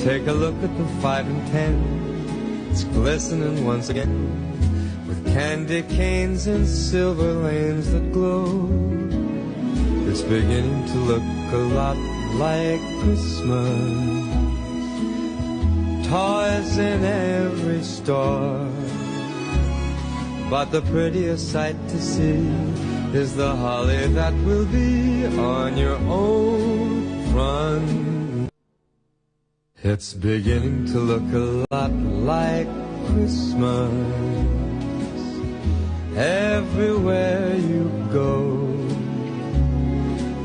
Take a look at the 5 and 10. It's glistening once again, with candy canes and silver lanes that glow. It's beginning to look a lot like Christmas. Toys in every store, but the prettiest sight to see is the holly that will be on your own front. It's beginning to look a lot like Christmas everywhere you go.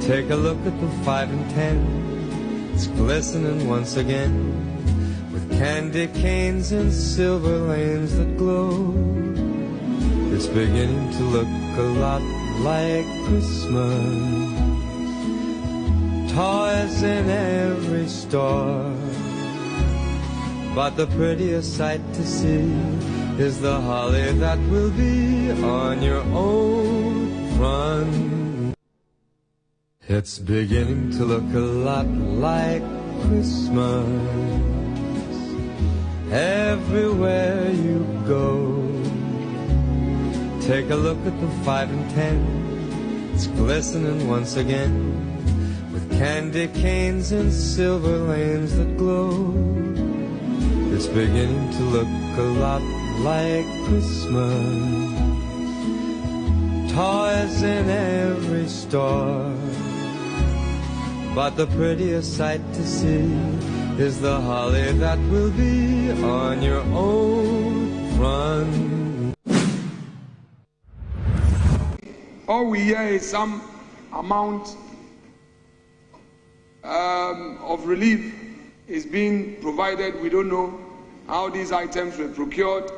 Take a look at the 5 and 10. It's glistening once again, with candy canes and silver lanes that glow. It's beginning to look a lot like Christmas. Toys in every store, but the prettiest sight to see is the holly that will be on your own front. It's beginning to look a lot like Christmas everywhere you go. Take a look at the 5 and 10. It's glistening once again, with candy canes and silver lanes that glow. It's beginning to look a lot like Christmas. Toys in every store, but the prettiest sight to see is the holly that will be on your own front. All we hear is some amount of relief is being provided. We don't know how these items were procured,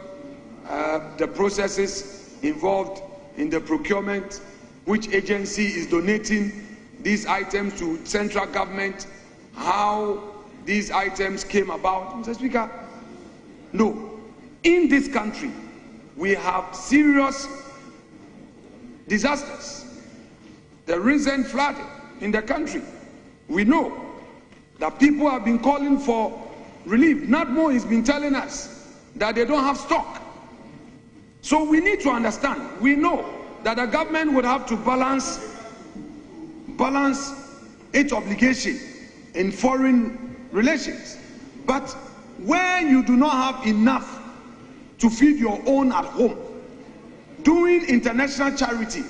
the processes involved in the procurement, which agency is donating these items to central government, how these items came about. Mr. Speaker, no. In this country, we have serious disasters. The recent flooding in the country, we know that people have been calling for relief. NADMO has been telling us that they don't have stock. So we need to understand, we know that the government would have to balance its obligation in foreign relations. But when you do not have enough to feed your own at home, doing international charity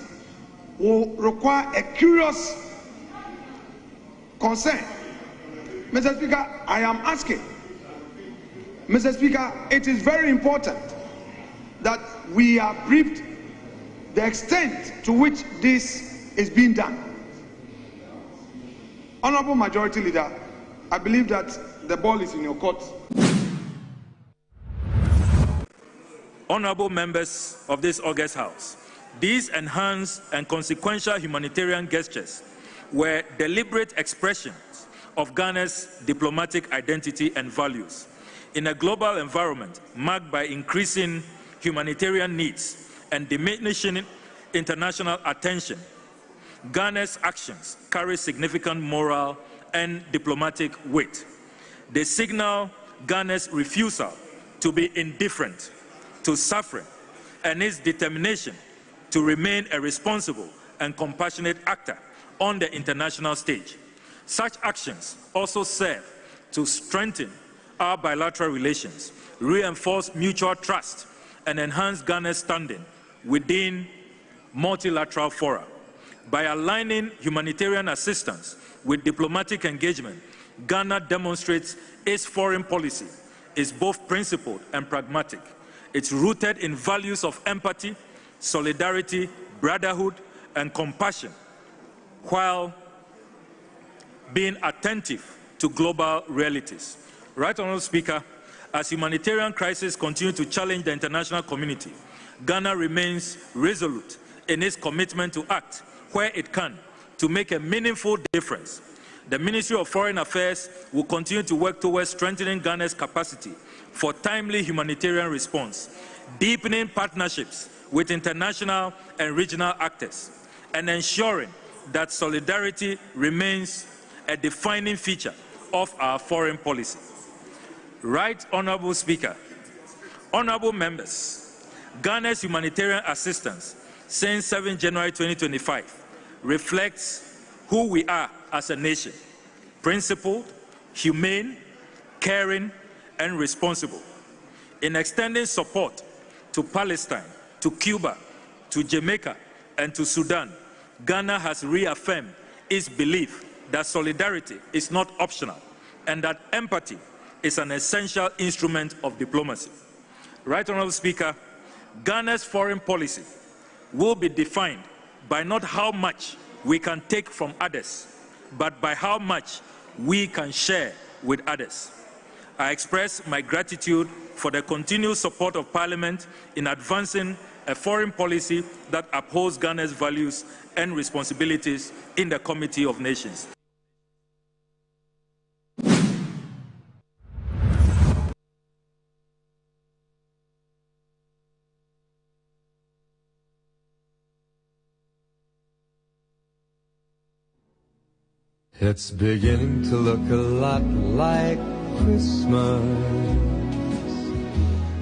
will require a curious concern. Mr. Speaker, I am asking, Mr. Speaker, it is very important that we are briefed the extent to which this is being done. Honorable Majority Leader, I believe that the ball is in your court. Honorable members of this august House, these enhanced and consequential humanitarian gestures were deliberate expressions of Ghana's diplomatic identity and values. In a global environment marked by increasing humanitarian needs and diminishing international attention, Ghana's actions carry significant moral and diplomatic weight. They signal Ghana's refusal to be indifferent to suffering and its determination to remain a responsible and compassionate actor on the international stage. Such actions also serve to strengthen our bilateral relations, reinforce mutual trust, and enhance Ghana's standing within multilateral fora. By aligning humanitarian assistance with diplomatic engagement, Ghana demonstrates its foreign policy is both principled and pragmatic. It's rooted in values of empathy, solidarity, brotherhood, and compassion, while being attentive to global realities. Right Honourable Speaker, as humanitarian crises continue to challenge the international community, Ghana remains resolute in its commitment to act where it can to make a meaningful difference. The Ministry of Foreign Affairs will continue to work towards strengthening Ghana's capacity for timely humanitarian response, deepening partnerships with international and regional actors, and ensuring that solidarity remains a defining feature of our foreign policy. Right Honorable Speaker, honorable members, Ghana's humanitarian assistance since 7 January 2025 reflects who we are as a nation: principled, humane, caring, and responsible. In extending support to Palestine, to Cuba, to Jamaica, and to Sudan, Ghana has reaffirmed its belief that solidarity is not optional and that empathy is an essential instrument of diplomacy. Right Honorable Speaker, Ghana's foreign policy will be defined by not how much we can take from others, but by how much we can share with others. I express my gratitude for the continued support of Parliament in advancing a foreign policy that upholds Ghana's values and responsibilities in the Committee of Nations. It's beginning to look a lot like Christmas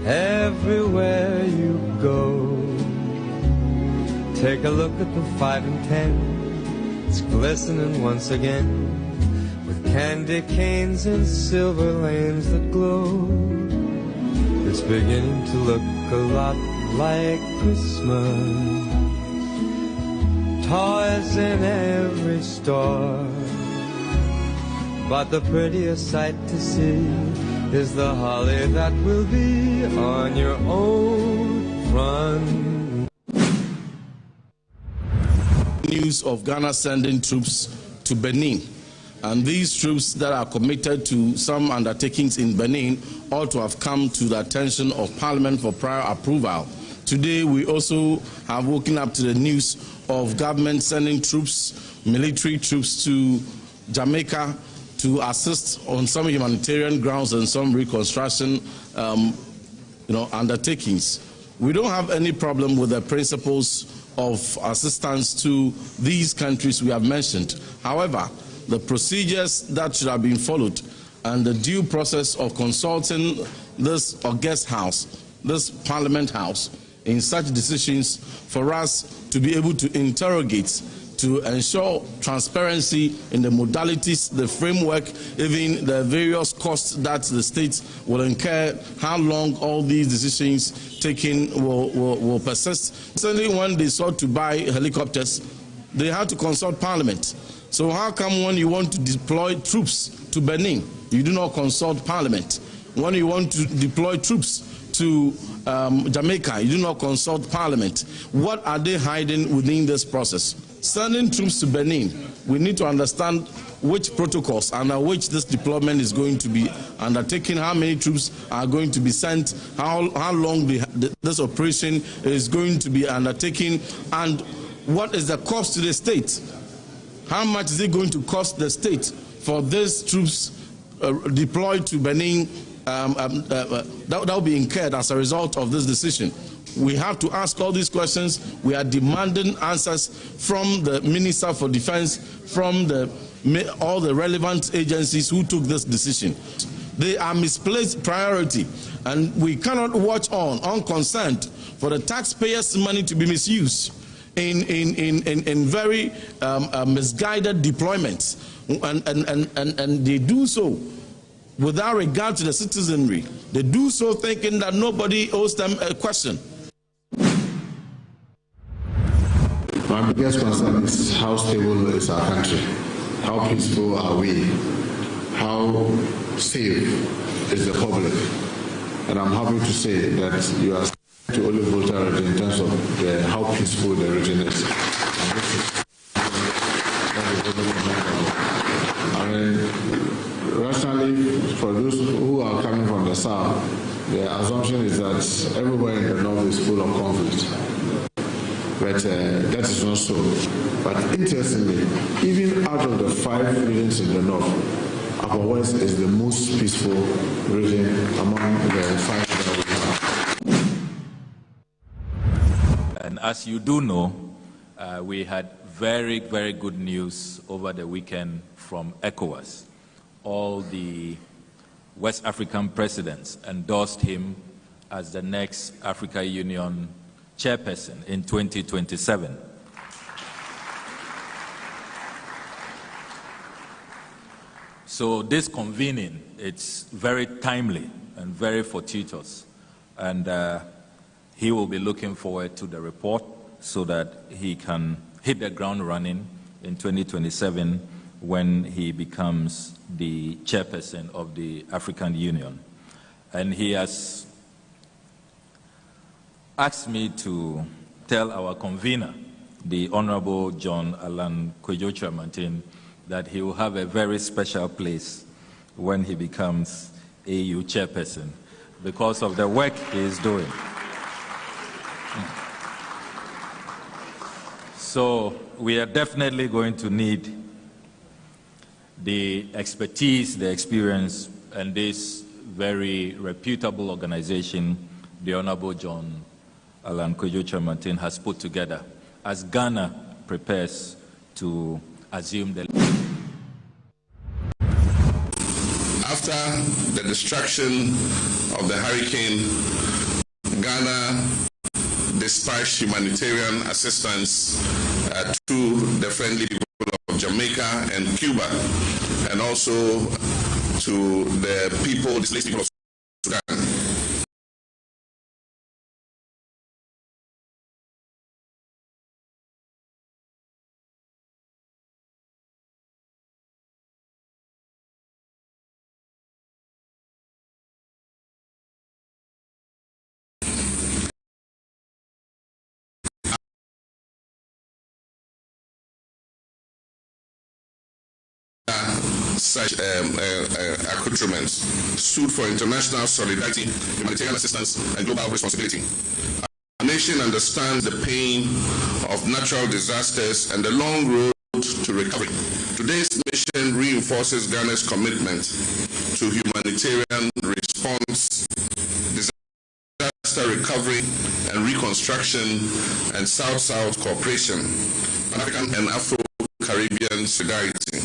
everywhere you go. Take a look at the 5 and 10. It's glistening once again with candy canes and silver lanes that glow. It's beginning to look a lot like Christmas. Toys in every store, but the prettiest sight to see is the holly that will be on your own front. News of Ghana sending troops to Benin, and these troops that are committed to some undertakings in Benin ought to have come to the attention of Parliament for prior approval. Today we also have woken up to the news of government sending troops, military troops, to Jamaica to assist on some humanitarian grounds and some reconstruction undertakings. We don't have any problem with the principles of assistance to these countries we have mentioned. However, the procedures that should have been followed and the due process of consulting this august house, this Parliament House, in such decisions for us to be able to interrogate, to ensure transparency in the modalities, the framework, even the various costs that the states will incur, how long all these decisions taken will persist. Certainly when they sought to buy helicopters, they had to consult Parliament. So how come when you want to deploy troops to Benin, you do not consult Parliament? When you want to deploy troops to Jamaica, you do not consult Parliament? What are they hiding within this process? Sending troops to Benin, we need to understand which protocols under which this deployment is going to be undertaken, how many troops are going to be sent, how long this operation is going to be undertaken, and what is the cost to the state? How much is it going to cost the state for these troops deployed to Benin that will be incurred as a result of this decision? We have to ask all these questions. We are demanding answers from the Minister for Defense, from all the relevant agencies who took this decision. They are misplaced priority, and we cannot watch on unconcerned for the taxpayers' money to be misused in very misguided deployments, and they do so without regard to the citizenry. They do so thinking that nobody owes them a question. My biggest concern is how stable is our country? How peaceful are we? How safe is the public? And I'm happy to say that you are to only vote in terms of how peaceful the region is. Rationally, for those who are coming from the south, the assumption is that everywhere in the north is full of conflict. But that is not so. But interestingly, even out of the 5 regions in the north, Upper West is the most peaceful region among the 5 that we have. And as you do know, we had very, very good news over the weekend from ECOWAS. All the West African presidents endorsed him as the next Africa Union chairperson in 2027. So this convening, it's very timely and very fortuitous, and he will be looking forward to the report so that he can hit the ground running in 2027 when he becomes the chairperson of the African Union. And he has asked me to tell our convener, the Honorable John Allan Kwadwo, that he will have a very special place when he becomes AU chairperson because of the work he is doing. So we are definitely going to need the expertise, the experience, and this very reputable organization the Honorable John Allan Kwadwo has put together as Ghana prepares to assume the... After the destruction of the hurricane, Ghana dispatched humanitarian assistance to the friendly people of Jamaica and Cuba, and also to the displaced people of Sudan. Such accoutrements stood for international solidarity, humanitarian assistance, and global responsibility. Our nation understands the pain of natural disasters and the long road to recovery. Today's mission reinforces Ghana's commitment to humanitarian response, disaster recovery and reconstruction, and South-South cooperation, Pan-African and Afro-Caribbean solidarity.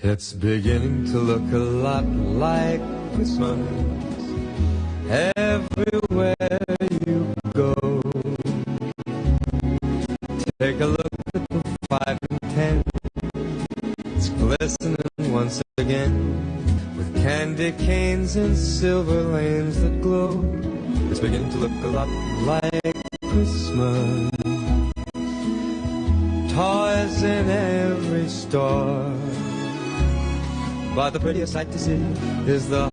It's beginning to look a lot like Christmas everywhere you go. Take a look at the 5 and 10. It's glistening once again with candy canes and silver lanes that glow. It's beginning to look a lot like Christmas. Toys in every store. But the prettiest sight to see is the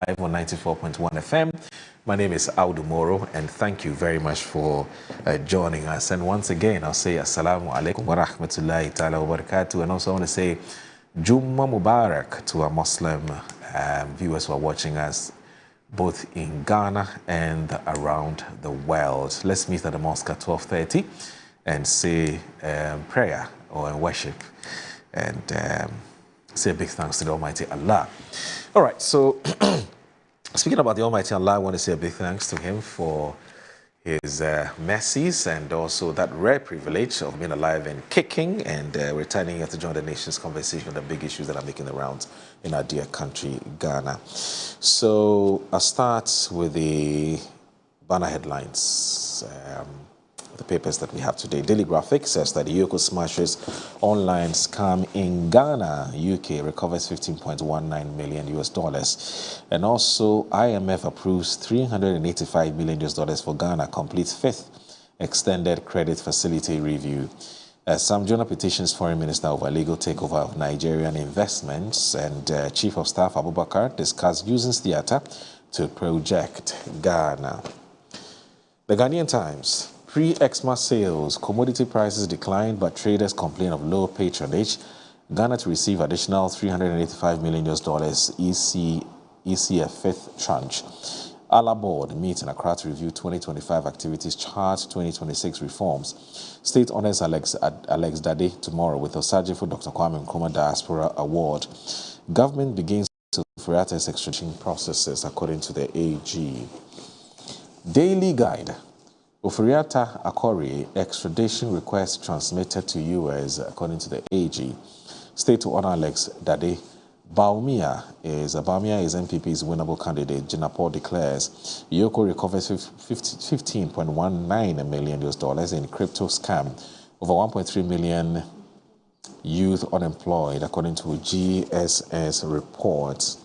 live on 94.1 FM. My name is Audu Moro, and thank you very much for joining us. And once again, I'll say Assalamu alaikum wa rahmatullahi ta'ala wa barakatuh. And also I want to say Jumma Mubarak to our Muslim viewers who are watching us both in Ghana and around the world. Let's meet at the mosque at 12:30 and say prayer or worship and say a big thanks to the Almighty Allah. All right, so speaking about the Almighty Allah, I want to say a big thanks to Him for His mercies and also that rare privilege of being alive and kicking and returning here to join the nation's conversation on the big issues that are making the rounds in our dear country, Ghana. So I'll start with the banner headlines. The papers that we have today. Daily Graphic says that the Yoko smashes online scam in Ghana. UK recovers $15.19 million. And also IMF approves $385 million for Ghana, completes fifth extended credit facility review. Sam Jonah petitions Foreign Minister over legal takeover of Nigerian investments, and Chief of Staff Abubakar discussed using theatre to project Ghana. The Ghanaian Times. Pre-Xmas sales, commodity prices declined, but traders complain of low patronage. Ghana to receive additional $385 million ECF fifth tranche. Allah board meets in Accra to review 2025 activities chart, 2026 reforms. State honors Alex Dade tomorrow with Osajifo Dr. Kwame Nkrumah Diaspora Award. Government begins to Oforiatta's extradition processes, according to the AG. Daily Guide. Oforiatta Akori extradition request transmitted to US, according to the AG. State to honor Alex Dade. Baumia is MPP's winnable candidate. Jinapor declares Yoko recovers $15.19 million in crypto scam. Over 1.3 million youth unemployed, according to GSS reports.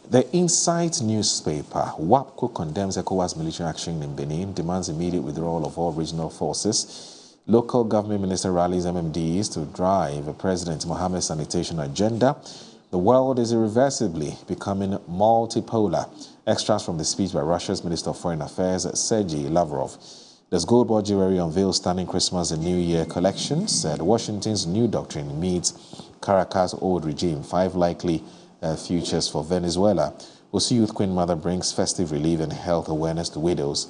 The Insight newspaper, WAPCO condemns ECOWAS military action in Benin, demands immediate withdrawal of all regional forces. Local government minister rallies MMDs to drive President Mohammed's sanitation agenda. The world is irreversibly becoming multipolar. Extracts from the speech by Russia's Minister of Foreign Affairs, Sergei Lavrov. There's gold bar jewelry unveils stunning Christmas and New Year collections. Washington's new doctrine meets Caracas' old regime. 5 likely futures for Venezuela. Osu Youth Queen Mother brings festive relief and health awareness to widows.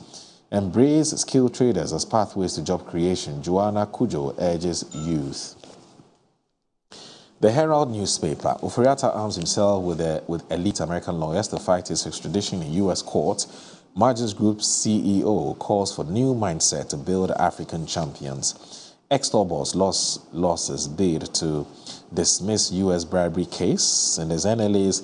Embrace skilled traders as pathways to job creation. Joanna Kujo urges youth. The Herald newspaper. Oforiatta arms himself with elite American lawyers to fight his extradition in U.S. courts. Margins Group's CEO calls for new mindset to build African champions. Ex-law boss losses bid to dismiss U.S. bribery case, and there's NLA's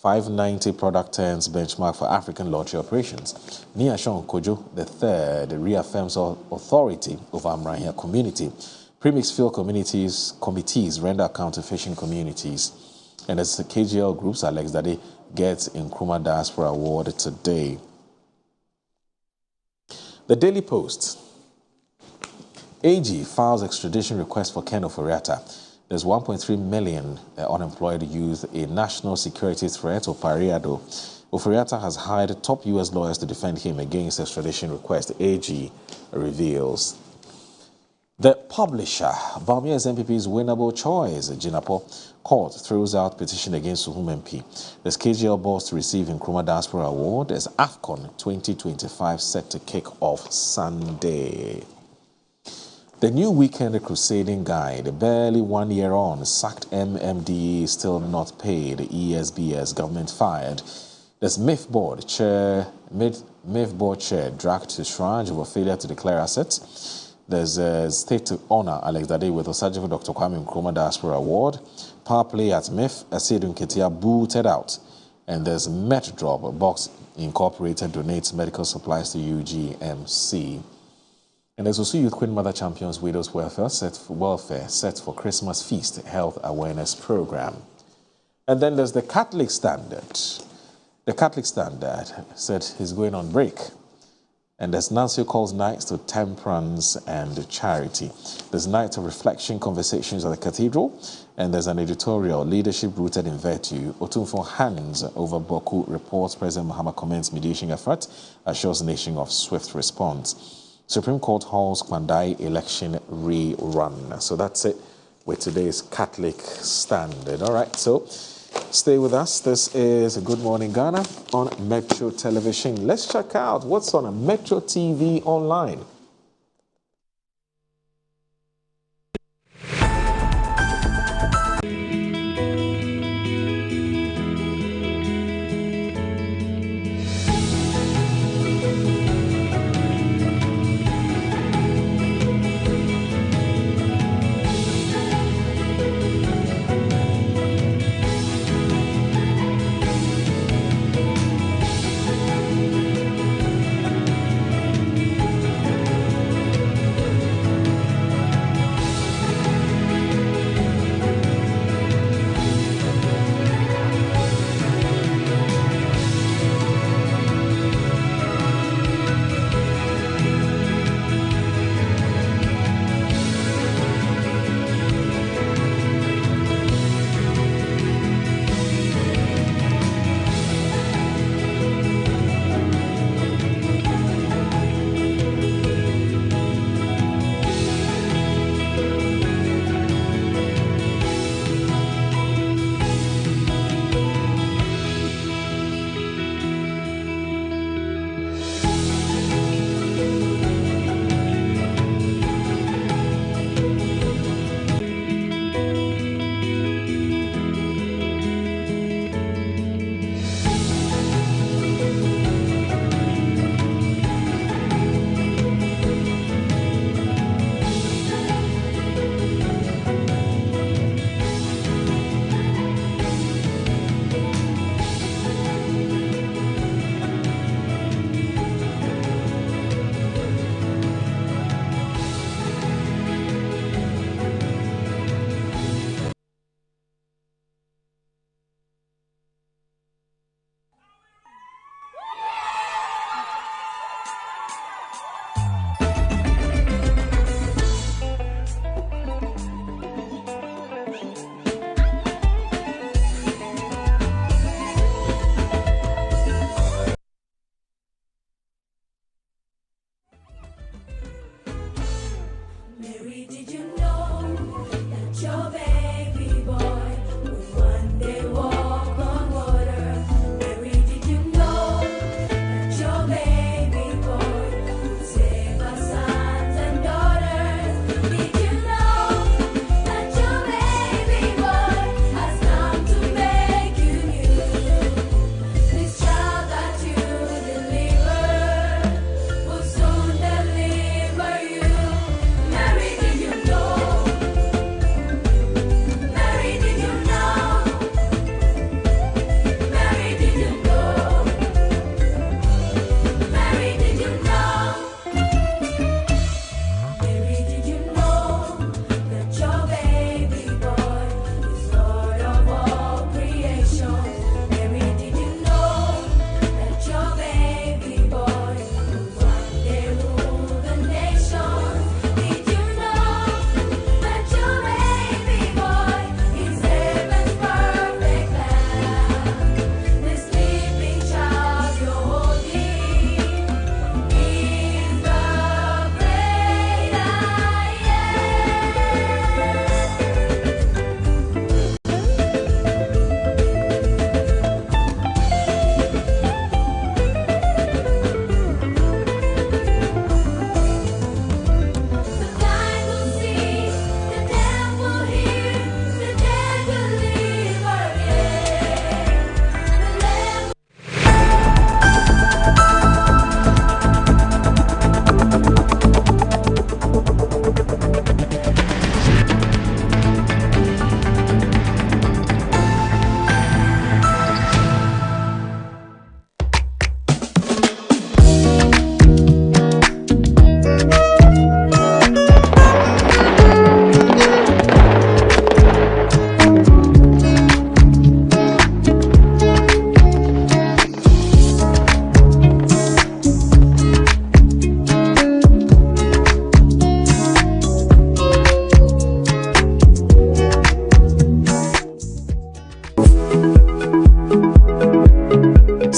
590 product turns benchmark for African lottery operations. Niashon Kojo III reaffirms authority over Amrahia community. Premix field committees render account to fishing communities. And as the KGL Group's Alex Dade gets Nkrumah Diaspora Award today. The Daily Post. AG files extradition request for Ken Oforiatta. There's 1.3 million unemployed youth, a national security threat or pariado. Oforiatta has hired top U.S. lawyers to defend him against extradition request, AG reveals. The Publisher, Baumia's MPP's winnable choice, Jinapor Court throws out petition against Suhum MP. There's KGL boss to receive Nkrumah Diaspora Award. There's AFCON 2025 set to kick off Sunday. The new weekend crusading guide, barely 1 year on, sacked MMDE still not paid, ESBS government fired. There's MIF board chair dragged to shrine over failure to declare assets. There's a state to honor Alex Dade with Osajifo Dr. Kwame Nkrumah Diaspora Award. Power play at MIF, Asidun Ketia booted out. And there's Metdrop, Box Incorporated donates medical supplies to UGMC. And there's also Youth Queen Mother Champions Widows Welfare set for Christmas Feast Health Awareness Program. And then there's the Catholic Standard. The Catholic Standard said he's going on break. And there's Nancy calls nights to temperance and charity. There's night of reflection, conversations at the cathedral. And there's an editorial, leadership rooted in virtue. Otunfo hands over Boku reports President Mahama commends mediation effort, assures nation of swift response. Supreme Court holds Kwandai election rerun. So that's it with today's Catholic Standard. All right, so stay with us. This is Good Morning Ghana on Metro Television. Let's check out what's on Metro TV online.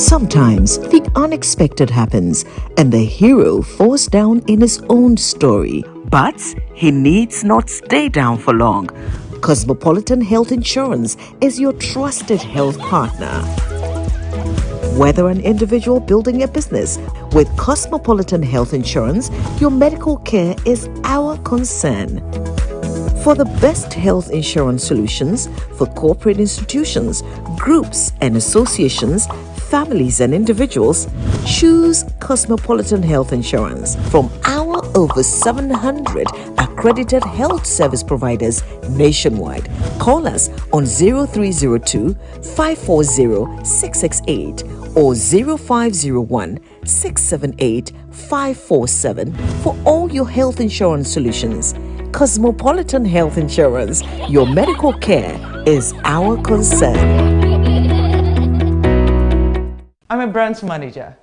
Sometimes the unexpected happens and the hero falls down in his own story. But he needs not stay down for long. Cosmopolitan Health Insurance is your trusted health partner. Whether an individual building a business, with Cosmopolitan Health Insurance, your medical care is our concern. For the best health insurance solutions for corporate institutions, groups and associations, families and individuals, choose Cosmopolitan Health Insurance from our over 700 accredited health service providers nationwide. Call us on 0302 540 668 or 0501 678 547 for all your health insurance solutions. Cosmopolitan Health Insurance, your medical care is our concern. I'm a branch manager.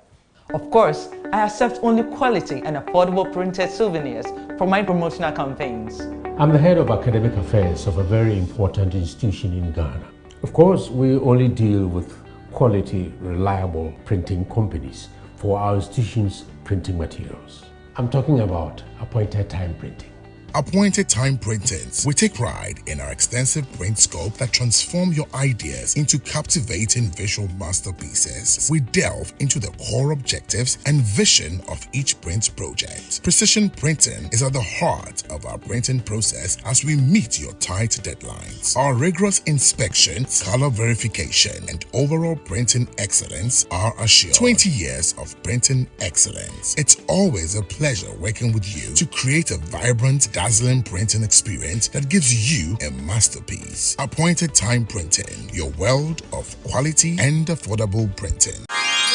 Of course, I accept only quality and affordable printed souvenirs for my promotional campaigns. I'm the head of academic affairs of a very important institution in Ghana. Of course, we only deal with quality, reliable printing companies for our institution's printing materials. I'm talking about appointed time printing. Appointed Time Printings. We take pride in our extensive print scope that transform your ideas into captivating visual masterpieces. We delve into the core objectives and vision of each print project. Precision printing is at the heart of our printing process as we meet your tight deadlines. Our rigorous inspections, color verification, and overall printing excellence are assured. 20 years of printing excellence. It's always a pleasure working with you to create a vibrant, dazzling printing experience that gives you a masterpiece. Appointed Time Printing, your world of quality and affordable printing.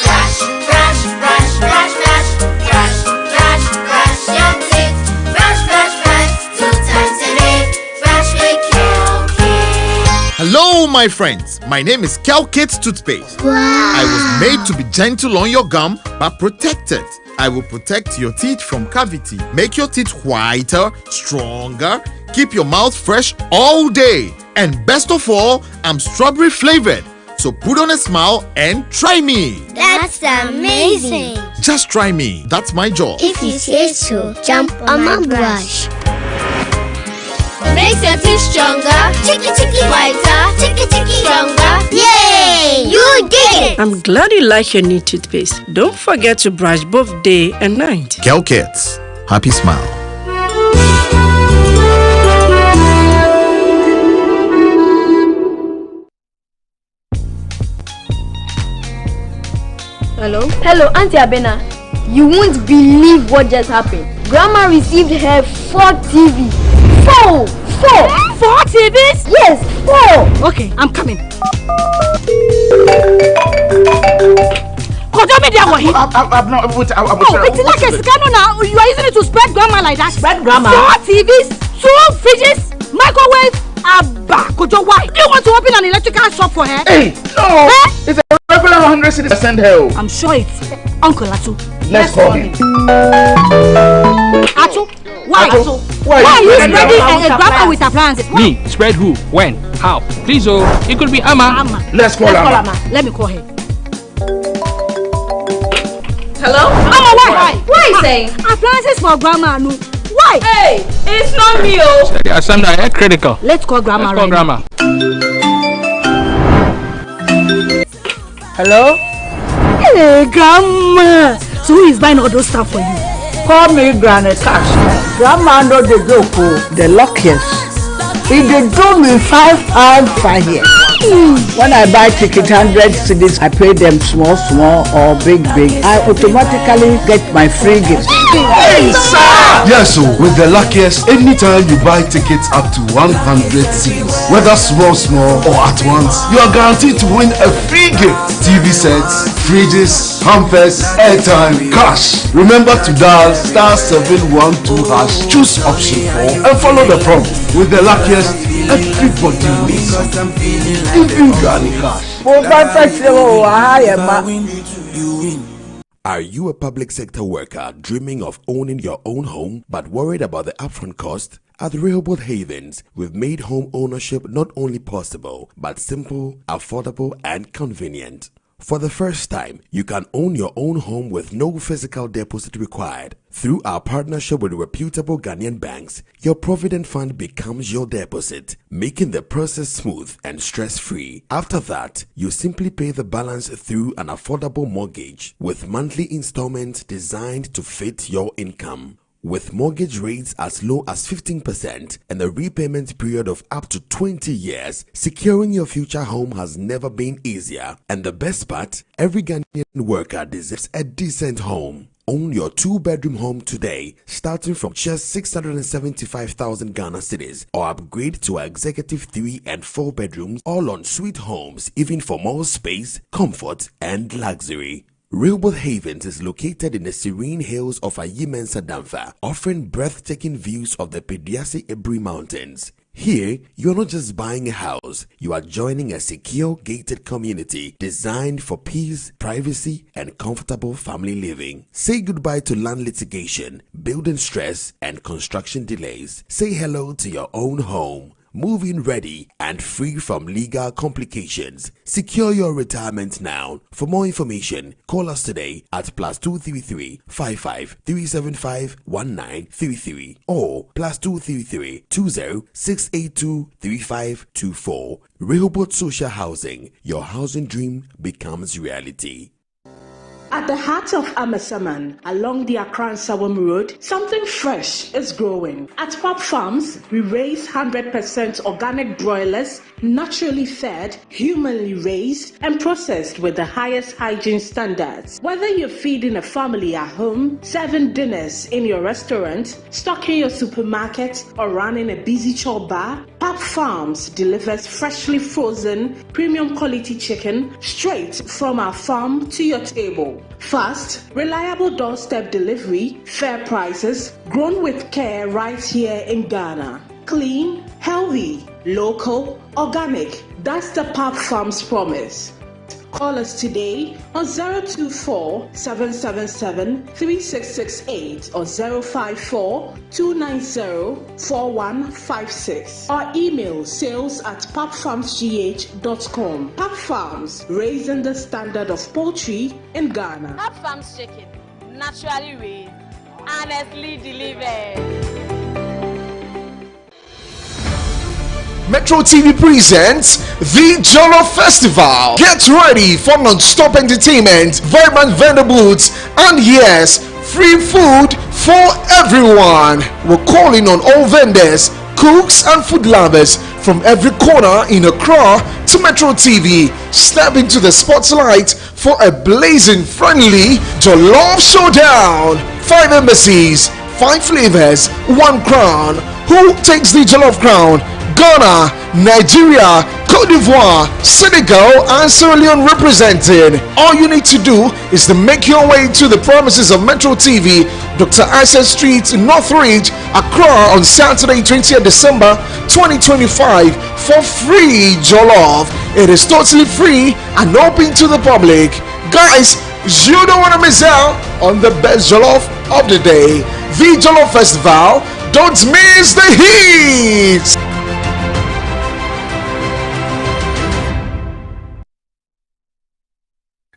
Brush, brush, brush, brush, brush, brush, brush, brush your teeth. Brush, brush, brush, 2 times a day. Brush with Kel-Kit. Hello, my friends. My name is Kel-Kit Toothpaste. Wow. I was made to be gentle on your gum, but protected. I will protect your teeth from cavity, make your teeth whiter, stronger, keep your mouth fresh all day. And best of all, I'm strawberry flavored. So put on a smile and try me. That's amazing. Just try me. That's my job. If you say so, jump on my brush. Makes your teeth stronger, chicky chicky whiter, chicky chicky stronger. Yay! You did it! I'm glad you like your new toothpaste. Don't forget to brush both day and night. Kel-Kit, happy smile. Hello? Hello, Auntie Abena. You won't believe what just happened. Grandma received her 4 TV. 4 TVs? Yes, 4. Okay, I'm coming. I'm not able to. It's like a scandal now. You are using it to spread grandma like that. Spread grandma? 4 TVs, 2 fridges, microwave. Abba, Kojo, why? Do you want to open an electrical shop for her? Hey, no. It's a regular 100 cedis I send her. I'm sure it's Uncle Atu. Let's call him. Atu? Why? Atu? Why are you spreading a grandma with appliances? Me? Spread who? When? How? Please, it could be Amma. Let's call Amma. Let me call her. Hello? Amma, why? What are you saying? Appliances for grandma, no. Why? Hey, it's not me, oh. Assembly, critical. Let's call grandma. Let's call grandma. Hello? Hey, grandma. So who is buying all those stuff for you? Call me Granny Cash. Grandma know the joke, the luckiest. If they do me 5 pounds per year. When I buy ticket 100 cedis, I pay them small or big. I automatically get my free gift. Hey, sir! Yes, so with the luckiest, anytime you buy tickets up to 100 cedis, whether small or at once, you are guaranteed to win a free gift. TV sets, fridges, hampers, airtime, cash. Remember to dial *712#, choose option 4 and follow the prompt. With the luckiest, everybody wins. Even Granny Cash. Are you a public sector worker dreaming of owning your own home but worried about the upfront cost? At Rehoboth Havens, we've made home ownership not only possible but simple, affordable and convenient. For the first time, you can own your own home with no physical deposit required. Through our partnership with reputable Ghanaian banks, your Provident Fund becomes your deposit, making the process smooth and stress-free. After that, you simply pay the balance through an affordable mortgage with monthly installments designed to fit your income. With mortgage rates as low as 15% and a repayment period of up to 20 years, securing your future home has never been easier. And the best part, every Ghanaian worker deserves a decent home. Own your 2-bedroom home today, starting from just 675,000 Ghana cedis, or upgrade to our executive 3 and 4 bedrooms, all on Sweet Homes, even for more space, comfort, and luxury. Rehoboth Havens is located in the serene hills of Ayimensa Damfa, offering breathtaking views of the Pediasi Ebri Mountains. Here, you're not just buying a house, you are joining a secure gated community designed for peace, privacy, and comfortable family living. Say goodbye to land litigation, building stress, and construction delays. Say hello to your own home. Move-in ready and free from legal complications. Secure your retirement now. For more information, call us today at +233 55 375 1933 or +233 20 682 3524. Rehoboth Social Housing. Your housing dream becomes reality. At the heart of Amasaman, along the Akran-Sawam Road, something fresh is growing. At Pop Farms, we raise 100% organic broilers, naturally fed, humanly raised, and processed with the highest hygiene standards. Whether you're feeding a family at home, serving dinners in your restaurant, stocking your supermarket, or running a busy chore bar, Pop Farms delivers freshly frozen, premium quality chicken straight from our farm to your table. Fast, reliable doorstep delivery, fair prices, grown with care right here in Ghana. Clean, healthy, local, organic. That's the Pop Farms promise. Call us today on 024-777-3668 or 054-290-4156 or email sales@popfarmsgh.com. Pop Farms, raising the standard of poultry in Ghana. Pop Farms chicken, naturally raised, honestly delivered. Metro TV presents the Jollof Festival. Get ready for non-stop entertainment, vibrant vendor booths, and yes, free food for everyone. We're calling on all vendors, cooks, and food lovers from every corner in Accra to Metro TV. Step into the spotlight for a blazing friendly Jollof Showdown. 5 embassies, 5 flavors, 1 crown. Who takes the Jollof crown? Ghana, Nigeria, Cote d'Ivoire, Senegal, and Sierra Leone representing. All you need to do is to make your way to the premises of Metro TV, Dr. Isaac Street, Northridge, Accra on Saturday, 20th December 2025 for free jollof. It is totally free and open to the public. Guys, you don't want to miss out on the best jollof of the day. The Jollof Festival. Don't miss the heat.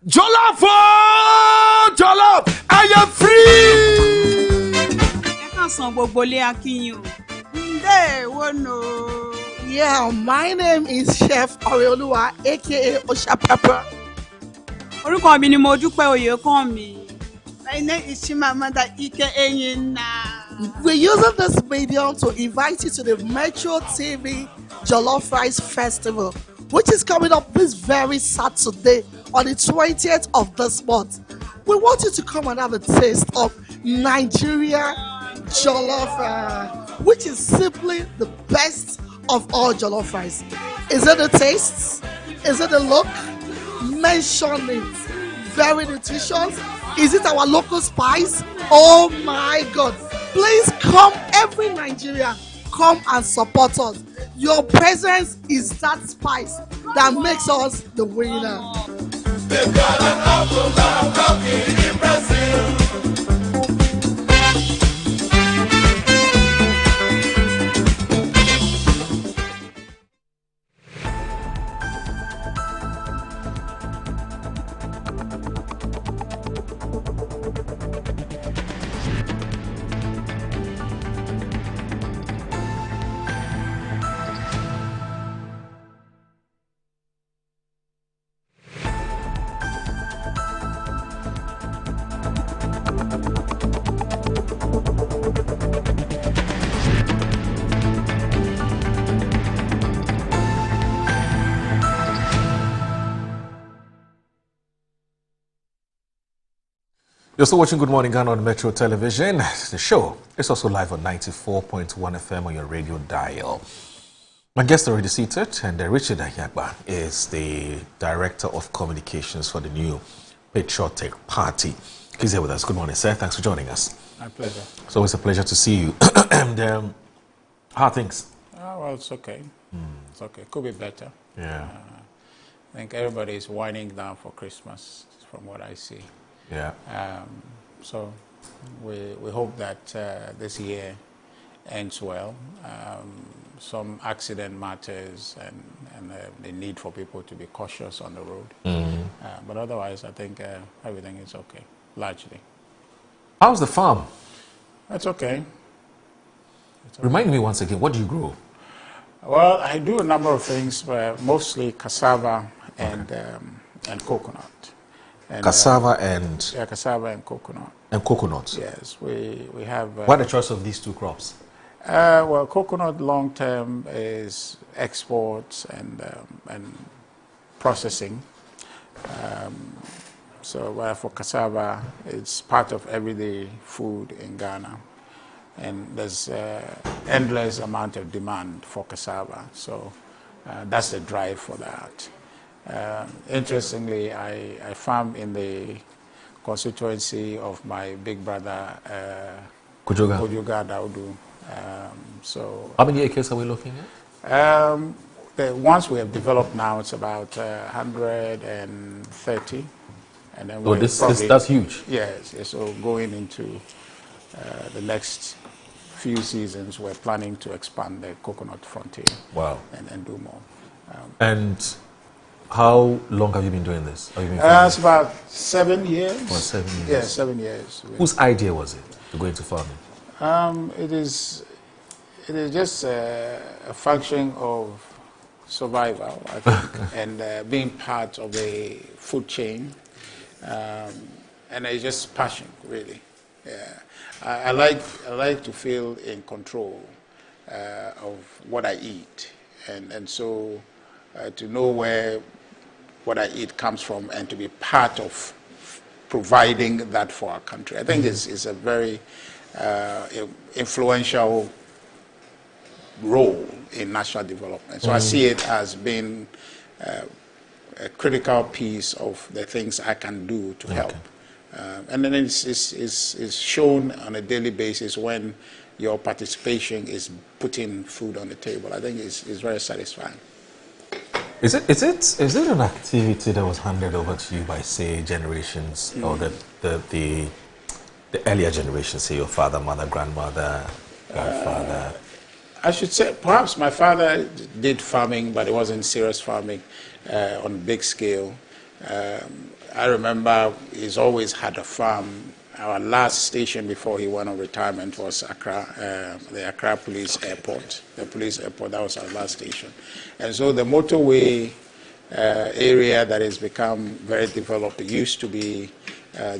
Jollof, oh, Jollof, I am free. Yeah, my name is Chef Oreoluwa, aka Osha Pepper. Orúkọ mi ni Modúpẹ́ Oyèkánmi. My name is Chimamanda Ike Enyinna. We're using this medium to invite you to the Metro TV Jollof Rice Festival, which is coming up this very Saturday on the 20th of this month. We want you to come and have a taste of Nigeria Jollof, which is simply the best of all jollof rice. Is it the taste? Is it the look? Mention it. Very nutritious. Is it our local spice? Oh my God. Please come, every Nigerian, come and support us. Your presence is that spice that makes us the winner. They've got an apple that talking in Brazil. You're still watching Good Morning Ghana on Metro Television. The show is also live on 94.1 FM on your radio dial. My guest already seated, and Richard Ayagba is the Director of Communications for the new Patriotic Party. He's here with us. Good morning, sir. Thanks for joining us. My pleasure. It's always a pleasure to see you. And how are things? Well, it's okay. It's okay. Could be better. Yeah. I think everybody is winding down for Christmas, from what I see. Yeah. So we hope that this year ends well. Some accident matters and the need for people to be cautious on the road. But otherwise, I think everything is okay, largely. How's the farm? That's okay. Remind me once again, what do you grow? Well, I do a number of things, but mostly cassava and coconut. And, Cassava and... Yeah, cassava and coconut. And coconuts? Yes, we have... Why the choice of these two crops? Well, coconut long term is exports and processing. So for cassava, it's part of everyday food in Ghana. And there's endless amount of demand for cassava. So that's the drive for that. Interestingly, I farm in the constituency of my big brother, Kojoga Daudu. So how many acres are we looking at? The ones we have developed now, it's about 130. And then that's huge. Yes, so going into the next few seasons, we're planning to expand the coconut frontier. Wow. And do more. And how long have you been doing this? It's about 7 years. About 7 years? Yeah, 7 years. Whose idea was it to go into farming? It is just a function of survival, I think, and being part of a food chain. And it's just passion, really. Yeah. I like to feel in control of what I eat, and so to know where what I eat comes from and to be part of providing that for our country. I think it's a very influential role in national development. So I see it as being a critical piece of the things I can do to help. And then it's shown on a daily basis when your participation is putting food on the table. I think it's very satisfying. Is it an activity that was handed over to you by, say, generations or the earlier generations, say your father, mother, grandmother, grandfather? I should say perhaps my father did farming, but it wasn't serious farming on a big scale. I remember he's always had a farm. Our last station before he went on retirement was Accra, the Accra Police Airport. The police airport, that was our last station. And so the motorway area that has become very developed, it used to be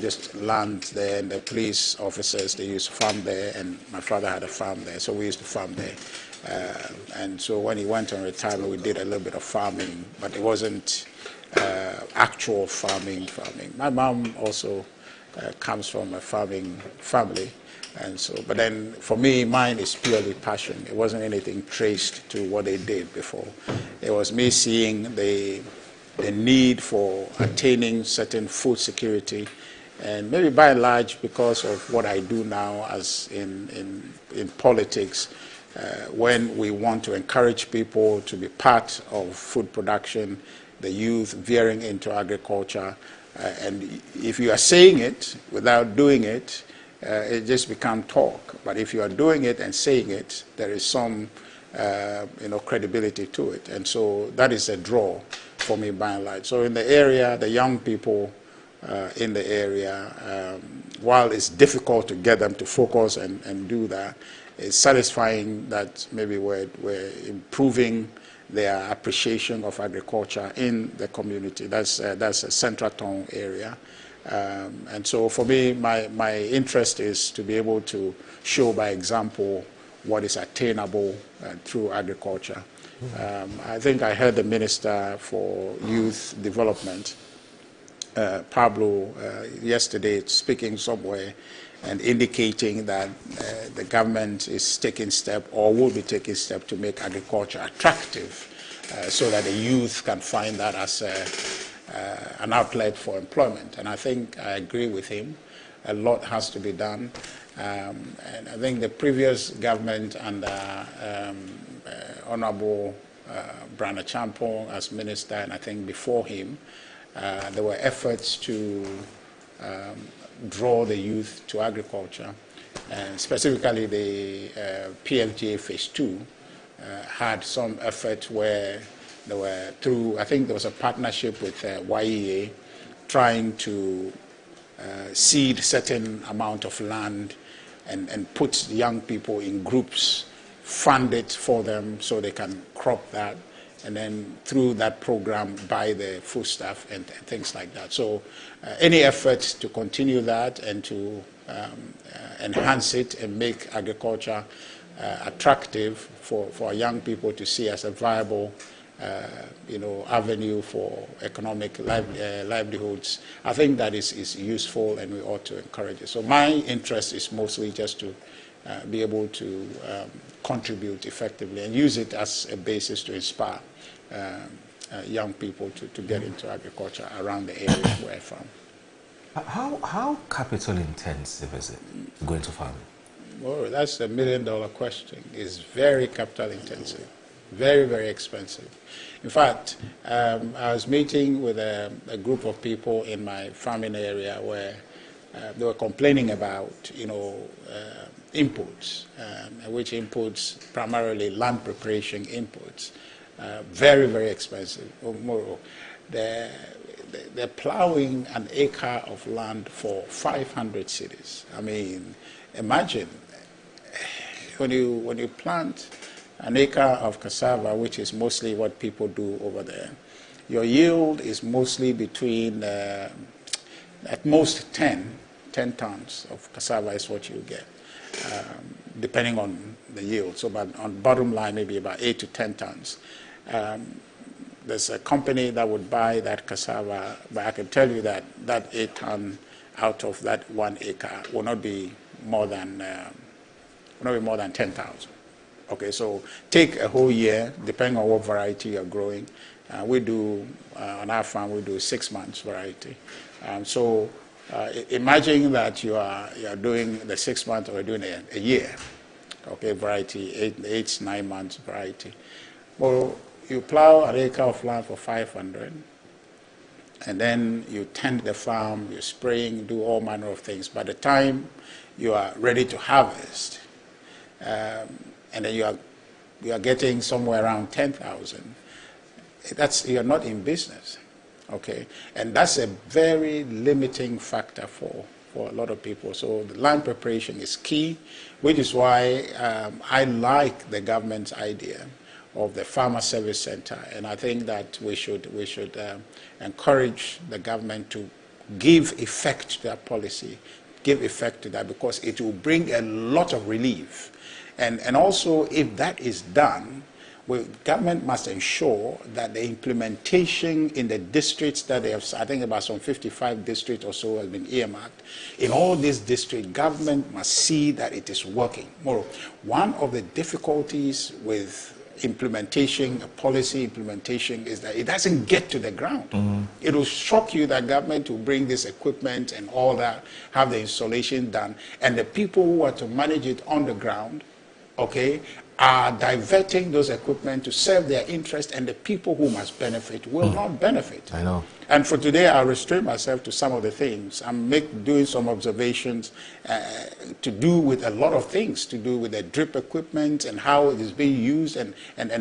just land there, and the police officers, they used to farm there, and my father had a farm there, so we used to farm there. And so when he went on retirement, we did a little bit of farming, but it wasn't actual farming. My mom also comes from a farming family, and so, but then for me, mine is purely passion. It wasn't anything traced to what they did before. It was me seeing the need for attaining certain food security, and maybe by and large because of what I do now as in politics, when we want to encourage people to be part of food production, the youth veering into agriculture, and if you are saying it without doing it, it just becomes talk. But if you are doing it and saying it, there is some credibility to it, and so that is a draw for me by and large. So in the area, the young people in the area, while it's difficult to get them to focus and do that, it's satisfying that maybe we're improving their appreciation of agriculture in the community. That's a Central Town area. And so for me, my interest is to be able to show by example what is attainable through agriculture. I think I heard the Minister for Youth Development Pablo yesterday speaking somewhere and indicating that the government is taking steps or will be taking steps to make agriculture attractive so that the youth can find that as an outlet for employment. And I think I agree with him. A lot has to be done. And I think the previous government under Honorable Brana Champong as minister, and I think before him, there were efforts to draw the youth to agriculture, and specifically the PFJ Phase 2 had some effort where there were I think there was a partnership with YEA trying to seed certain amount of land and put young people in groups, fund it for them so they can crop that, and then through that program buy the foodstuff and things like that. So any effort to continue that and to enhance it and make agriculture attractive for young people to see as a viable avenue for economic livelihoods, I think that is useful and we ought to encourage it. So my interest is mostly just to be able to contribute effectively and use it as a basis to inspire young people to get into agriculture around the area where I'm from. How capital intensive is it to go into farming? Well, that's $1 million question. It's very capital intensive, very, very expensive. In fact, I was meeting with a group of people in my farming area where they were complaining about, inputs, which inputs primarily land preparation inputs, very, very expensive. They're plowing an acre of land for 500 cedis. I mean, imagine when you plant an acre of cassava, which is mostly what people do over there, your yield is mostly between at most 10 tons of cassava is what you get, depending on the yield. So but on bottom line, maybe about 8 to 10 tons. There's a company that would buy that cassava, but I can tell you that 8 ton out of that 1 acre will not be more than 10,000. Okay, so take a whole year, depending on what variety you're growing. We do on our farm we do 6 months variety. So imagine that you are doing the 6 months or you're doing a year. Okay, variety 8-9 months variety. Well, you plow an acre of land for 500, and then you tend the farm, you're spraying, do all manner of things. By the time you are ready to harvest, and then you are getting somewhere around 10,000. You're not in business, okay? And that's a very limiting factor for a lot of people. So the land preparation is key, which is why I like the government's idea of the Farmer Service Center, and I think that we should encourage the government to give effect to that policy, give effect to that, because it will bring a lot of relief. And also, if that is done, government must ensure that the implementation in the districts that they have, I think about some 55 districts or so has been earmarked. In all these districts, government must see that it is working. Moreover, one of the difficulties with implementation, policy implementation, is that it doesn't get to the ground. Mm-hmm. It will shock you that government will bring this equipment and all that, have the installation done, and the people who are to manage it on the ground, okay, are diverting those equipment to serve their interest, and the people who must benefit will not benefit. I know. And for today, I'll restrain myself to some of the things. I'm doing some observations to do with a lot of things, to do with the drip equipment and how it is being used and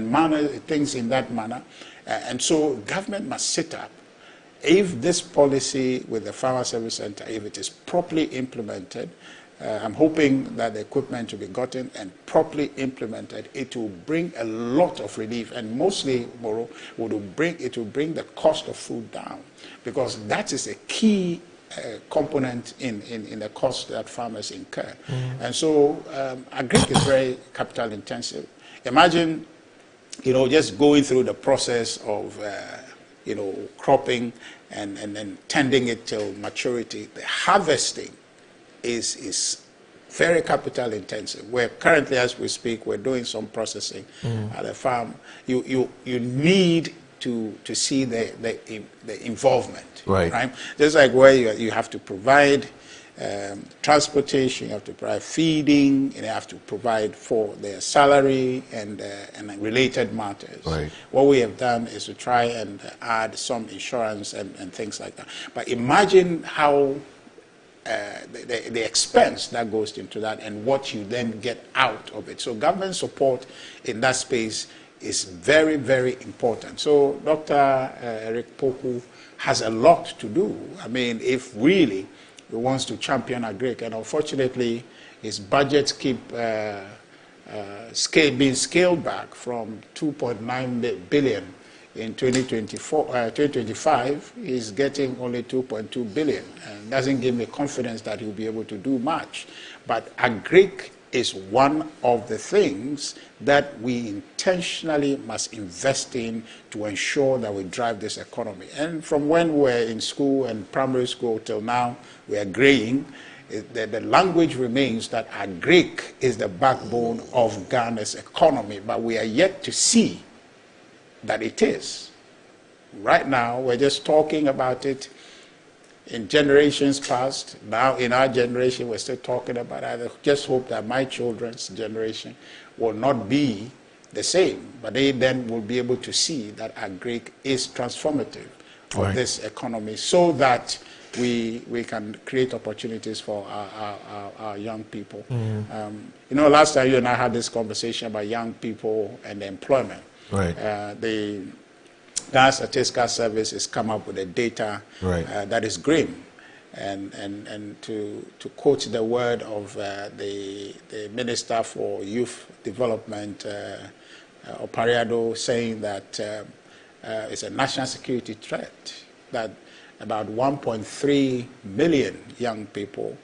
manner things in that manner. And so government must sit up. If this policy with the Farmer Service Center, if it is properly implemented, I'm hoping that the equipment will be gotten and properly implemented. It will bring a lot of relief, and mostly, Moro, it will bring the cost of food down, because that is a key component in the cost that farmers incur. Mm. And so agric is very capital intensive. Imagine, just going through the process of cropping and then tending it till maturity. The harvesting is very capital intensive. We're currently, as we speak, we're doing some processing at the farm. You need to see the involvement, right? Just like where you have to provide transportation, you have to provide feeding, and you have to provide for their salary and related matters. Right. What we have done is to try and add some insurance and things like that. But imagine how the expense that goes into that and what you then get out of it. So government support in that space is very, very important. So Dr. Eric Poku has a lot to do. I mean, if really he wants to champion agric, and unfortunately his budgets keep being scaled back from 2.9 billion in 2025, he's getting only 2.2 billion, and doesn't give me confidence that he'll be able to do much. But agric is one of the things that we intentionally must invest in to ensure that we drive this economy. And from when we're in school and primary school till now, we are graying. The language remains that agric is the backbone of Ghana's economy, but we are yet to see that it is. Right now, we're just talking about it. In generations past, now in our generation, we're still talking about it. I just hope that my children's generation will not be the same, but they then will be able to see that agric is transformative for this economy, so that we can create opportunities for our young people. Last time you and I had this conversation about young people and employment. The Ghana Statistical Service has come up with a data that is grim, and to quote the word of the Minister for Youth Development, Opariado, saying that it's a national security threat, that about 1.3 million young people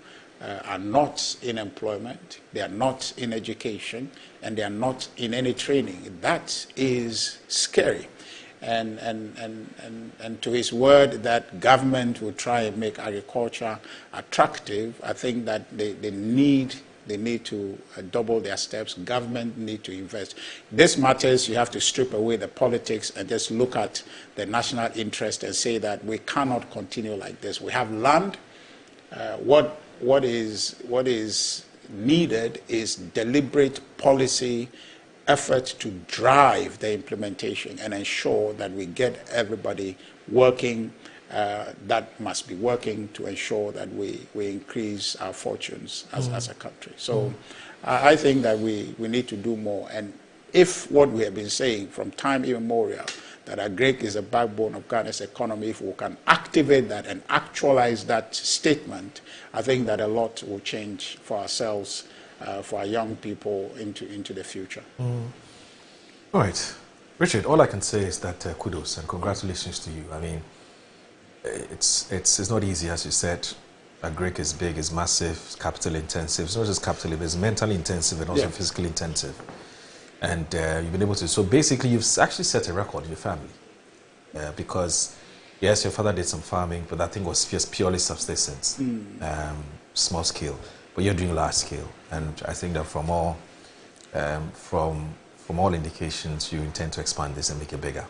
are not in employment, they are not in education, and they are not in any training. That is scary. And to his word that government will try and make agriculture attractive, I think that they need to double their steps. Government need to invest. This matters. You have to strip away the politics and just look at the national interest and say that we cannot continue like this. We have land. What is needed is deliberate policy effort to drive the implementation and ensure that we get everybody working that must be working to ensure that we increase our fortunes as a country. So I think that we need to do more. And if what we have been saying from time immemorial, that agric is a backbone of Ghana's economy, if we can activate that and actualize that statement, I think that a lot will change for ourselves, for our young people into the future. All right. Richard, all I can say is that kudos and congratulations to you. I mean, it's not easy, as you said. Agric is big, it's massive, it's capital intensive. It's not just capital, it's mentally intensive and also physically intensive. And you've been able to, so basically you've actually set a record in your family. Because, yes, your father did some farming, but that thing was just purely subsistence, small scale. But you're doing large scale. And I think that from all indications, you intend to expand this and make it bigger.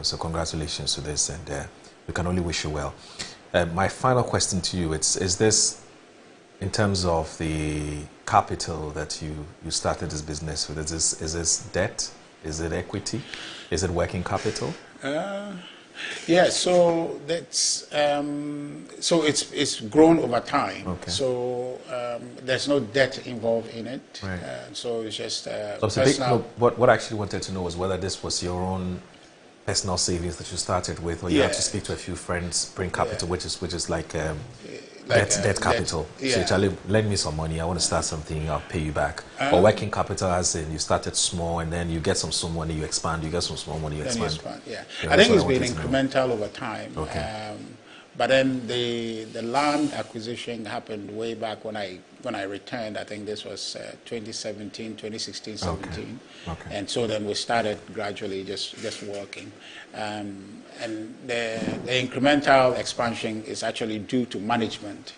So congratulations to this, and we can only wish you well. My final question to you, is this, in terms of the capital that you started this business with, is this debt? Is it equity? Is it working capital? Yeah, so that's so it's grown over time. Okay. So there's no debt involved in it. Right. So it's just personal. What I actually wanted to know was whether this was your own personal savings that you started with, or you had to speak to a few friends, bring capital, which is like debt capital. So Charlie, lend me some money, I want to start something, I'll pay you back. Or working capital, as in you started small and then you get some small money, you expand, you get some small money, you expand. I think it's been incremental over time. But then the land acquisition happened way back when I returned. I think this was 2017, 2016, 17. Okay. And so then we started gradually just working. And the incremental expansion is actually due to management.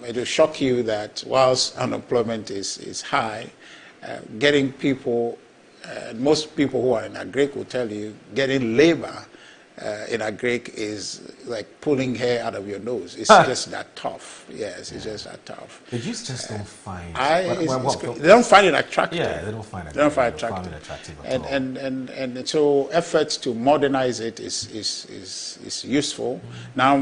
It will shock you that whilst unemployment is high, getting people, most people who are in agric will tell you, getting labor in agric is like pulling hair out of your nose. It's just that tough. Yes, it's just that tough. They just don't find. They don't find it attractive. Yeah, they don't find it. They don't find it attractive. And so efforts to modernize it is useful. Now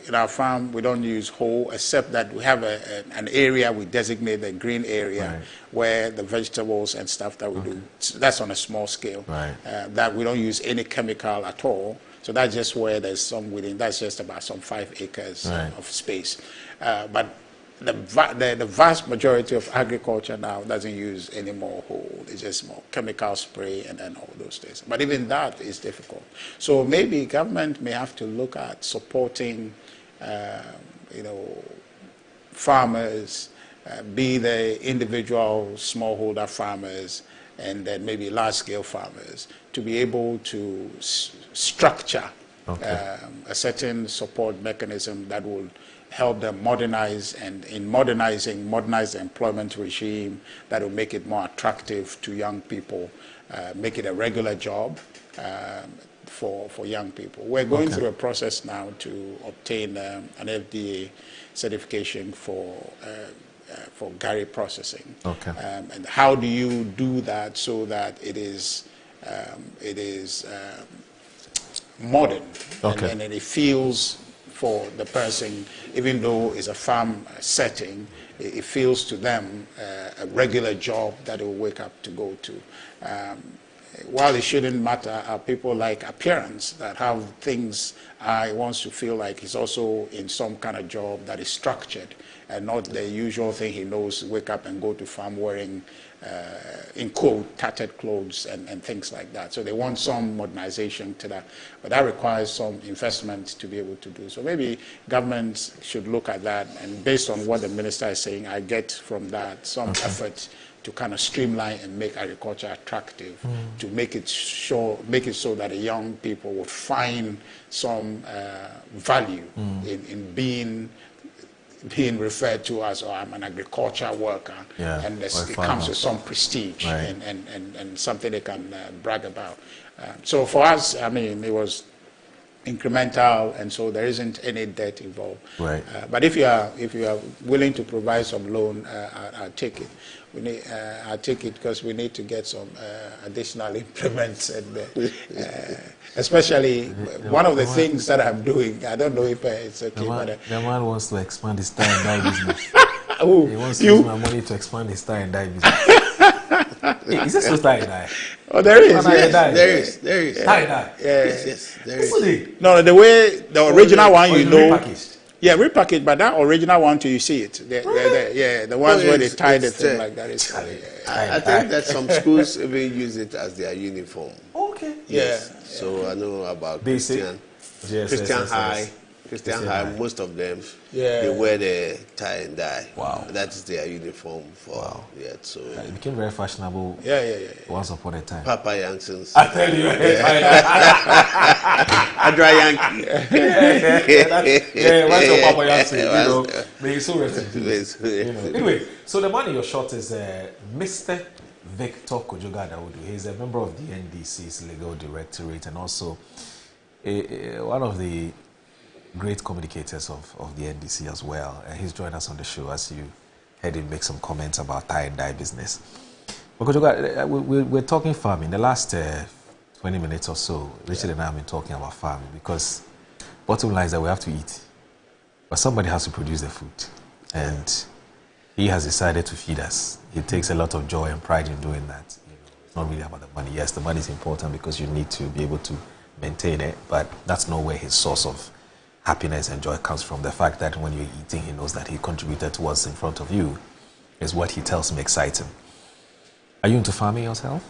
in our farm we don't use hoe, except that we have an area we designate the green area where the vegetables and stuff that we do. That's on a small scale. That we don't use any chemical at all. So that's just where there's some within. That's just about some 5 acres of space. But the vast majority of agriculture now doesn't use any more hoe. It's just more chemical spray and all those things. But even that is difficult. So maybe government may have to look at supporting, farmers, be the individual smallholder farmers, and then maybe large-scale farmers, to be able to structure a certain support mechanism that will help them modernize, and in modernize the employment regime that will make it more attractive to young people, make it a regular job for young people. We're going through a process now to obtain an FDA certification for gari processing. And how do you do that so that it is modern and it feels for the person, even though it's a farm setting, it feels to them a regular job that they will wake up to go to. While it shouldn't matter, people like appearance, that have things wants to feel like he's also in some kind of job that is structured and not the usual thing he knows, wake up and go to farm wearing, in quote, tattered clothes and things like that. So they want some modernization to that, but that requires some investment to be able to do. So maybe governments should look at that, and based on what the minister is saying, I get from that some effort to kind of streamline and make agriculture attractive, to make it so that the young people will find some value in being referred to as, I'm an agriculture worker, and it comes with some prestige and something they can brag about. So for us, I mean, it was incremental, and so there isn't any debt involved. But if you are willing to provide some loan, I'll take it. I'll take it because we need to get some additional implements, and especially one of the things that I'm doing. I don't know if it's okay. The man wants to expand his tie and dye business. He wants to use my money to expand his tie and dye business. Is this so tie and dye? Oh, there is. There is. Tie and dye. Yes, there is. Really? No, the way the original one, you know. Repackaged. Yeah, repackaged, but that original one too, you see it. The ones where they tie the thing like that. I think that some schools even use it as their uniform. Okay. Yes. Yeah. So I know about Christian High. Christian High, most of them, they wear the tie and dye. Wow. That is their uniform for so it became very fashionable. Once upon a time. Papa Yankson. I tell you. Adra Yankee. What's your Papa Yankson? May he so rest. Anyway, so the man in your shot is Mr. Victor Kojoga Daudu. He's a member of the NDC's Legal Directorate and also one of the great communicators of the NDC as well. And he's joined us on the show as you heard him make some comments about tie and dye business. But Kojoga, we're talking farming. The last 20 minutes or so, Richard and I have been talking about farming because bottom line is that we have to eat. But somebody has to produce the food. And he has decided to feed us. He takes a lot of joy and pride in doing that. It's not really about the money. Yes, the money is important because you need to be able to maintain it, but that's not where his source of happiness and joy comes from. The fact that when you're eating, he knows that he contributed to what's in front of you is what he tells me excites him. Are you into farming yourself?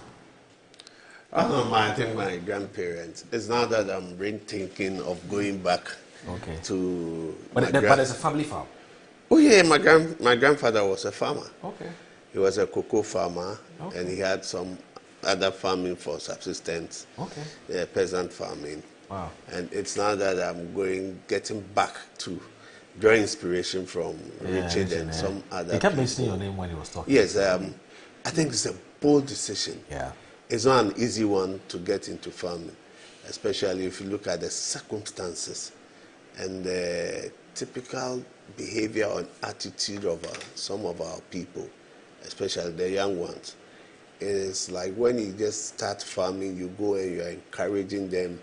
I think my grandparents. It's not that I'm rethinking of going back Okay. But it's a family farm. Oh yeah, my grandfather was a farmer. Okay. He was a cocoa farmer, and he had some other farming for subsistence. Okay. Peasant farming. Wow. And it's now that I'm getting back to drawing inspiration from Richard and some other. He kept mentioning your name when he was talking. Yes, I think it's a bold decision. Yeah. It's not an easy one to get into farming, especially if you look at the circumstances and the typical behavior and attitude of some of our people, especially the young ones. It's like when you just start farming, you go and you're encouraging them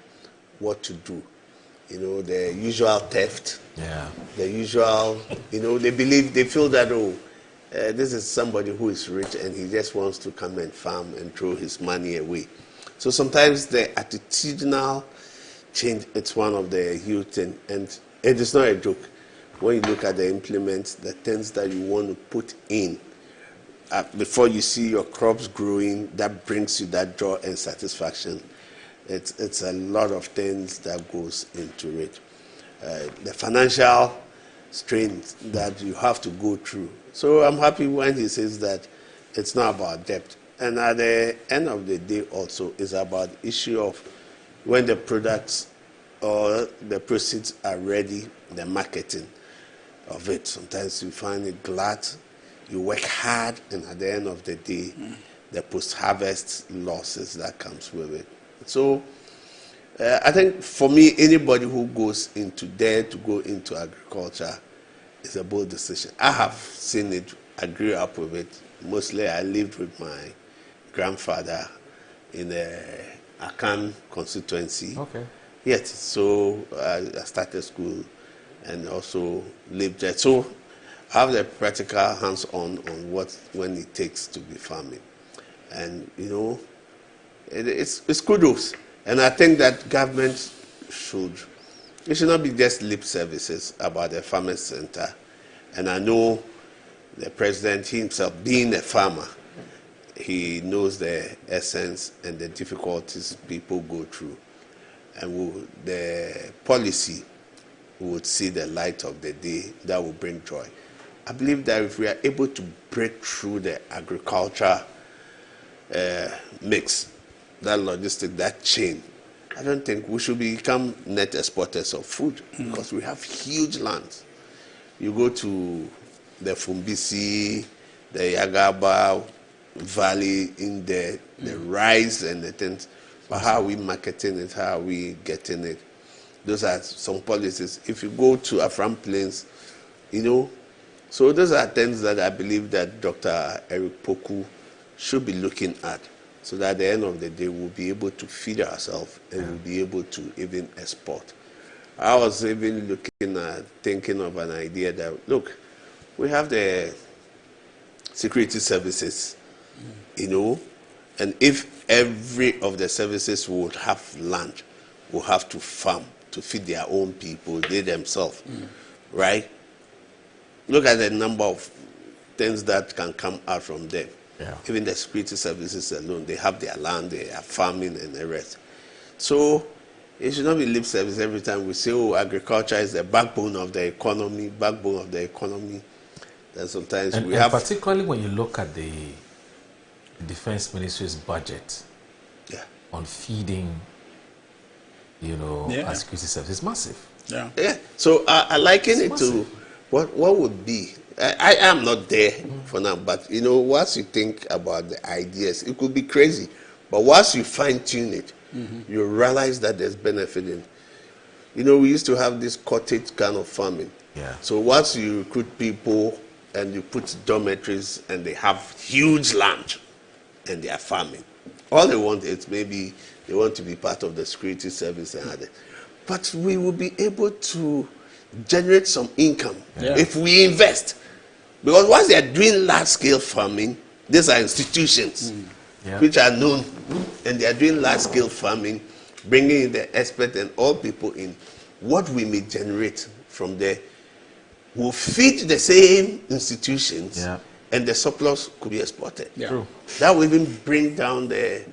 what to do. You know, the usual theft. Yeah. The usual, they feel that, this is somebody who is rich and he just wants to come and farm and throw his money away. So sometimes the attitudinal change, it's one of the huge things. And it is not a joke. When you look at the implements, the things that you want to put in, before you see your crops growing, that brings you that joy and satisfaction. It's a lot of things that goes into it. The financial strains that you have to go through. So I'm happy when he says that it's not about debt. And at the end of the day also, it's about the issue of when the products or the proceeds are ready, the marketing of it. Sometimes you find it glad, you work hard, and at the end of the day, the post-harvest losses that comes with it. So I think for me, anybody who goes into agriculture is a bold decision. I have seen it. I grew up with it. Mostly I lived with my grandfather in the Akan constituency. Okay. Yes, so I started school and also lived there. So I have the practical hands-on on when it takes to be farming. And, it's kudos. And I think that government it should not be just lip services about the farmers center. And I know the president himself, being a farmer, he knows the essence and the difficulties people go through. And the policy would see the light of the day that will bring joy. I believe that if we are able to break through the agriculture mix, that logistic, that chain, I don't think we should become net exporters of food because we have huge lands. You go to the Fumbisi, the Yagaba Valley in the rice and the things, but how are we marketing it? How are we getting it? Those are some policies. If you go to Afram Plains, so those are things that I believe that Dr. Eric Poku should be looking at, so that at the end of the day we'll be able to feed ourselves and we'll be able to even export. I was even thinking of an idea that, look, we have the security services, and if every of the services would have land, will have to farm to feed their own people, they themselves, right? Look at the number of things that can come out from them. Yeah. Even the security services alone, they have their land, they are farming and the rest. So it should not be lip service every time we say, agriculture is the backbone of the economy. Then sometimes we have... particularly when you look at the Defense Ministry's budget on feeding, our security services, it's massive. Yeah. So I liken it to what would be. I am not there for now, but once you think about the ideas, it could be crazy. But once you fine-tune it, you realize that there's benefit in. We used to have this cottage kind of farming. Yeah. So once you recruit people and you put dormitories and they have huge land and they are farming, all they want is maybe they want to be part of the security service and other. But we will be able to generate some income if we invest. Because once they are doing large-scale farming, these are institutions which are known, and they are doing large-scale farming, bringing in the expert and all people in. What we may generate from there will feed the same institutions, and the surplus could be exported. True. That will even bring down the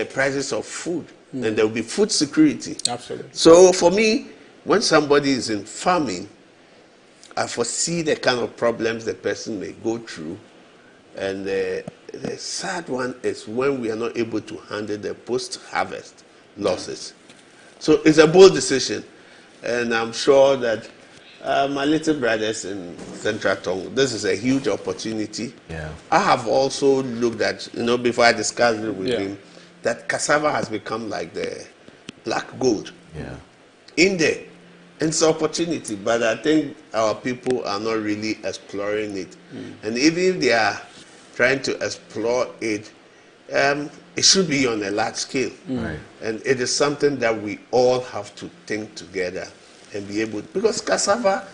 prices of food, and there will be food security. Absolutely. So for me, when somebody is in farming, I foresee the kind of problems the person may go through. And the sad one is when we are not able to handle the post-harvest losses. So it's a bold decision. And I'm sure that my little brothers in Central Tongue, this is a huge opportunity. Yeah. I have also looked at, before I discussed it with him, that cassava has become like the black gold in there. And it's an opportunity, but I think our people are not really exploring it. And even if they are trying to explore it, it should be on a large scale. Right. And it is something that we all have to think together and be able, because cassava,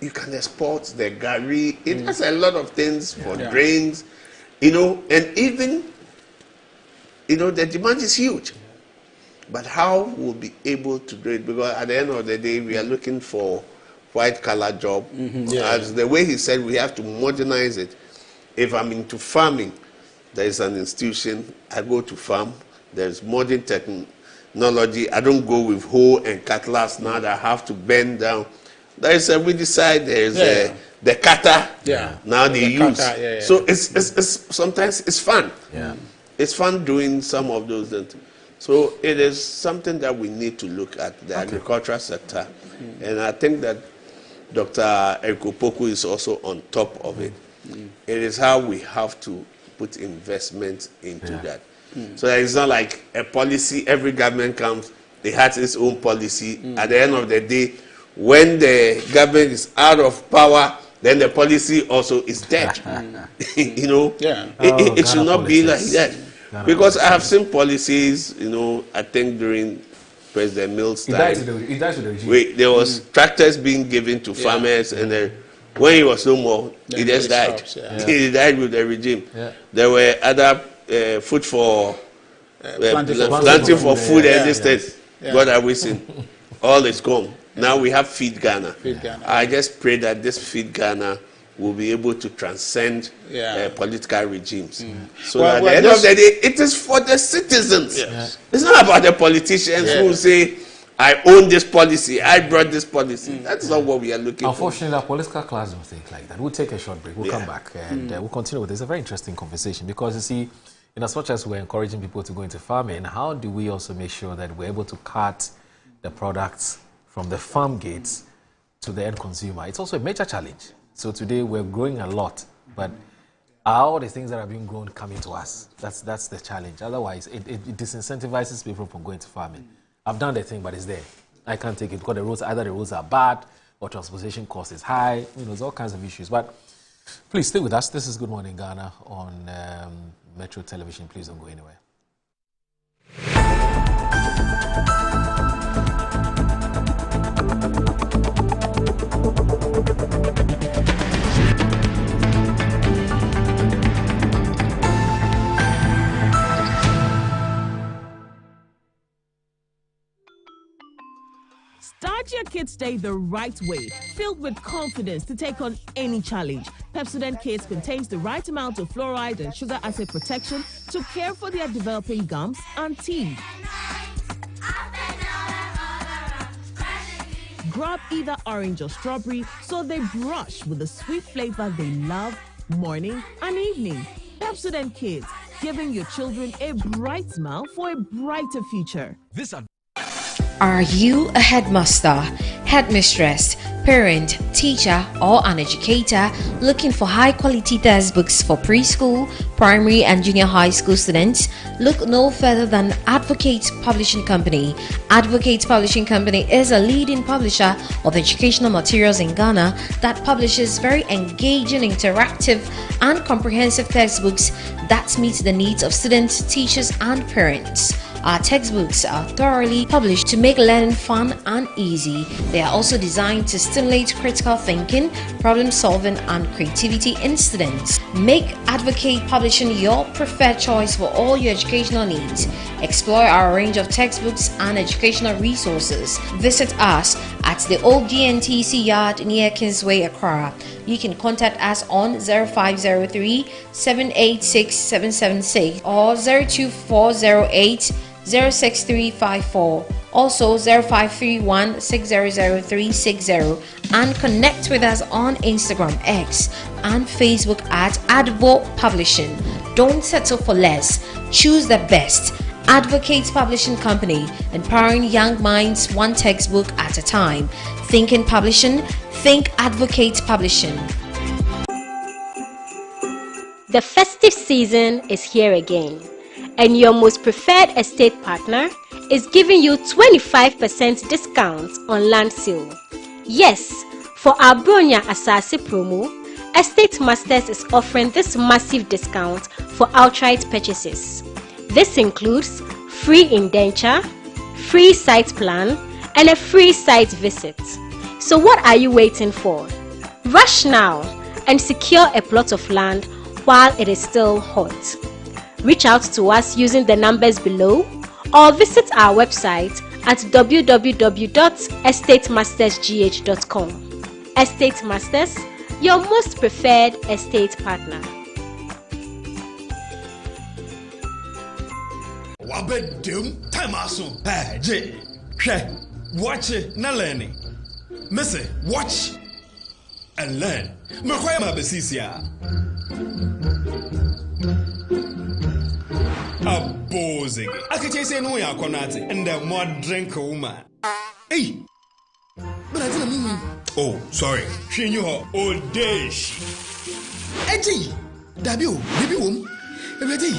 you can export the gari. It has a lot of things for grains, and even, the demand is huge. But how we'll be able to do it? Because at the end of the day, we are looking for white-collar job. As the way he said, we have to modernize it. If I'm into farming, there is an institution, I go to farm, there's modern technology. I don't go with hoe and cutlass now that I have to bend down. There is a weedicide, there is the cutter now they use. So it's sometimes it's fun. It's fun doing some of those things. So it is something that we need to look at, the agricultural sector. And I think that Dr. Eric Opoku is also on top of it. It is how we have to put investment into that. So it's not like a policy, every government comes, they have its own policy. At the end of the day, when the government is out of power, then the policy also is dead. It should not be like that. Because I have seen policies, I think during President Mills' time, there was tractors being given to farmers, and then when he was no more, he just died. He died with the regime. There were other food for planting for food and this thing. God I wishing, all is gone. Now we have Feed Ghana. I just pray that this Feed Ghana will be able to transcend political regimes. So at the end of the day, it is for the citizens. It's not about the politicians who say, I own this policy, I brought this policy. That's not what we are looking Unfortunately, our political class don't think like that. We'll take a short break. We'll come back and we'll continue with this. It's a very interesting conversation because, you see, in as much as we're encouraging people to go into farming, how do we also make sure that we're able to cut the products from the farm gates to the end consumer? It's also a major challenge. So today we're growing a lot, but are all the things that are being grown coming to us? That's the challenge. Otherwise, it disincentivizes people from going to farming. I've done the thing, but it's there. I can't take it because the roads, either the roads are bad or transportation cost is high. There's all kinds of issues. But please stay with us. This is Good Morning Ghana on Metro Television. Please don't go anywhere. Start your kids' day the right way, filled with confidence to take on any challenge. Pepsodent Kids contains the right amount of fluoride and sugar acid protection to care for their developing gums and teeth. Grab either orange or strawberry so they brush with the sweet flavor they love morning and evening. Pepsodent Kids, giving your children a bright smile for a brighter future. Are you a headmaster, headmistress, parent, teacher, or an educator looking for high-quality textbooks for preschool, primary, and junior high school students? Look no further than Advocate Publishing Company. Advocate Publishing Company is a leading publisher of educational materials in Ghana that publishes very engaging, interactive, and comprehensive textbooks that meet the needs of students, teachers, and parents. Our textbooks are thoroughly published to make learning fun and easy. They are also designed to stimulate critical thinking, problem solving, and creativity in students. Make Advocate Publishing your preferred choice for all your educational needs. Explore our range of textbooks and educational resources. Visit us at the old GNTC yard near Kingsway, Accra. You can contact us on 0503 786 776 or 02408 06354 Also 0531 600360, and connect with us on Instagram, X, and Facebook at Advo Publishing. Don't settle for less. Choose the best. Advocate Publishing Company, empowering young minds one textbook at a time. Think in publishing, think Advocate Publishing. The festive season is here again, and your most preferred estate partner is giving you 25% discount on land sale. Yes, for our Bronya Asase promo, Estate Masters is offering this massive discount for outright purchases. This includes free indenture, free site plan, and a free site visit. So what are you waiting for? Rush now and secure a plot of land while it is still hot. Reach out to us using the numbers below or visit our website at www.estatemastersgh.com. Estate Masters, your most preferred estate partner. Wabedum Tamasun. Hey, J. Watch it, not learning. Missy, watch and learn. Makwema Besisia. A bozig. I can say no ya konati and the more drink woman. Hey, but I didn't mean. Oh, sorry. She knew her old days. Eji, Dabio, baby womb. Ready?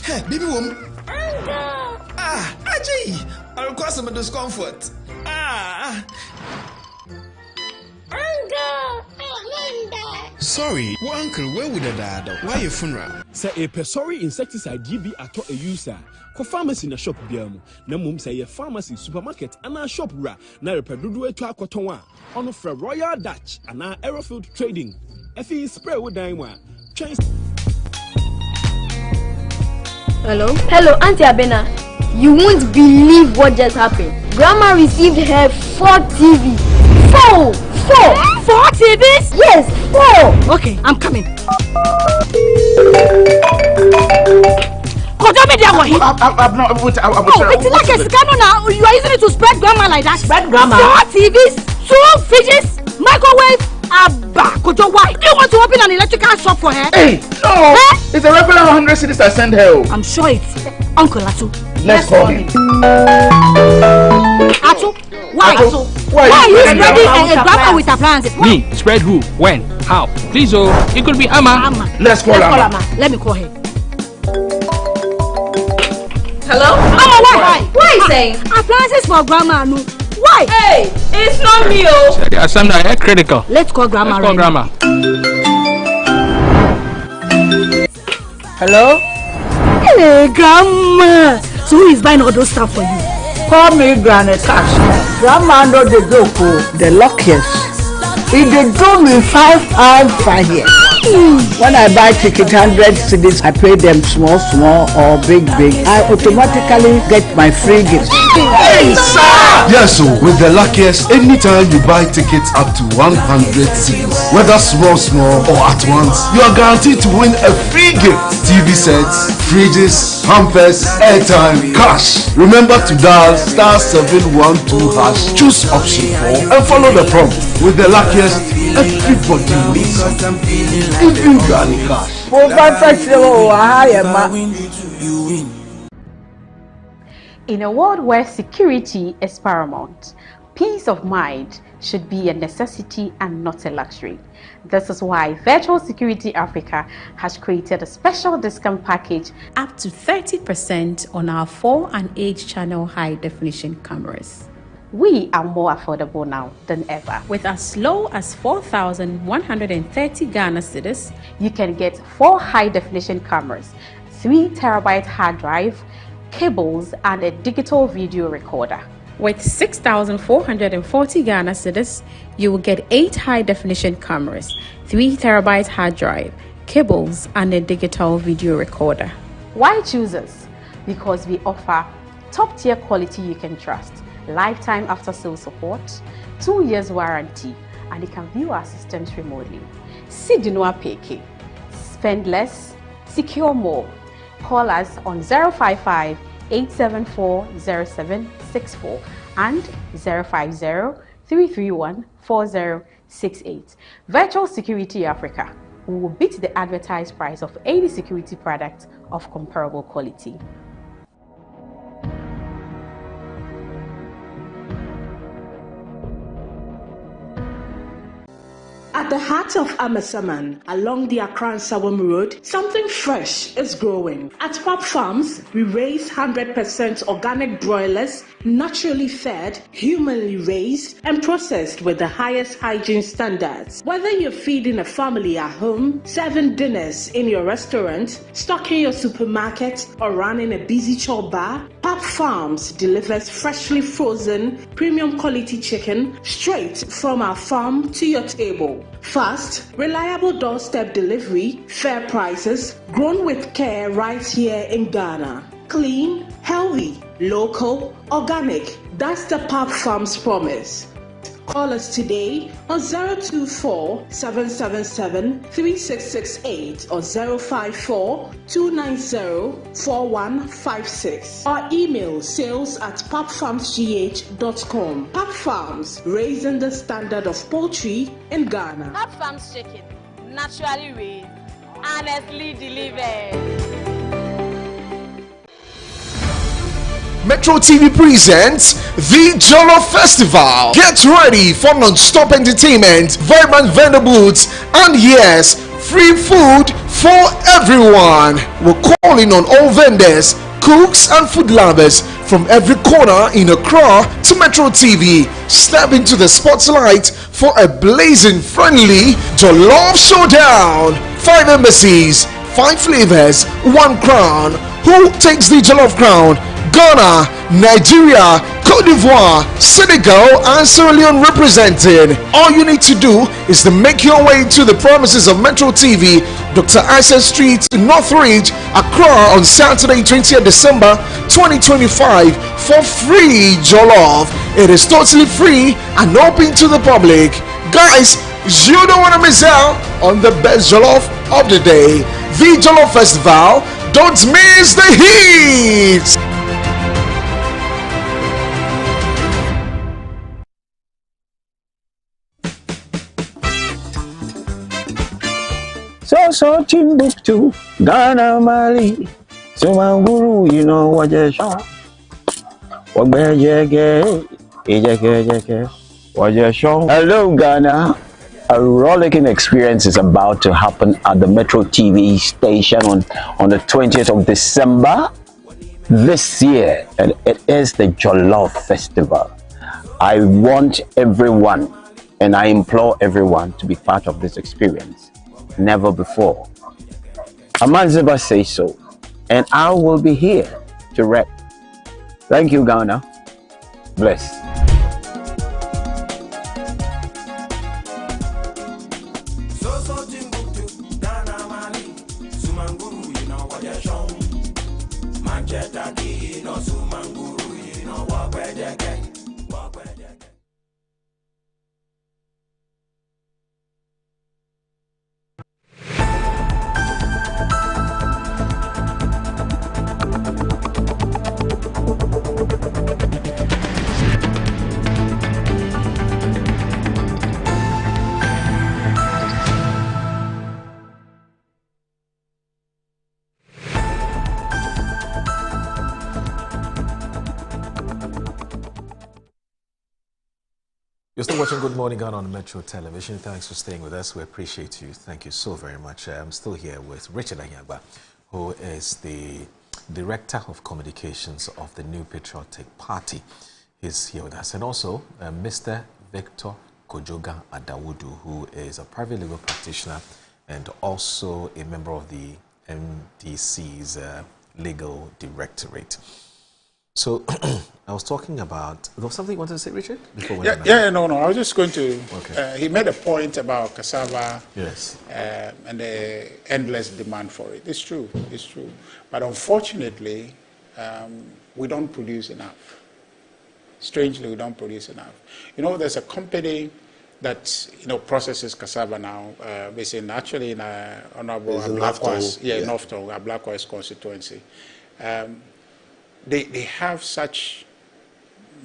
Hey, baby womb. Ah, Eji, I'll cause some discomfort. Ah. Sorry, well, uncle, where would the dad? Why your funeral? Say a sorry insecticide GB at a user. Co pharmacy in a shop biamu. Na mum say a pharmacy supermarket and a shop ra. Na repedudu to a cotonwa. On for Royal Dutch and our Aerofield Trading. Effie spray with Daimwa. Hello? Hello, Auntie Abena. You won't believe what just happened. Grandma received her 4 TV. 4 TVs? Yes, 4. Okay, I'm coming. I'm not. Wait, it's like a scandal now. You are using it to spread grandma like that. Spread grandma? 4 TVs, 2 fridges, microwave. Abba, Kojo, why? Do you want to open an electrical shop for her? Hey, no. It's a regular 100 cities I send her. I'm sure it's Uncle Atu. Let's call him. Atu? Why? Atu? Why are you spreading a grandma with appliances? Me? Spread who? When? How? Please, oh, it could be Amma. Let's call Amma. Let me call her. Hello? Amma, why? What are you saying? Appliances for grandma, no. Why? Hey, it's not me, oh. Something critical. Let's call grandma. Hello? Hey, grandma. So who is buying all those stuff for you? Call me Granny Cash. Grandma know the joke, the luckiest. If they do me 5 and 5 years. When I buy ticket 100 cities, I pay them small or big. I automatically get my free gift. Hey, sir! Yes, so with the luckiest, anytime you buy tickets up to 100 cities, whether small or at once, you are guaranteed to win a free gift. TV sets, fridges, hampers, airtime, cash. Remember to dial *712#, choose option 4 and follow the prompt. With the luckiest, everybody wins. Even Granny Cash. In a world where security is paramount, peace of mind should be a necessity and not a luxury. This is why Virtual Security Africa has created a special discount package up to 30% on our 4 and 8 channel high definition cameras. We are more affordable now than ever. With as low as 4,130 Ghana cedis, you can get 4 high definition cameras, 3 terabyte hard drive, cables, and a digital video recorder. With 6,440 Ghana cedis, you will get 8 high definition cameras, 3 terabyte hard drive, cables, and a digital video recorder. Why choose us? Because we offer top tier quality you can trust, lifetime after sale support, 2 years warranty, and you can view our systems remotely. Sidinua Peke. Spend less, secure more. Call us on 055 874-0764 and 050-331-4068. Virtual Security Africa. We will beat the advertised price of any security product of comparable quality. At the heart of Amasaman, along the Accra Sawam Road, something fresh is growing. At Pop Farms, we raise 100% organic broilers, naturally fed, humanly raised, and processed with the highest hygiene standards. Whether you're feeding a family at home, serving dinners in your restaurant, stocking your supermarket, or running a busy chore bar, Pop Farms delivers freshly frozen, premium quality chicken straight from our farm to your table. Fast, reliable doorstep delivery, fair prices, grown with care right here in Ghana. Clean, healthy, local, organic. That's the Pop Farms promise. Call us today on 024-777-3668 or 054-290-4156 or email sales@popfarmsgh.com. Pop Farms, raising the standard of poultry in Ghana. Pop Farms chicken, naturally raised, honestly delivered. Metro TV presents the Jollof Festival. Get ready for non-stop entertainment, vibrant vendor booths, and yes, free food for everyone. We're calling on all vendors, cooks, and food lovers from every corner in Accra to Metro TV. Step into the spotlight for a blazing friendly Jollof Showdown. 5 embassies, 5 flavors, 1 crown. Who takes the Jollof crown? Ghana, Nigeria, Cote d'Ivoire, Senegal, and Sierra Leone represented. All you need to do is to make your way to the premises of Metro TV, Dr. Isa Street, Northridge, Accra on Saturday, 20th December 2025 for free jollof. It is totally free and open to the public. Guys, you don't want to miss out on the best jollof of the day. The Jollof Festival. Don't miss the heat. So Timbuktu, Ghana, Mali, Sumanguru, you know what you show. Hello, Ghana. A rollicking experience is about to happen at the Metro TV station on the 20th of December this year, and it is the Jollof Festival. I want everyone, and I implore everyone to be part of this experience. Never before. Amanziba says so, and I will be here to rep. Thank you, Ghana. Bless. You're still watching Good Morning Ghana on Metro Television. Thanks for staying with us. We appreciate you. Thank you so very much. I'm still here with Richard Anyagba, who is the Director of Communications of the New Patriotic Party. He's here with us. And also Mr. Victor Kojoga Adawudu, who is a private legal practitioner and also a member of the MDC's Legal Directorate. So I was talking about, was something you wanted to say, Richard? Before we no. I was just going to, he made a point about cassava, yes, and the endless demand for it. It's true. But unfortunately, we don't produce enough. Strangely, we don't produce enough. You know, there's a company that, processes cassava now, based in Honorable Blackwash, Northton, Blackwash constituency. they have such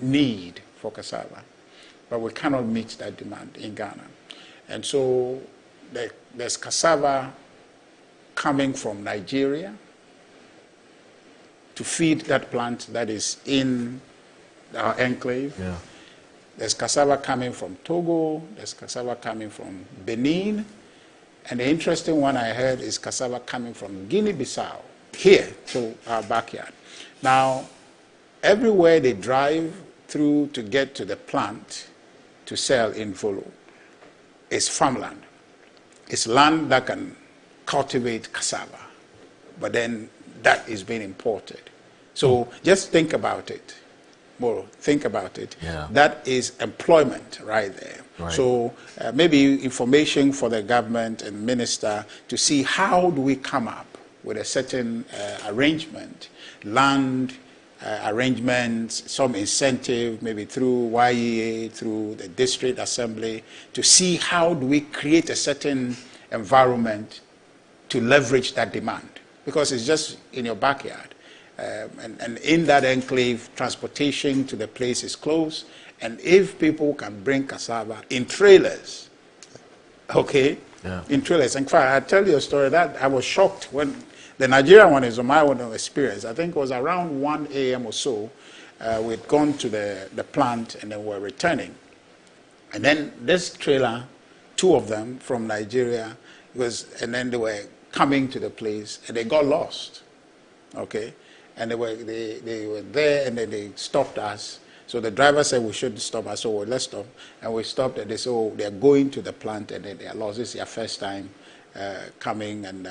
need for cassava, but we cannot meet that demand in Ghana. And so there's cassava coming from Nigeria to feed that plant that is in our enclave. Yeah. There's cassava coming from Togo, there's cassava coming from Benin, and the interesting one I heard is cassava coming from Guinea-Bissau, here to our backyard. Now, everywhere they drive through to get to the plant to sell in Volo is farmland. It's land that can cultivate cassava, but then that is being imported. So just think about it. Moro, think about it. Yeah. That is employment right there. Right. So maybe information for the government and minister to see how do we come up with a certain arrangement, land arrangements, some incentive, maybe through YEA, through the district assembly, to see how do we create a certain environment to leverage that demand. Because it's just in your backyard. And in that enclave, transportation to the place is close. And if people can bring cassava in trailers, okay? Yeah. In trailers. In fact, I'll tell you a story that I was shocked when the Nigerian one is on my own experience. I think it was around 1 a.m. or so. We'd gone to the plant and then we're returning. And then this trailer, 2 of them from Nigeria, and then they were coming to the place and they got lost, okay? And they were there and then they stopped us. So the driver said we shouldn't stop. I said, well, let's stop. And we stopped and they said, oh, they're going to the plant and then they are lost. This is their first time coming and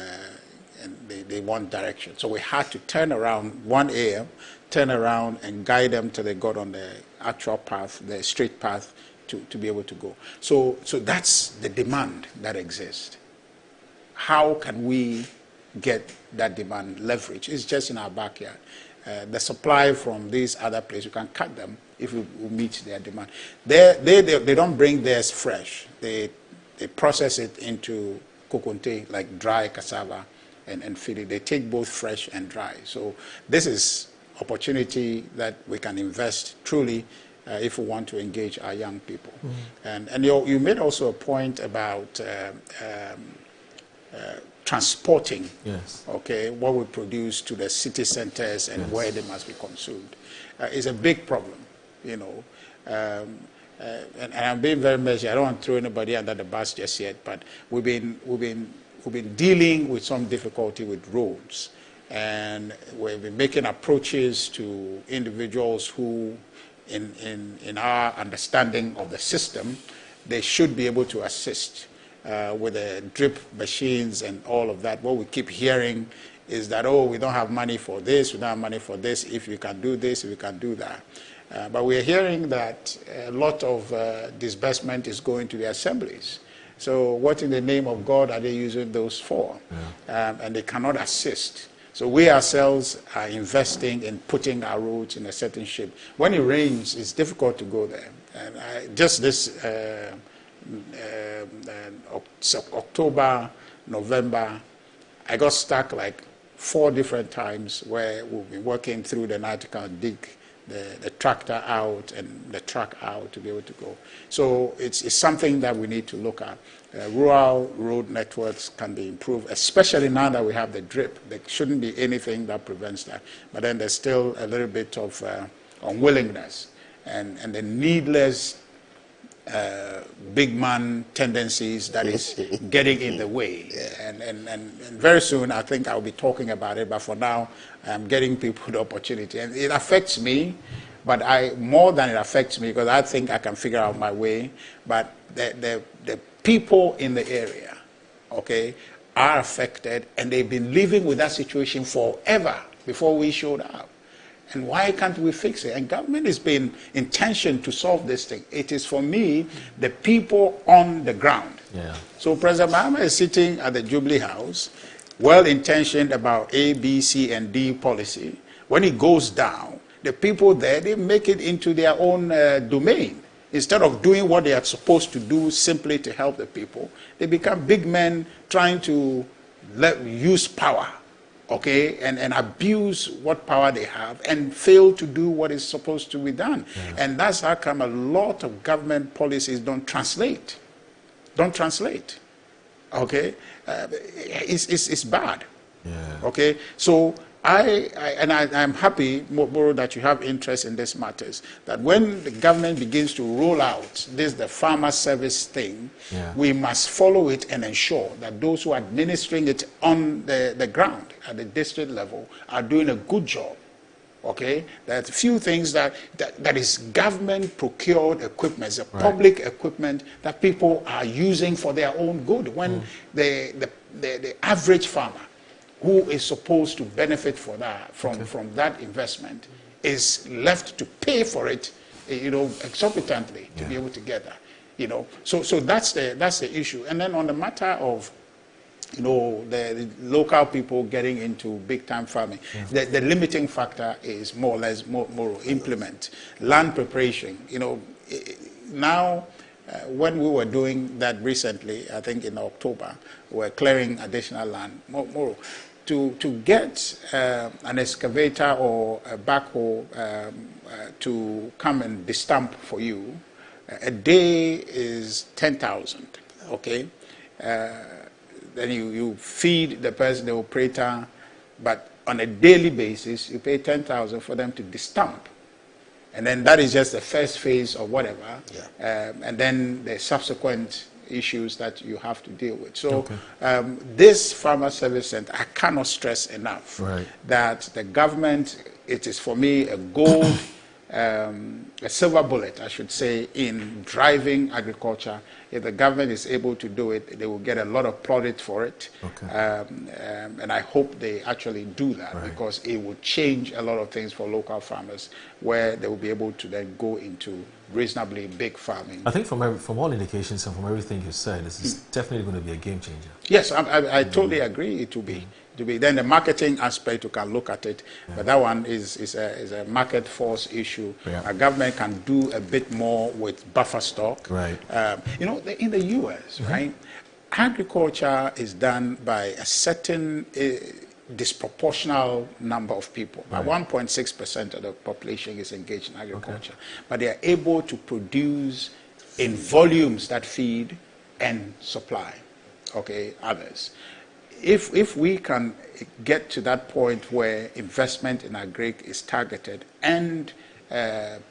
they want direction. So we had to turn around 1 a.m., turn around and guide them till they got on the actual path, the straight path to be able to go. So that's the demand that exists. How can we get that demand leverage? It's just in our backyard. The supply from these other places, we can cut them if we meet their demand. They don't bring theirs fresh. They process it into kokonte, like dry cassava, and feed it. They take both fresh and dry. So this is opportunity that we can invest truly if we want to engage our young people. Mm-hmm. And you made also a point about transporting, yes, okay, what we produce to the city centers and yes, where they must be consumed is a big problem, you know. And I'm being very measured. I don't want to throw anybody under the bus just yet, but we've been dealing with some difficulty with roads, and we've been making approaches to individuals who, in our understanding of the system, they should be able to assist with the drip machines and all of that. What we keep hearing is that, oh, we don't have money for this, we don't have money for this, if you can do this, if you can do that. But we're hearing that a lot of disbursement is going to the assemblies. So what in the name of God are they using those for? Yeah. And they cannot assist. So we ourselves are investing in putting our roads in a certain shape. When it rains, it's difficult to go there. And just this October, November, I got stuck like 4 different times where we'll be working through the night to kind of dig the tractor out and the truck out to be able to go. So it's something that we need to look at. Rural road networks can be improved, especially now that we have the drip. There shouldn't be anything that prevents that. But then there's still a little bit of unwillingness and the needless big man tendencies that is getting in the way. Yeah. And very soon I think I'll be talking about it, but for now I'm getting people the opportunity. And it affects me, but more than it affects me, because I think I can figure out my way, but the people in the area, okay, are affected, and they've been living with that situation forever before we showed up. And why can't we fix it? And government has been intention to solve this thing. It is, for me, the people on the ground. Yeah. So President Mahama is sitting at the Jubilee House, well-intentioned about A, B, C, and D policy. When it goes down, the people there, they make it into their own domain. Instead of doing what they are supposed to do simply to help the people, they become big men trying to use power okay, and abuse what power they have and fail to do what is supposed to be done. And that's how come a lot of government policies don't translate. Okay? It's bad. Okay? So I'm happy, Moro, that you have interest in these matters, that when the government begins to roll out the farmer service thing, we must follow it and ensure that those who are administering it on the ground at the district level are doing a good job. Okay, there's a few things that is government procured equipment, the public equipment that people are using for their own good. When the average farmer who is supposed to benefit from that investment is left to pay for it, exorbitantly to be able to get that, So that's the issue. And then on the matter of the local people getting into big-time farming. The limiting factor is more or less more implement land preparation. Now, when we were doing that recently, I think in October, we were clearing additional land. More to get an excavator or a backhoe to come and destamp for you, a day is 10,000. Okay. Then you feed the person, the operator, but on a daily basis, you pay 10,000 for them to destamp. And then that is just the first phase of whatever. And then the subsequent issues that you have to deal with. So this Farmer Service Center, I cannot stress enough that the government, it is for me a gold, a silver bullet, I should say, in driving agriculture. If the government is able to do it, they will get a lot of plaudits for it. And I hope they actually do that because it will change a lot of things for local farmers where they will be able to then go into reasonably big farming. I think from all indications and from everything you said, this is definitely going to be a game changer. Yes, I totally agree it will be. Then the marketing aspect, you can look at it, but that one is a market force issue. A government can do a bit more with buffer stock. In the U.S., right, agriculture is done by a certain disproportional number of people. About 1.6% of the population is engaged in agriculture, but they are able to produce in volumes that feed and supply, others. If we can get to that point where investment in agri is targeted and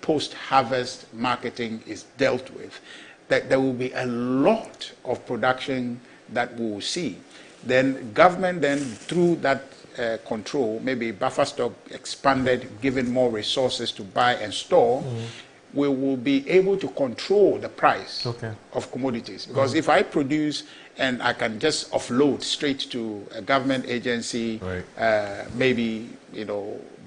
post-harvest marketing is dealt with, that there will be a lot of production that we will see. Then government through that control, maybe buffer stock expanded, given more resources to buy and store, we will be able to control the price of commodities. Because if I produce and I can just offload straight to a government agency, maybe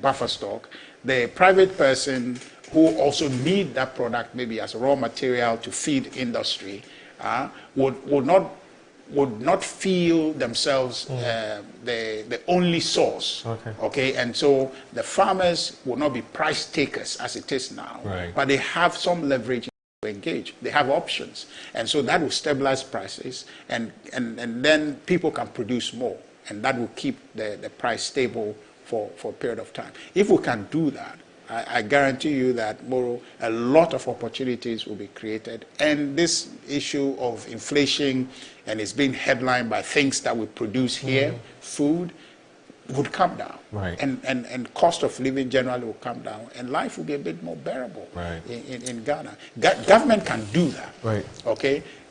buffer stock, the private person who also need that product maybe as raw material to feed industry would not feel themselves the only source. And so the farmers will not be price takers as it is now, but they have some leverage to engage. They have options, and so that will stabilize prices, and then people can produce more, and that will keep the price stable for a period of time. If we can do that, I guarantee you that a lot of opportunities will be created, and this issue of inflation, and it's being headlined by things that we produce here, food, would come down, and cost of living generally will come down, and life will be a bit more bearable in Ghana. Government can do that,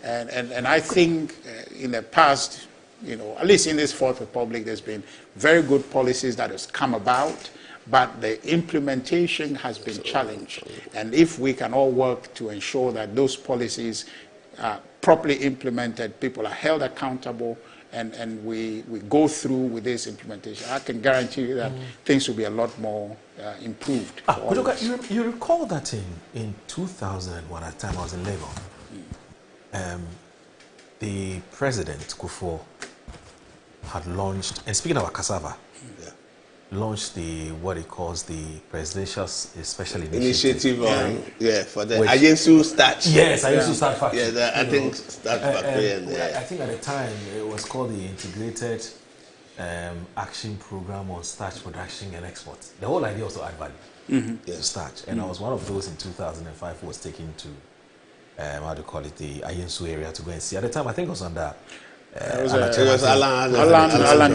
and I think in the past, at least in this Fourth Republic, there's been very good policies that has come about, but the implementation has been challenged. And if we can all work to ensure that those policies are properly implemented, people are held accountable, and we go through with this implementation, I can guarantee you that things will be a lot more improved. You recall that in 2001, at the time I was in Lagos, the President, Kufuor, had launched, and speaking about cassava, launched what he calls the Presidential Special Initiative. For the Ayensu Starch. Yes, Ayensu Starch Factory. I think Starch Factory. I think at the time it was called the Integrated action program on starch production and export. The whole idea was to add value to starch. And I was one of those in 2005 who was taken to, how do you call it, the Ayensu area to go and see. At the time, I think it was under Alan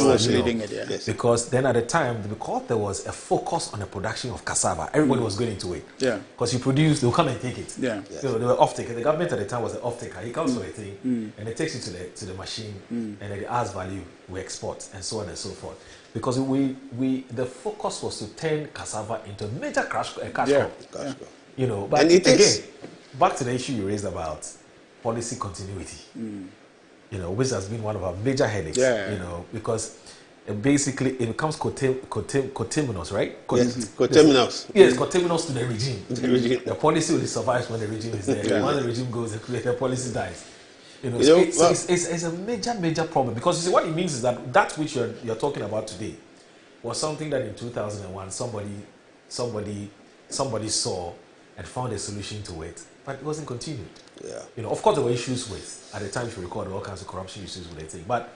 was leading it, yeah. Yes. Because then at the time, because there was a focus on the production of cassava, everybody was going into it. Yeah. Because you produce, they'll come and take it. Yeah. So they were off-taker. The government at the time was an off-taker. He comes with a thing, and it takes you to the machine, and then it adds value, we export, and so on and so forth. Because the focus was to turn cassava into a major cash crop. You know, but and it again, back to the issue you raised about policy continuity. You know, which has been one of our major headaches. You know, because basically it becomes coterminous, right? Yes, coterminous. Yes, coterminous to the regime. The policy only survives when the regime is there. When the regime goes, the policy dies. You know, it's a major problem, because you see, what it means is that which you're talking about today was something that in 2001 somebody saw and found a solution to it, but it wasn't continued. You know, of course there were issues with, at the time, if you recall, all kinds of corruption issues with the thing, but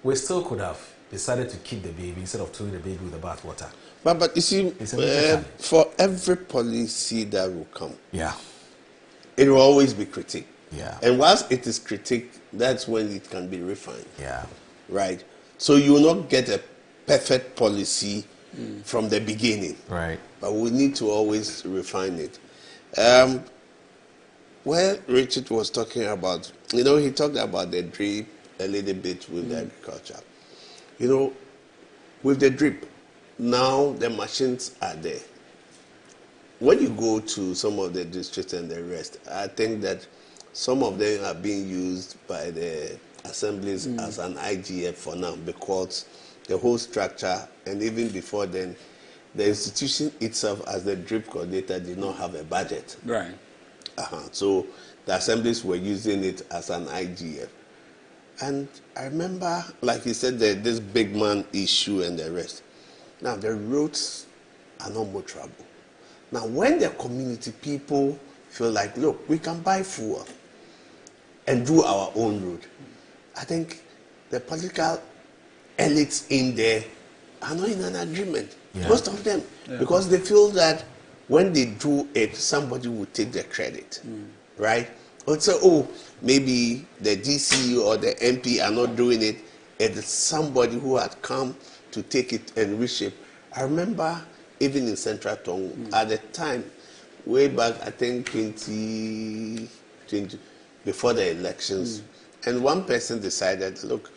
we still could have decided to keep the baby instead of throwing the baby with the bathwater. But you see, for every policy that will come, it will always be critiqued. And whilst it is critiqued, that's when it can be refined. Right? So you will not get a perfect policy from the beginning. Right. But we need to always refine it. Where Richard was talking about, you know, he talked about the drip a little bit with the agriculture. You know, with the drip, now the machines are there. When you go to some of the districts and the rest, I think that some of them are being used by the assemblies as an IGF for now, because the whole structure, and even before then, the institution itself as the drip coordinator did not have a budget. Right. So the assemblies were using it as an IGF. And I remember, like you said, this big man issue and the rest. Now the roads are not motorable. Now when the community people feel like, look, we can buy fuel and do our own road, I think the political elites in there are not in an agreement. Most of them, because they feel that when they do it, somebody will take the credit, right? Or say, oh, maybe the DC or the MP are not doing it. It's somebody who had come to take it and reshape. I remember even in Central Tongue, at the time, way back, I think 2020, before the elections, and one person decided, look,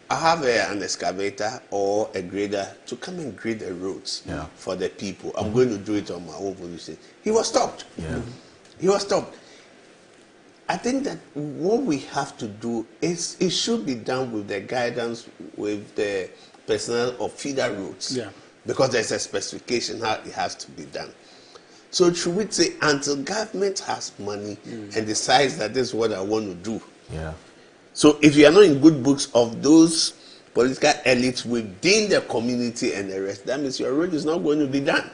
I have an excavator or a grader to come and grade the roads for the people. I'm going to do it on my own volition. He was stopped. He was stopped. I think that what we have to do is, it should be done with the guidance with the personnel of feeder roads. Because there's a specification how it has to be done. So should we say, until government has money and decides that this is what I want to do. So if you are not in good books of those political elites within the community and the rest, that means your road is not going to be done.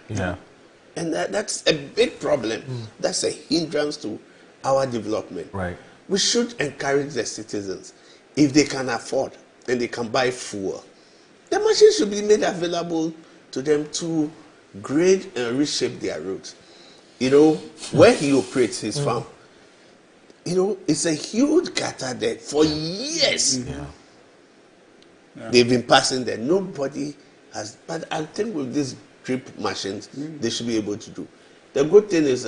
And that's a big problem. That's a hindrance to our development. We should encourage the citizens, if they can afford and they can buy fuel, the machine should be made available to them to grade and reshape their roads. You know, where he operates his farm, you know, it's a huge gutter there for years. They've been passing there. Nobody has, but I think with these drip machines, they should be able to do. The good thing is,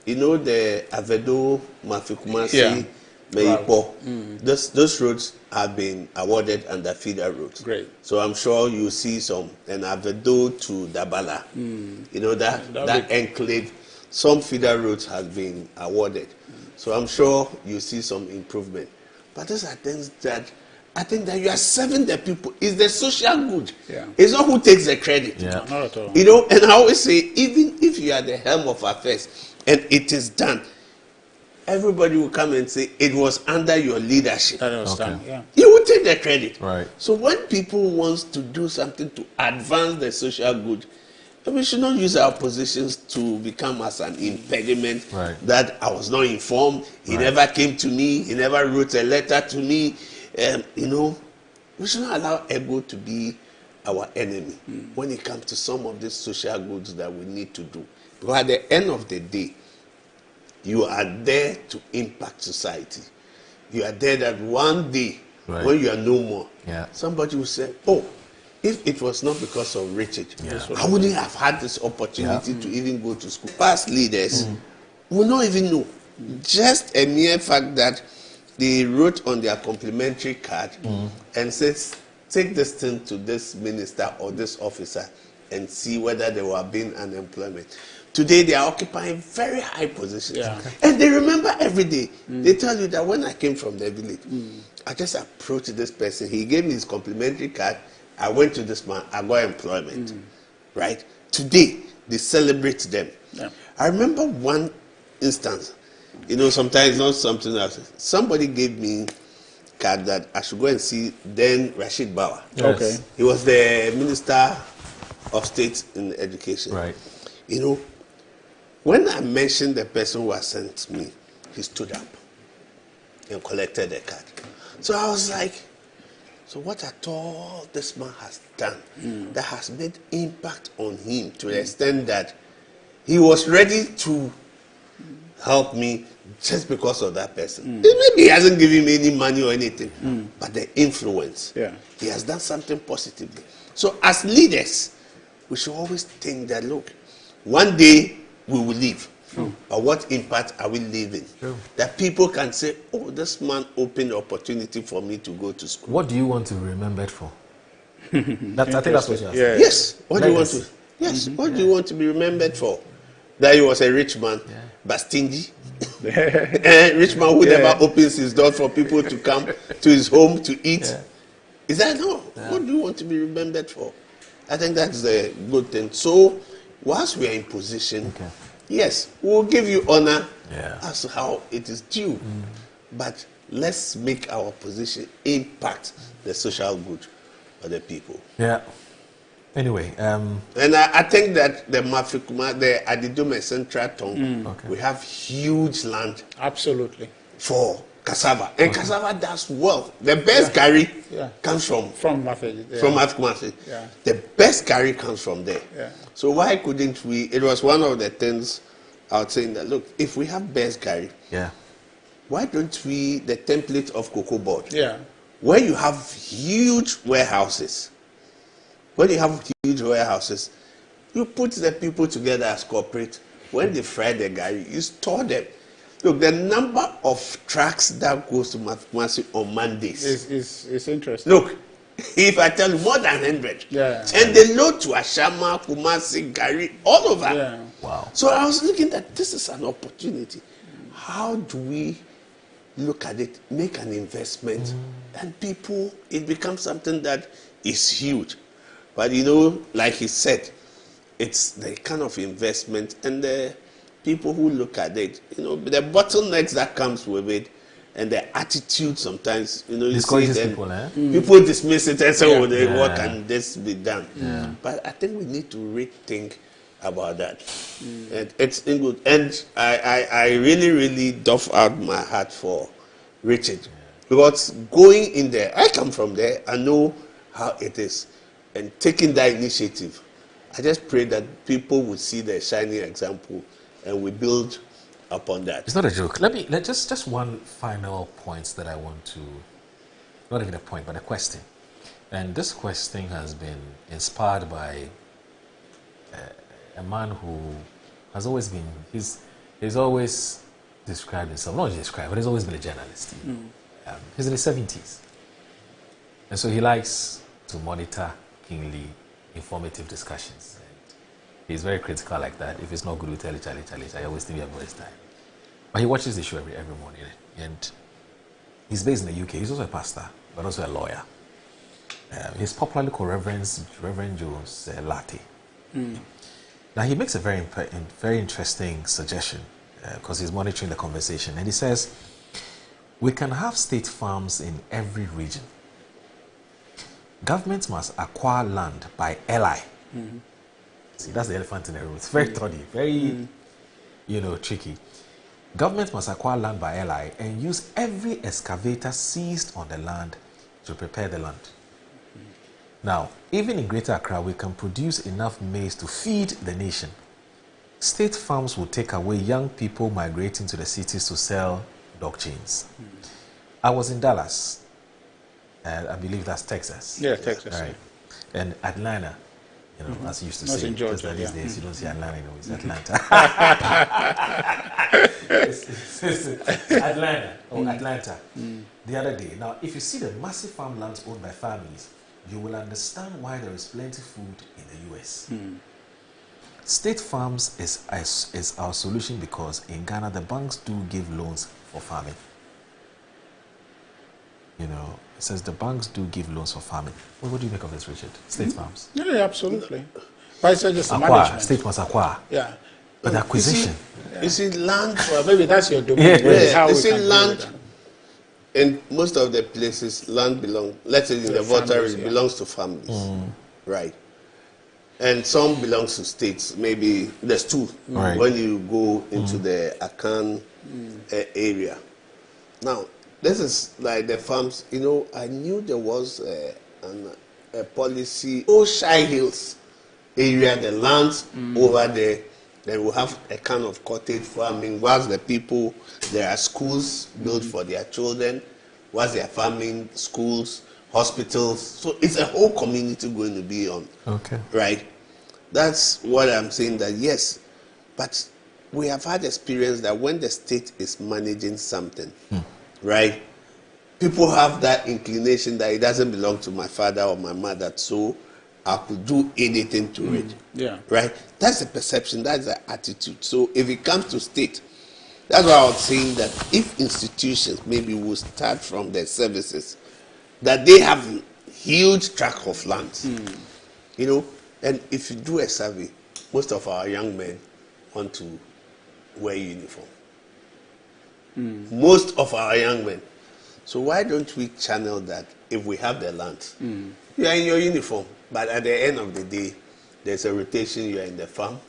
you know, the Avedo, Mafikumasi, Meipo, those roads have been awarded under feeder roads. Great. So I'm sure you see some, and Avedo to Dabala, you know, that enclave, some feeder roads have been awarded. So I'm sure you see some improvement. But those are things that I think that you are serving the people. It's the social good. It's not who takes the credit. Not at all. You know, and I always say, even if you are the helm of affairs and it is done, everybody will come and say it was under your leadership. That was done. You will take the credit. Right. So when people want to do something to advance the social good, we should not use our positions to become as an impediment that I was not informed, he never came to me, he never wrote a letter to me. You know, We should not allow ego to be our enemy when it comes to some of these social goods that we need to do. Because at the end of the day, you are there to impact society. You are there that one day, when you are no more, somebody will say, oh, if it was not because of Richard, I wouldn't have had this opportunity to even go to school. Past leaders will not even know. Just a mere fact that they wrote on their complimentary card and says, take this thing to this minister or this officer and see whether there will be unemployment. Today they are occupying very high positions. And they remember every day. They tell you that when I came from the village, I just approached this person. He gave me his complimentary card. I went to this man. I got employment. Right? Today, they celebrate them. I remember one instance. You know, sometimes not something else. Somebody gave me card that I should go and see then Rashid Bawa. Okay. He was the Minister of State in Education. Right. You know, when I mentioned the person who had sent me, he stood up and collected the card. So I was like, so what at all this man has done that has made impact on him to the extent that he was ready to help me just because of that person. Maybe he hasn't given me any money or anything, but the influence, he has done something positively. So as leaders, we should always think that, look, one day we will leave. But what impact are we leaving? That people can say, oh, this man opened the opportunity for me to go to school. What do you want to be remembered for? I think that's what you're asking. Yes. What do you want to? Yes. What do you want to be remembered for? That he was a rich man, but stingy. A rich man who never opens his door for people to come to his home to eat. Is that no? What do you want to be remembered for? I think that's a good thing. So, whilst we are in position, yes, we'll give you honor as to how it is due. But let's make our position impact the social good of the people. Yeah. Anyway, and I think that the Mafikuma, the Adidome Central Town, we have huge land. Absolutely. For cassava. And cassava does well. The best curry comes from Mafeji. From Mafeji. The best curry comes from there. So why couldn't we? It was one of the things I was saying that, look, if we have best curry, why don't we, the template of Cocoa Board, where you have huge warehouses, you put the people together as corporate. When they fry the curry, you store them. Look, the number of trucks that goes to Kumasi on Mondays is interesting. Look, if I tell you more than 100, and they load to Ashama, Kumasi, Gari, all over. Wow. So I was looking at this is an opportunity. How do we look at it, make an investment, and people, it becomes something that is huge. But you know, like he said, it's the kind of investment and the people who look at it, you know, the bottlenecks that comes with it and the attitude sometimes, you know, you see it and people dismiss it and say, oh, what can this be done? But I think we need to rethink about that. And it's good. And I really, really doff out my heart for Richard. Because going in there, I come from there, I know how it is. And taking that initiative, I just pray that people will see the shining example and we build upon that. It's not a joke. Just one final point that I want to, not even a point, but a question. And this question has been inspired by a man who has always been, he's always described himself, not described, but he's always been a journalist. He's in his 70s. And so he likes to monitor keenly informative discussions. And he's very critical like that. If it's not good, we tell it, Charlie. I always think we have waste time. But he watches the show every morning. And he's based in the UK. He's also a pastor, but also a lawyer. He's popularly called Reverend Jones Latte. Now, he makes a very interesting suggestion because he's monitoring the conversation. And he says, we can have state farms in every region. Governments must acquire land by LI. See, that's the elephant in the room. It's very thorny, very, tricky. Government must acquire land by LI and use every excavator seized on the land to prepare the land. Now, even in Greater Accra, we can produce enough maize to feed the nation. State farms will take away young people migrating to the cities to sell dog chains. I was in Dallas, and I believe that's Texas. Yeah, Texas. Right. And Atlanta, you know, as you used to say. In Georgia, because these days you don't see Atlanta anymore, it's Atlanta. Atlanta, or Atlanta. The other day. Now, if you see the massive farmlands owned by families, you will understand why there is plenty food in the US. State farms is our solution because in Ghana, the banks do give loans for farming. You know, it says the banks do give loans for farming. Well, what do you make of this, Richard? State farms? Yeah, absolutely. But it's just acquire, management. state must acquire. Yeah. But acquisition. You see land. Well, maybe that's your domain. Yeah. You see land. In most of the places, land belongs. Let's say in the water, it belongs to families, right? And some belongs to states. Maybe there's two. Right. When you go into the Akan area. Now, this is like the farms. You know, I knew there was a policy. Shy Hills area, the lands over there. They will have a kind of cottage farming. Whilst the people, there are schools built for their children. Whilst they are farming, schools, hospitals. So it's a whole community going to be on. Okay. Right? That's what I'm saying, that yes. But we have had experience that when the state is managing something, right? People have that inclination that it doesn't belong to my father or my mother, so I could do anything to it. Yeah. Right? That's the perception, that's the attitude. So if it comes to state, that's why I was saying that if institutions maybe will start from their services, that they have huge tract of land, you know, and if you do a survey, most of our young men want to wear uniform. Most of our young men. So why don't we channel that if we have the land? You are in your uniform, but at the end of the day, there's a rotation, you are in the farm,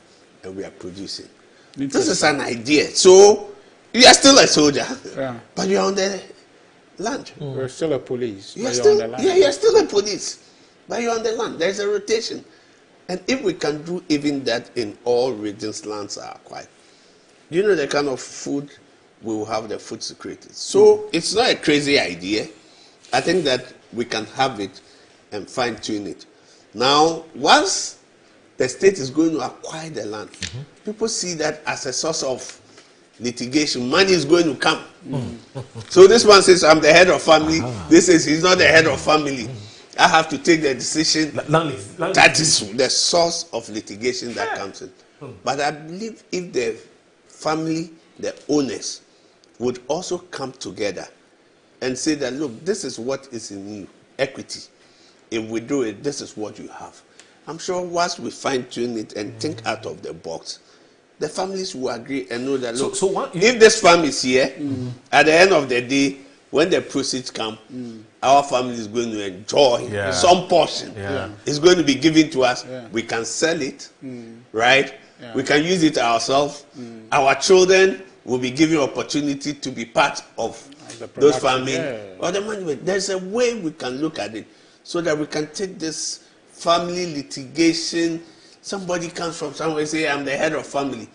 and we are producing. This is an idea. So you are still a soldier, but you are on the land. You're still a police. You are still, on the land. Yeah, you are still a police, but you're on the land. There's a rotation. And if we can do even that in all regions, lands are acquired. You know the kind of food we will have, the food security. So it's not a crazy idea. I think that we can have it and fine tune it. Now, once the state is going to acquire the land, people see that as a source of litigation. Money is going to come. So this one says, I'm the head of family. This says he's not the head of family. I have to take the decision. That is the source of litigation that comes in. But I believe if the family, the owners, would also come together and say that, look, this is what is in you, equity. If we do it, this is what you have. I'm sure once we fine-tune it and think out of the box, the families will agree and know that, look, if this farm is here, at the end of the day, when the proceeds come, our family is going to enjoy some portion. It's going to be given to us. We can sell it, right? We can use it ourselves. Our children will be given opportunity to be part of those farming or the management. There's a way we can look at it so that we can take this family litigation. Somebody comes from somewhere and say, I'm the head of family.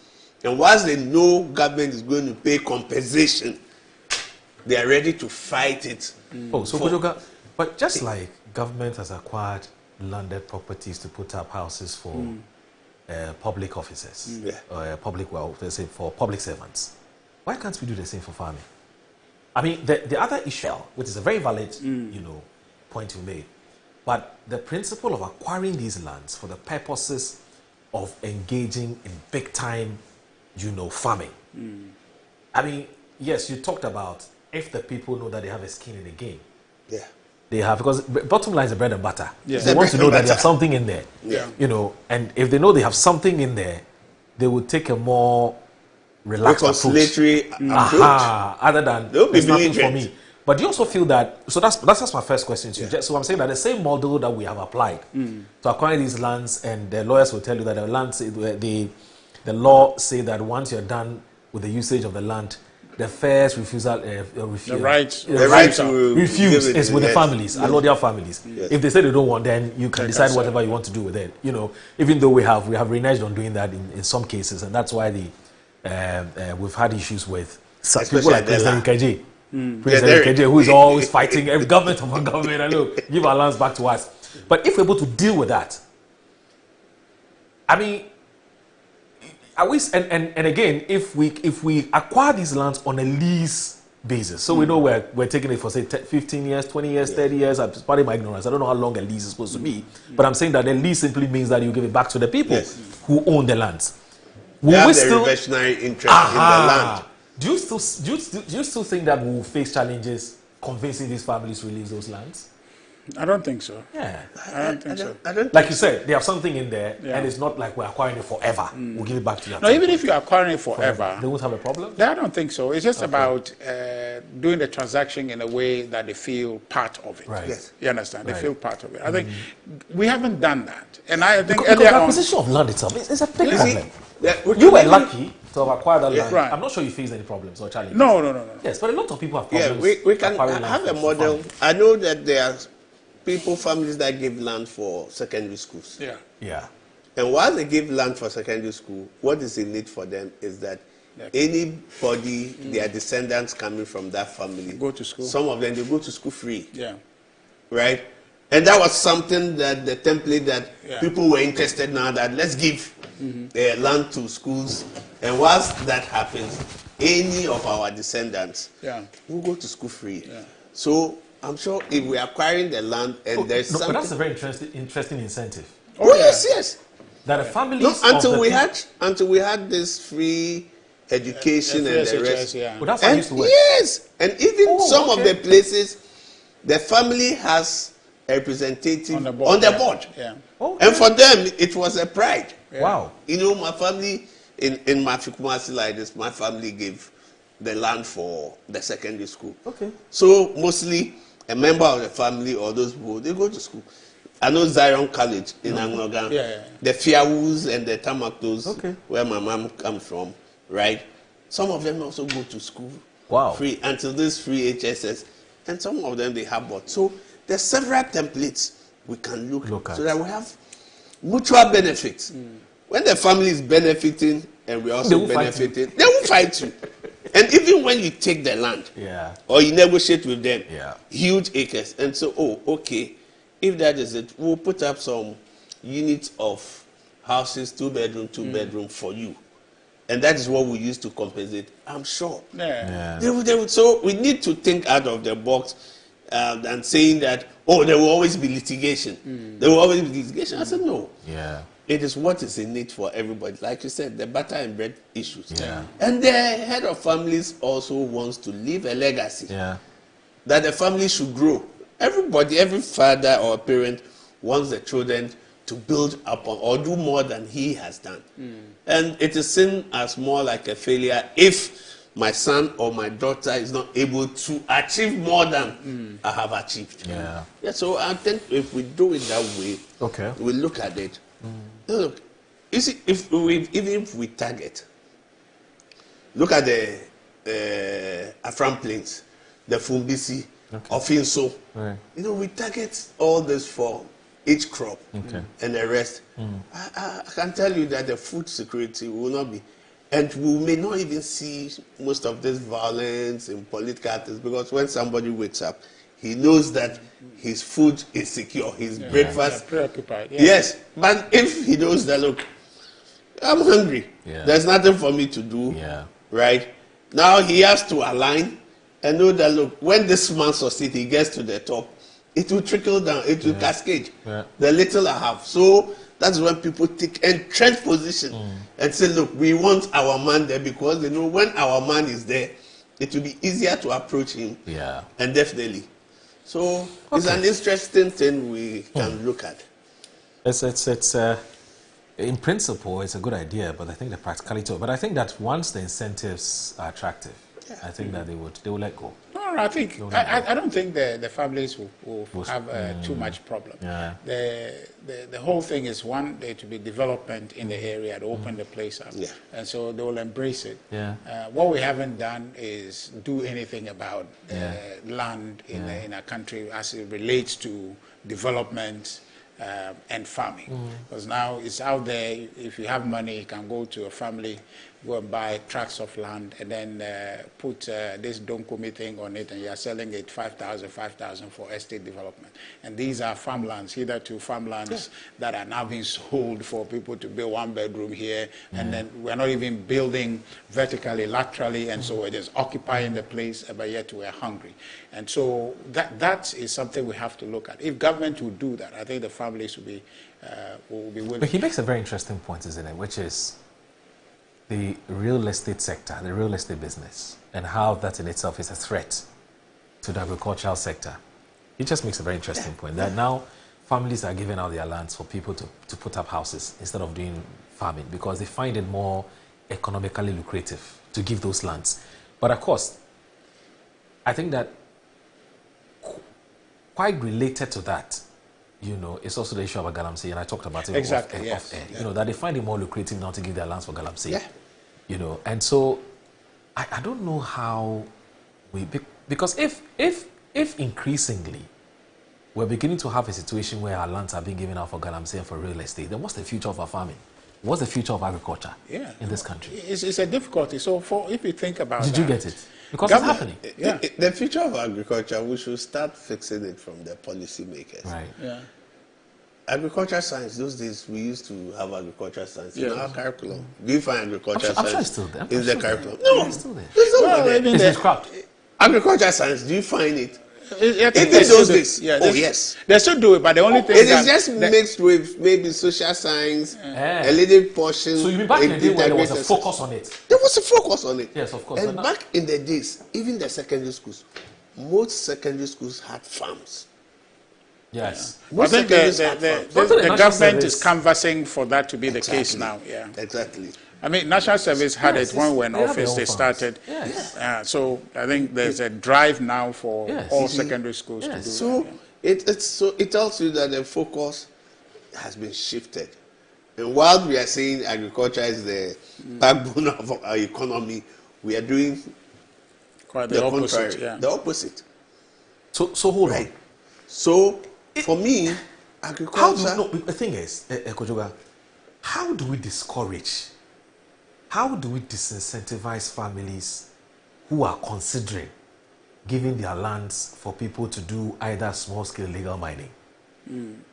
And once they know government is going to pay compensation, they are ready to fight it. But just like government has acquired landed properties to put up houses for public officers, let's say for public servants, why can't we do the same for farming? I mean, the other issue, which is a very valid, point you made, but the principle of acquiring these lands for the purposes of engaging in big time, farming. I mean, yes, you talked about if the people know that they have a skin in the game. Yeah. They have, because bottom line is the bread and butter. Yeah. They want to know that they have something in there. Yeah. And if they know they have something in there, they will take a more relaxed approach. Other than there's nothing for me. But do you also feel that, so that's my first question to you. So I'm saying that the same model that we have applied to acquire these lands, and the lawyers will tell you that the land, the law say that once you're done with the usage of the land, the first refusal, the right to refuse is with the families, allodial families. Yes. If they say they don't want, then you can decide whatever you want to do with it. You know, even though we have reneged on doing that in some cases, and that's why we've had issues with people like President Nkeji. President Nkeji, who is always fighting every government upon government, and look, give our lands back to us. But if we're able to deal with that, I mean, and again, if we acquire these lands on a lease basis, so we know we're taking it for say 15 years, 20 years, 30 years. I'm pardon my ignorance. I don't know how long a lease is supposed to be, but I'm saying that a lease simply means that you give it back to the people who own the lands. They have the reversionary interest in the land. Do you still think that we will face challenges convincing these families to release those lands? I don't think so. Yeah, I don't think so. Like you said, they have something in there, and it's not like we're acquiring it forever. We'll give it back to you. No, even if you're acquiring it forever, they won't have a problem. I don't think so. It's just about doing the transaction in a way that they feel part of it. Right. Yes. You understand? They feel part of it. I think we haven't done that, and I think because the acquisition of land itself is a big problem. You were lucky to have acquired that land. Right. I'm not sure you faced any problems or challenges. No. Yes, but a lot of people have problems. Yeah, we can have a model. I know that there are families that give land for secondary schools. Yeah. And while they give land for secondary school, what is in it for them is that anybody, their descendants coming from that family, go to school. Some of them, they go to school free. Yeah. Right? And that was something that the template that people were interested now that let's give land to schools. And whilst that happens, any of our descendants will go to school free. Yeah. So I'm sure if we are acquiring the land and there's something... But that's a very interesting incentive. Oh, yes. That a family... No, until we had this free education and the rest. Well, that's how it used to work. Yes. And even some of the places, the family has a representative on the board. Yeah. And for them, it was a pride. Yeah. Wow. You know, my family, in Mafikumasi like this, my family gave the land for the secondary school. Okay. So mostly a member of the family or those people, they go to school. I know Zion College in Anglogan, the Fiawus and the Tamaktos, where my mom comes from, right? Some of them also go to school free until this free HSS, and some of them they have bought. So there's several templates we can look at so that we have mutual benefits. When the family is benefiting and we're also benefiting, they will fight you. And even when you take the land or you negotiate with them, huge acres, and so, if that is it, we'll put up some units of houses, 2-bedroom for you. And that is what we use to compensate, I'm sure. They would, so we need to think out of the box and saying that, there will always be litigation. There will always be litigation. I said, no. It is what is in it for everybody. Like you said, the butter and bread issues. And the head of families also wants to leave a legacy that the family should grow. Everybody, every father or parent wants the children to build upon or do more than he has done. And it is seen as more like a failure if my son or my daughter is not able to achieve more than I have achieved. So I think if we do it that way, we look at it. Look, you see, even if we target, look at the Afram Plains, the Fumbisi, Ofinso. You know, we target all this for each crop and the rest. I can tell you that the food security will not be, and we may not even see most of this violence in political actors, because when somebody wakes up, he knows that his food is secure, his breakfast. Preoccupied. Yes, but if he knows that, look, I'm hungry, there's nothing for me to do, right? Now he has to align and know that, look, when this man succeeds, he gets to the top, it will trickle down, it will cascade. The little I have. So that's when people take entrenched position and say, look, we want our man there, because they know when our man is there, it will be easier to approach him. And definitely. So it's an interesting thing we can look at. It's in principle, it's a good idea, but I think the practicality. But I think that once the incentives are attractive, I think that they will let go. All I think I don't think the families will have too much problem. Yeah. The whole thing is one, there to be development in the area to open the place up, and so they will embrace it. Yeah. What we haven't done is do anything about land in our country as it relates to development and farming, because now it's out there. If you have money, you can go to a family, go and buy tracts of land, and then put this Donkomi thing on it, and you are selling it 5,000 for estate development. And these are farmlands, hitherto farmlands that are now being sold for people to build one bedroom here, and then we're not even building vertically, laterally, and so we're just occupying the place, but yet we're hungry. And so that is something we have to look at. If government would do that, I think the families will be willing. But he makes a very interesting point, isn't it? Which is the real estate sector, the real estate business, and how that in itself is a threat to the agricultural sector. He just makes a very interesting point that now families are giving out their lands for people to put up houses instead of doing farming because they find it more economically lucrative to give those lands. But of course, I think that quite related to that, you know, it's also the issue of galamsey, and I talked about it off air. You know, that they find it more lucrative now to give their lands for galamsey. Yeah. You know, and so I don't know how because if increasingly we're beginning to have a situation where our lands are being given out for galamsey and for real estate, then what's the future of our farming? What's the future of agriculture in this country? It's a difficulty. So if you think about Did you get it? Because it's happening. The future of agriculture, we should start fixing it from the policy makers. Right. Yeah. Agriculture science, those days we used to have agriculture science in our curriculum. Do you find agriculture science I'm sure it's still there. in the curriculum? No, it's still there. It's scrapped. Agriculture science, do you find it? In those days? Oh, yes. They still do it, but the only thing it is just mixed with maybe social science, a little portion. So you mean back in the day when there was a focus on it? There was a focus on it. Yes, of course. And back in the days, even the secondary schools, most secondary schools had farms. Yes. I think the government is canvassing for that to be the case now. Yeah. Exactly. I mean, National Service had it when we were in office. They started. Yes. So I think there's a drive now for all secondary schools to do so that. It tells you that the focus has been shifted. And while we are saying agriculture is the backbone of our economy, we are doing quite the opposite. The opposite. So hold on. So for me, agriculture. The thing is, Kojoga, how do we discourage? How do we disincentivize families who are considering giving their lands for people to do either small-scale legal mining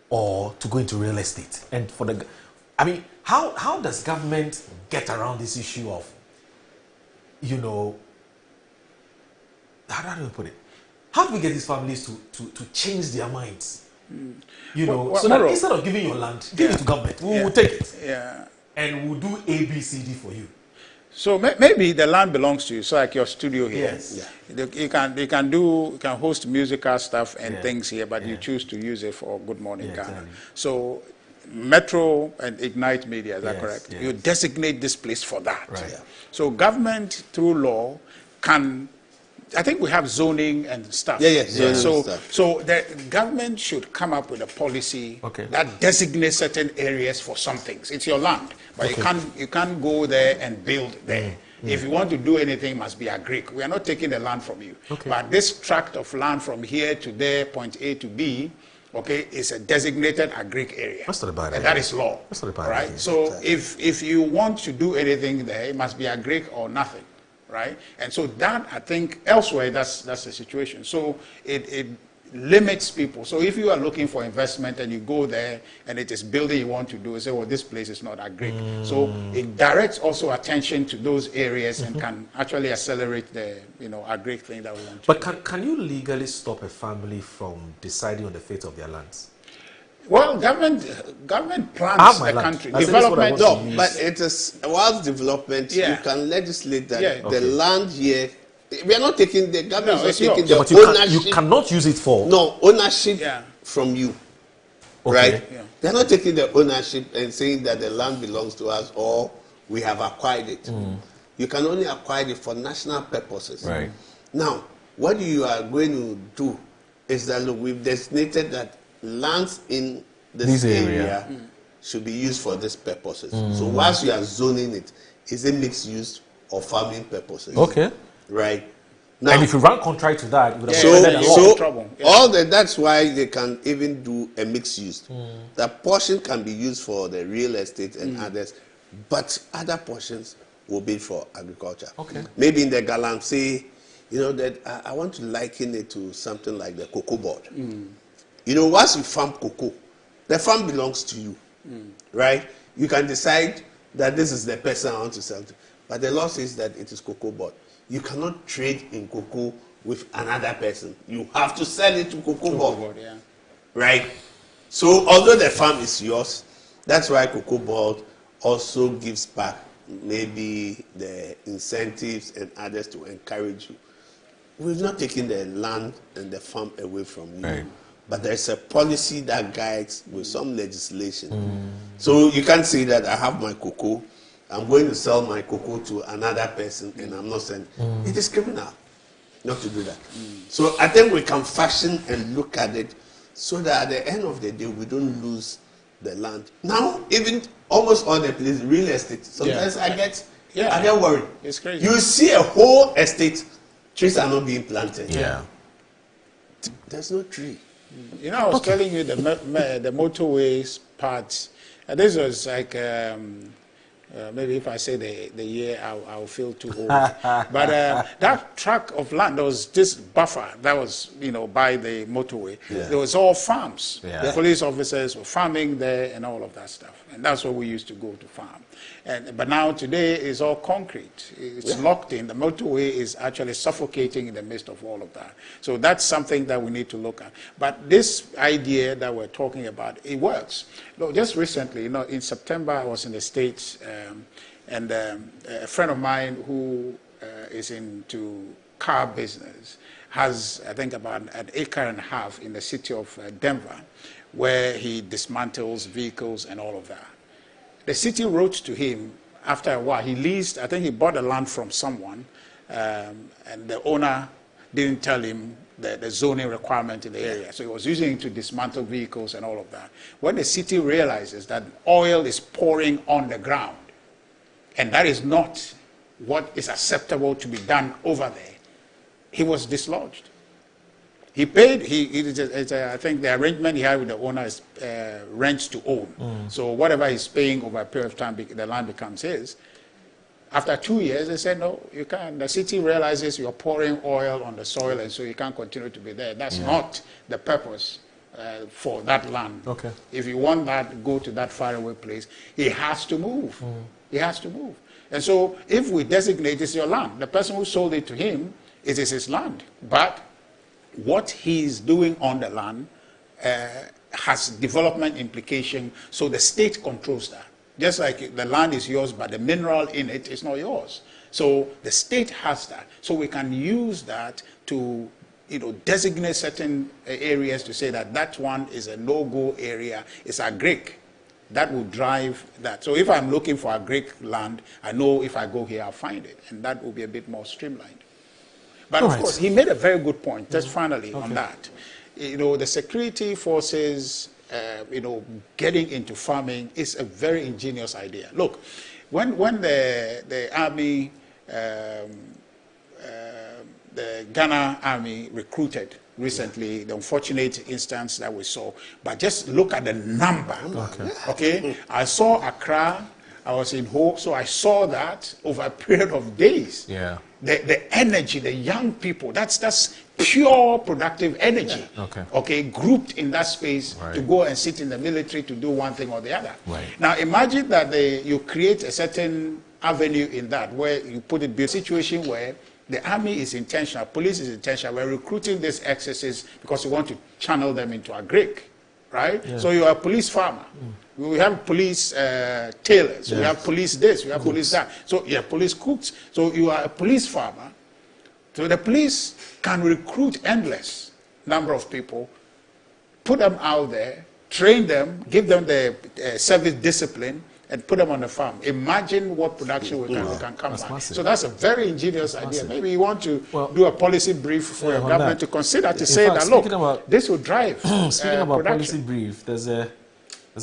or to go into real estate? And how does government get around this issue of, you know, how do we put it? How do we get these families to change their minds? You know, so that instead of giving your land, give it to government. We will take it. Yeah. And we'll do A, B, C, D for you. So maybe the land belongs to you. So like your studio here. Yes. You can host musical stuff and things here, but you choose to use it for Good Morning Ghana. Exactly. So Metro and Ignite Media, is that correct? Yes. You designate this place for that. Right. Yeah. So government through law can, I think we have zoning and stuff. So the government should come up with a policy that designates certain areas for some things. It's your land, but you can't go there and build there. If you want to do anything, it must be agric. We are not taking the land from you. But this tract of land from here to there, point A to B, is a designated agric area. That's not a bad idea. And that is law. That's not a bad idea. So if you want to do anything there, it must be agric or nothing. Right? And so that, I think, elsewhere, that's the situation. So it limits people. So if you are looking for investment and you go there and it is building you want to do, you say, well, this place is not agric. So it directs also attention to those areas and can actually accelerate the, agric thing that we want to do. But can you legally stop a family from deciding on the fate of their lands? Well, government plans the country. Development, but it is whilst development, you can legislate that the land here. We are not taking the government is not taking the ownership. You cannot use it for ownership from you, right? Yeah. They are not taking the ownership and saying that the land belongs to us or we have acquired it. You can only acquire it for national purposes. Right. Now, what you are going to do is that, look, we've designated that lands in this area should be used for these purposes. So whilst you are zoning it, is it mixed use or farming purposes? Okay. Right. Now, and if you run contrary to that, you would so trouble. All that, that's why they can even do a mixed use. That portion can be used for the real estate and others, but other portions will be for agriculture. Okay. Maybe in the Galamsey, you know, that I want to liken it to something like the cocoa board. You know, once you farm cocoa, the farm belongs to you, right? You can decide that this is the person I want to sell to, but the law says that it is cocoa board. You cannot trade in cocoa with another person. You have to sell it to cocoa board, right? So although the farm is yours, that's why cocoa board also gives back maybe the incentives and others to encourage you. We've not taken the land and the farm away from you. Right. But there's a policy that guides with some legislation. So you can't say that I have my cocoa, I'm going to sell my cocoa to another person and I'm not selling. It is criminal not to do that. So I think we can fashion and look at it so that at the end of the day we don't lose the land. Now, even almost all the places, real estate, sometimes I get worried. It's crazy. You see a whole estate, trees are not being planted. There's no tree. You know, I was telling you the motorways part. This was like maybe if I say the year, I'll feel too old. But that tract of land, there was this buffer that was, you know, by the motorway. There was all farms. The police officers were farming there and all of that stuff. And that's where we used to go to farm. But now today is all concrete. It's locked in. The motorway is actually suffocating in the midst of all of that. So that's something that we need to look at. But this idea that we're talking about, it works. Look, just recently, you know, in September, I was in the States, and a friend of mine who is into car business has, I think, about an acre and a half in the city of Denver, where he dismantles vehicles and all of that. The city wrote to him after a while. He leased, I think he bought the land from someone, and the owner didn't tell him the zoning requirement in the area. So he was using it to dismantle vehicles and all of that. When the city realizes that oil is pouring on the ground, and that is not what is acceptable to be done over there, he was dislodged. He paid, I think the arrangement he had with the owner is rent to own. So whatever he's paying over a period of time, the land becomes his. After 2 years, they said, no, you can't. The city realizes you're pouring oil on the soil, and so you can't continue to be there. That's not the purpose for that land. Okay. If you want that, go to that faraway place. He has to move. He has to move. And so if we designate it's your land, the person who sold it to him, it is his land. But what he's doing on the land has development implication, so the state controls that. Just like the land is yours, but the mineral in it is not yours. So the state has that. So we can use that to, you know, designate certain areas to say that that one is a no-go area, it's agric. That will drive that. So if I'm looking for agric land, I know if I go here, I'll find it. And that will be a bit more streamlined. But of course, he made a very good point, just finally on that. You know, the security forces, you know, getting into farming is a very ingenious idea. Look, when the army, the Ghana army recruited recently, the unfortunate instance that we saw, but just look at the number. Okay? I saw Accra, I was in Ho, so I saw that over a period of days. The energy, the young people, that's pure productive energy. Okay, grouped in that space to go and sit in the military to do one thing or the other. Now imagine that you create a certain avenue in that where you put it, be a situation where the army is intentional, police is intentional, we're recruiting these excesses because we want to channel them into agric, right? So you are a police farmer. We have police tailors, we have police this, we have police that. So you have police cooks. So you are a police farmer. So the police can recruit endless number of people, put them out there, train them, give them the service discipline, and put them on the farm. Imagine what production we can come by. So that's a very ingenious idea. Maybe you want to do a policy brief for your government to consider to say that, look, this will drive speaking about production. policy brief, there's a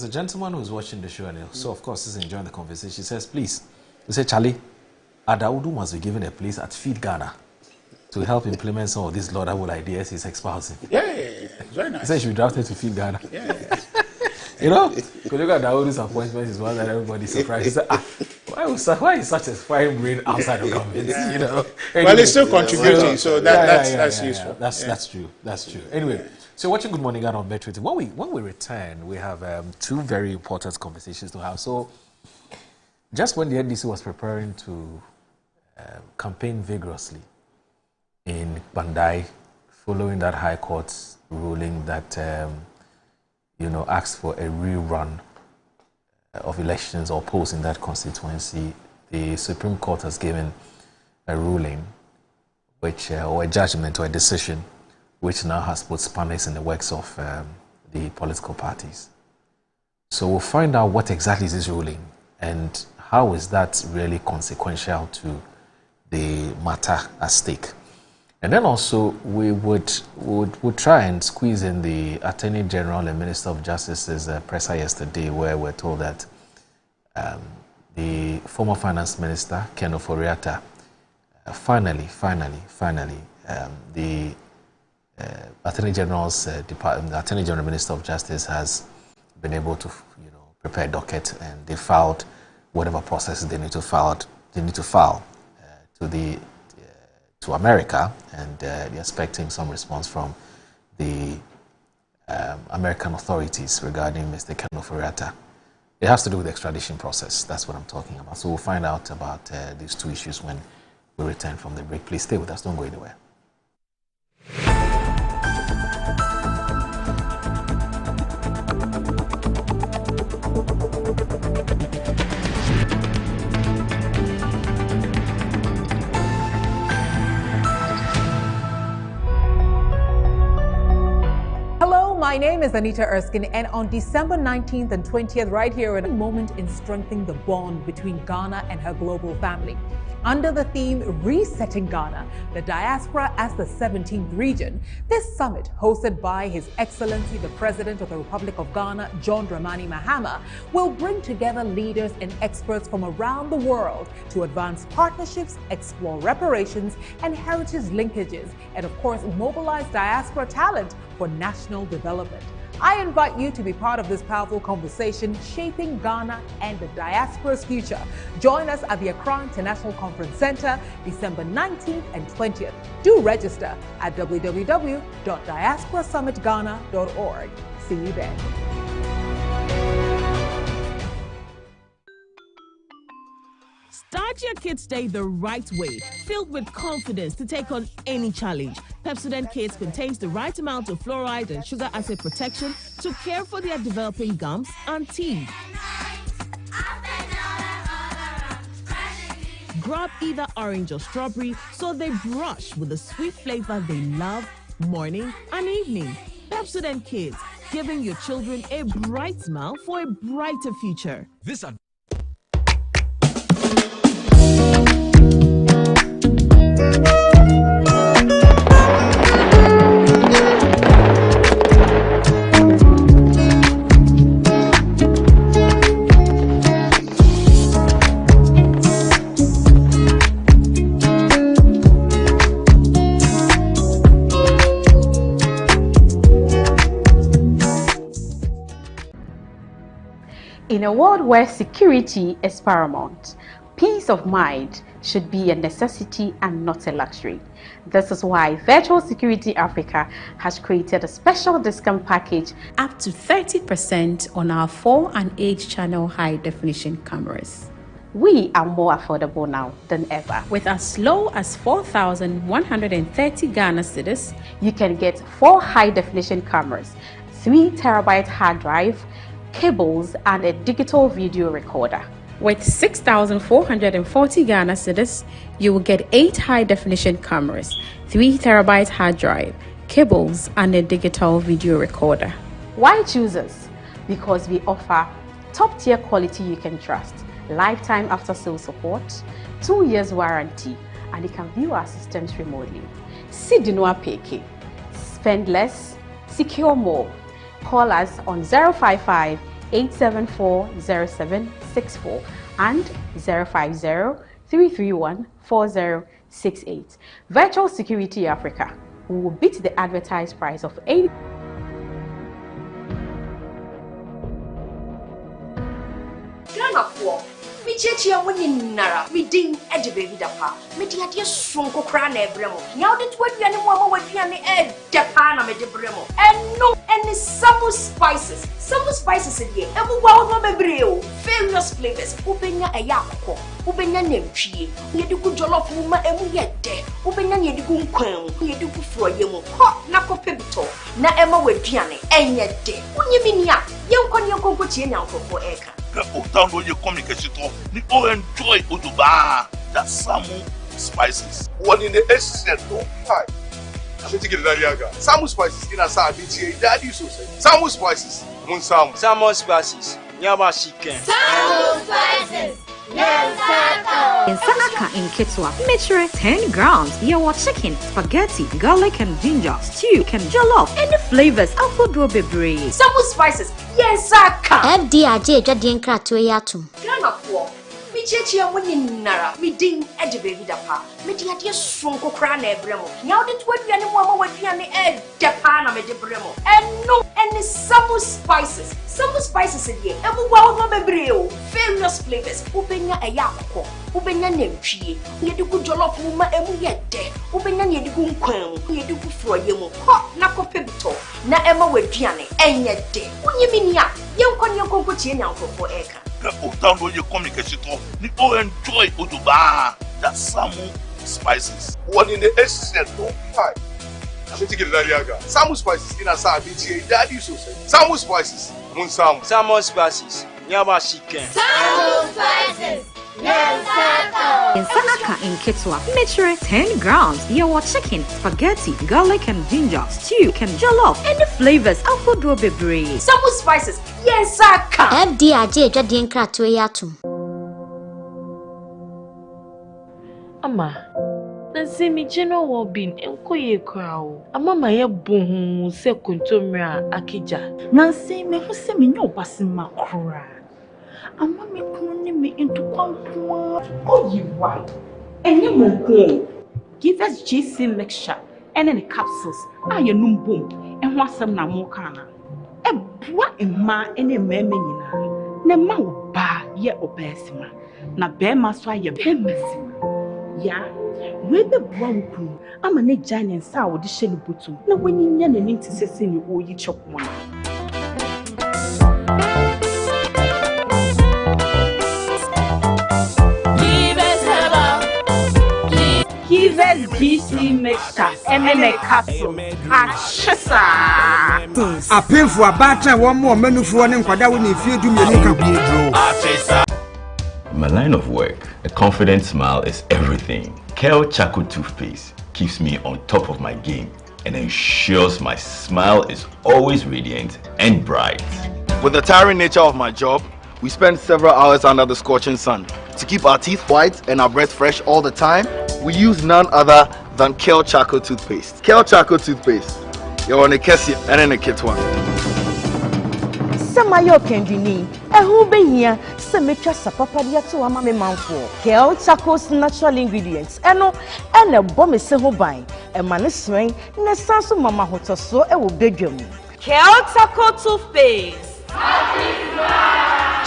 gentleman who's watching the show, and so of course he's enjoying the conversation. She says, please, he said, Charlie, Adaudu must be given a place at Feed Ghana to help implement some of these laudable ideas he's espousing. Yeah. Very nice. He said she should be drafted to Feed Ghana. Yeah. You know, if you look at Daudu's appointment, is one that everybody's surprised. He said, why is such a fine brain outside of government? You know? Anyway, well, it's still contributing, so that's useful. That's true. Anyway, so watching Good Morning Ghana on Metro TV. When we return, we have two very important conversations to have. So, just when the NDC was preparing to campaign vigorously in Bandai, following that High Court's ruling that asked for a rerun of elections or polls in that constituency, the Supreme Court has given a ruling, or a judgment or a decision, which now has put spanners in the works of the political parties. So we'll find out what exactly is this ruling and how is that really consequential to the matter at stake. And then also we would try and squeeze in the Attorney General and Minister of Justice's presser yesterday, where we're told that the former Finance Minister, Ken Ofori-Atta, finally, the Attorney General's department, the Attorney General Minister of Justice has been able to prepare a docket, and they filed whatever processes they need to file to America, and they're expecting some response from the American authorities regarding Mr. Ken Ofori-Atta. It has to do with the extradition process. That's what I'm talking about. So we'll find out about these two issues when we return from the break. Please stay with us. Don't go anywhere. My name is Anita Erskine, and on December 19th and 20th, right here, a moment in strengthening the bond between Ghana and her global family. Under the theme Resetting Ghana, the Diaspora as the 17th Region, this summit, hosted by His Excellency the President of the Republic of Ghana, John Dramani Mahama, will bring together leaders and experts from around the world to advance partnerships, explore reparations and heritage linkages, and of course, mobilize diaspora talent for national development. I invite you to be part of this powerful conversation shaping Ghana and the diaspora's future. Join us at the Accra International Conference Center, December 19th and 20th. Do register at www.diasporasummitghana.org. See you there. Start your Kids Day the right way, filled with confidence to take on any challenge. Pepsodent Kids contains the right amount of fluoride and sugar acid protection to care for their developing gums and teeth. Grab either orange or strawberry so they brush with the sweet flavor they love morning and evening. Pepsodent Kids, giving your children a bright smile for a brighter future. In a world where security is paramount, peace of mind should be a necessity and not a luxury. This is why Virtual Security Africa has created a special discount package up to 30% on our 4 and 8 channel high definition cameras. We are more affordable now than ever. With as low as 4,130 Ghana cedis, you can get 4 high definition cameras, 3 terabyte hard drive, cables, and a digital video recorder. With 6,440 Ghana cedis, you will get 8 high-definition cameras, 3 terabyte hard drive, cables, and a digital video recorder. Why choose us? Because we offer top tier quality you can trust, lifetime after sale support, 2 years warranty, and you can view our systems remotely. Sidinoa PK. Spend less, secure more. Call us on 055 874 0764 and 050 331 4068. Virtual Security Africa. We will beat the advertised price of 80. Me chechi amuni nara me ding e de baby dapa me de ade sonko kra na ebremo nya de to aduane mo ama waduane e de pa na me de bremo eno any some spices de e bu wa wo bebre o various flavors ubenya e yakko ubenya nantwie ye de ku jollof mu ma emu ye de ubenya ye de ku nkwan ye de ku froye mu ho na ko pebito na ema waduane enye de unyimi nia ye nkon konko tie nyankofo eka. Autant de communication, ni all enjoy Oduba. That's Samu spices. One in the essence, hi. I'm taking the Dariaga. Samu spices in a side, daddy so say. Samu spices, Moon Samu. Samu spices, Yama chicken. Samu spices. In Sanaka in Kitwa, mixture 10 grams. Yawa chicken, spaghetti, garlic and ginger, stew, and jollof, and the flavors of Odobebre. Samu spices, yes, Saka. FDIJ Jadien Kratoyatum. Grandma poor. Me chechi amuni nara, me ding e de baby dapa. Me de ade sonko kra na ebremo. Nya de to aduane mo ama waduane e de pa na me de bremo. Eno any some spices. Some spices in here. Ebu wa wo bebre o. Various flavors. Ubenya e yakko. Ubenya nantwie. Ye de ku jollof mu ma emu ye de. Ubenya ye de ku nkwan. Ye de ku froye mu. Ho na ko pebito. Na ema waduane enye de. Unyimi nia. Ye nkon konko tie nyankofo eka. Autant de communication, ni all enjoy Oduba. That's Samu spices. One in the essence, hi. I'm taking the Dariaga. Samu spices in a side, daddy so say. Samu spices, Moon Samu. Samu spices, Yama chicken. Samu spices. In Sanaka in Kitwa, mixture 10 grams. Yawa chicken, spaghetti, garlic and ginger, stew, and jollof, and the flavors of Odobebre. Samu spices, yes, Saka. FDIJ Jadien Kratoyatum. Ama, nansi mi jeno wo bin enko ye kwao. Ama ma ye bohu se kontomra akija. Nansi me hu se me nyo basima kura. Ama me kunu ni me into kwankwa. Oh you why? Enye mo ko. Give us GC mixture and the capsules. Aye num boom. En ho asem na mo kana. E boa emma ene meme nyina. Ne ma wo ba ye obesima. Na be ma so aye be mesima. Ya, we be boa wo kunu. Ama ne giant sa wo de hye ne botum. Na wani nya na ni ntisese ni wo yi chokoma. Give us GC mixture and then a capsule. Achesa. A pin for a batter, one more menu for one and if you do me. My line of work, a confident smile is everything. Kel Charcoal Toothpaste keeps me on top of my game and ensures my smile is always radiant and bright. With the tiring nature of my job, we spend several hours under the scorching sun. To keep our teeth white and our breath fresh all the time, we use none other than Kel Charcoal Toothpaste. Kel Charcoal Toothpaste. You're on a Kessie and in a kit one. Samayo kendini. Ehu be here. Semetra sapapadia to ama me manfo. Kel Charcoal's natural ingredients. Eno bomb se ho ban. E mane swen ne sanso mama hotoso e wo bedwam. Kel Charcoal Toothpaste.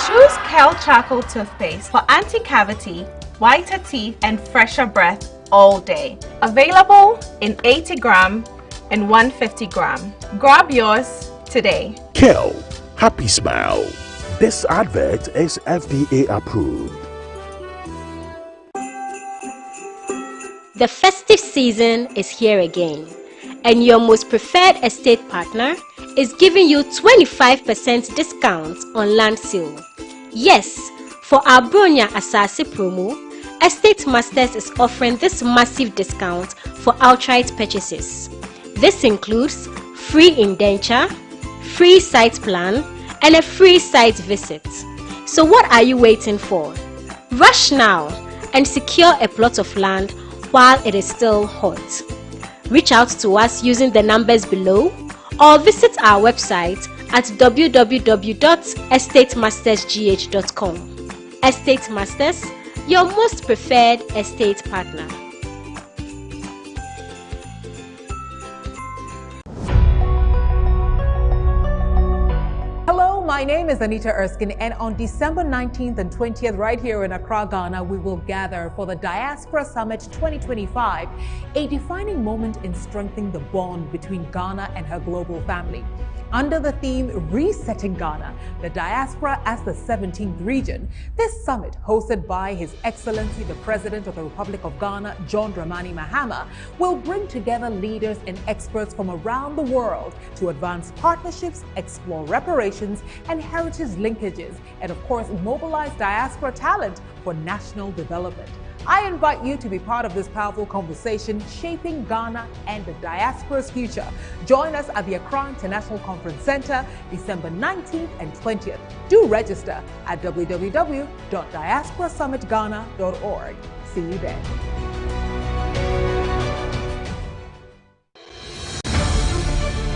Choose Kel Charcoal Toothpaste for anti-cavity, whiter teeth, and fresher breath all day. Available in 80 gram and 150 gram. Grab yours today. Kel, happy smile. This advert is FDA approved. The festive season is here again, and your most preferred estate partner is giving you 25% discount on land sale. Yes, for our Bronya Asase promo, Estate Masters is offering this massive discount for outright purchases. This includes free indenture, free site plan, and a free site visit. So what are you waiting for? Rush now and secure a plot of land while it is still hot. Reach out to us using the numbers below or visit our website at www.estatemastersgh.com. Estate Masters, your most preferred estate partner. My name is Anita Erskine, and on December 19th and 20th, right here in Accra, Ghana, we will gather for the Diaspora Summit 2025, a defining moment in strengthening the bond between Ghana and her global family. Under the theme Resetting Ghana, the Diaspora as the 17th region, this summit, hosted by His Excellency the President of the Republic of Ghana, John Dramani Mahama, will bring together leaders and experts from around the world to advance partnerships, explore reparations and heritage linkages, and of course, mobilize diaspora talent for national development. I invite you to be part of this powerful conversation shaping Ghana and the diaspora's future. Join us at the Accra International Conference Center, December 19th and 20th. Do register at www.diasporasummitghana.org. See you there.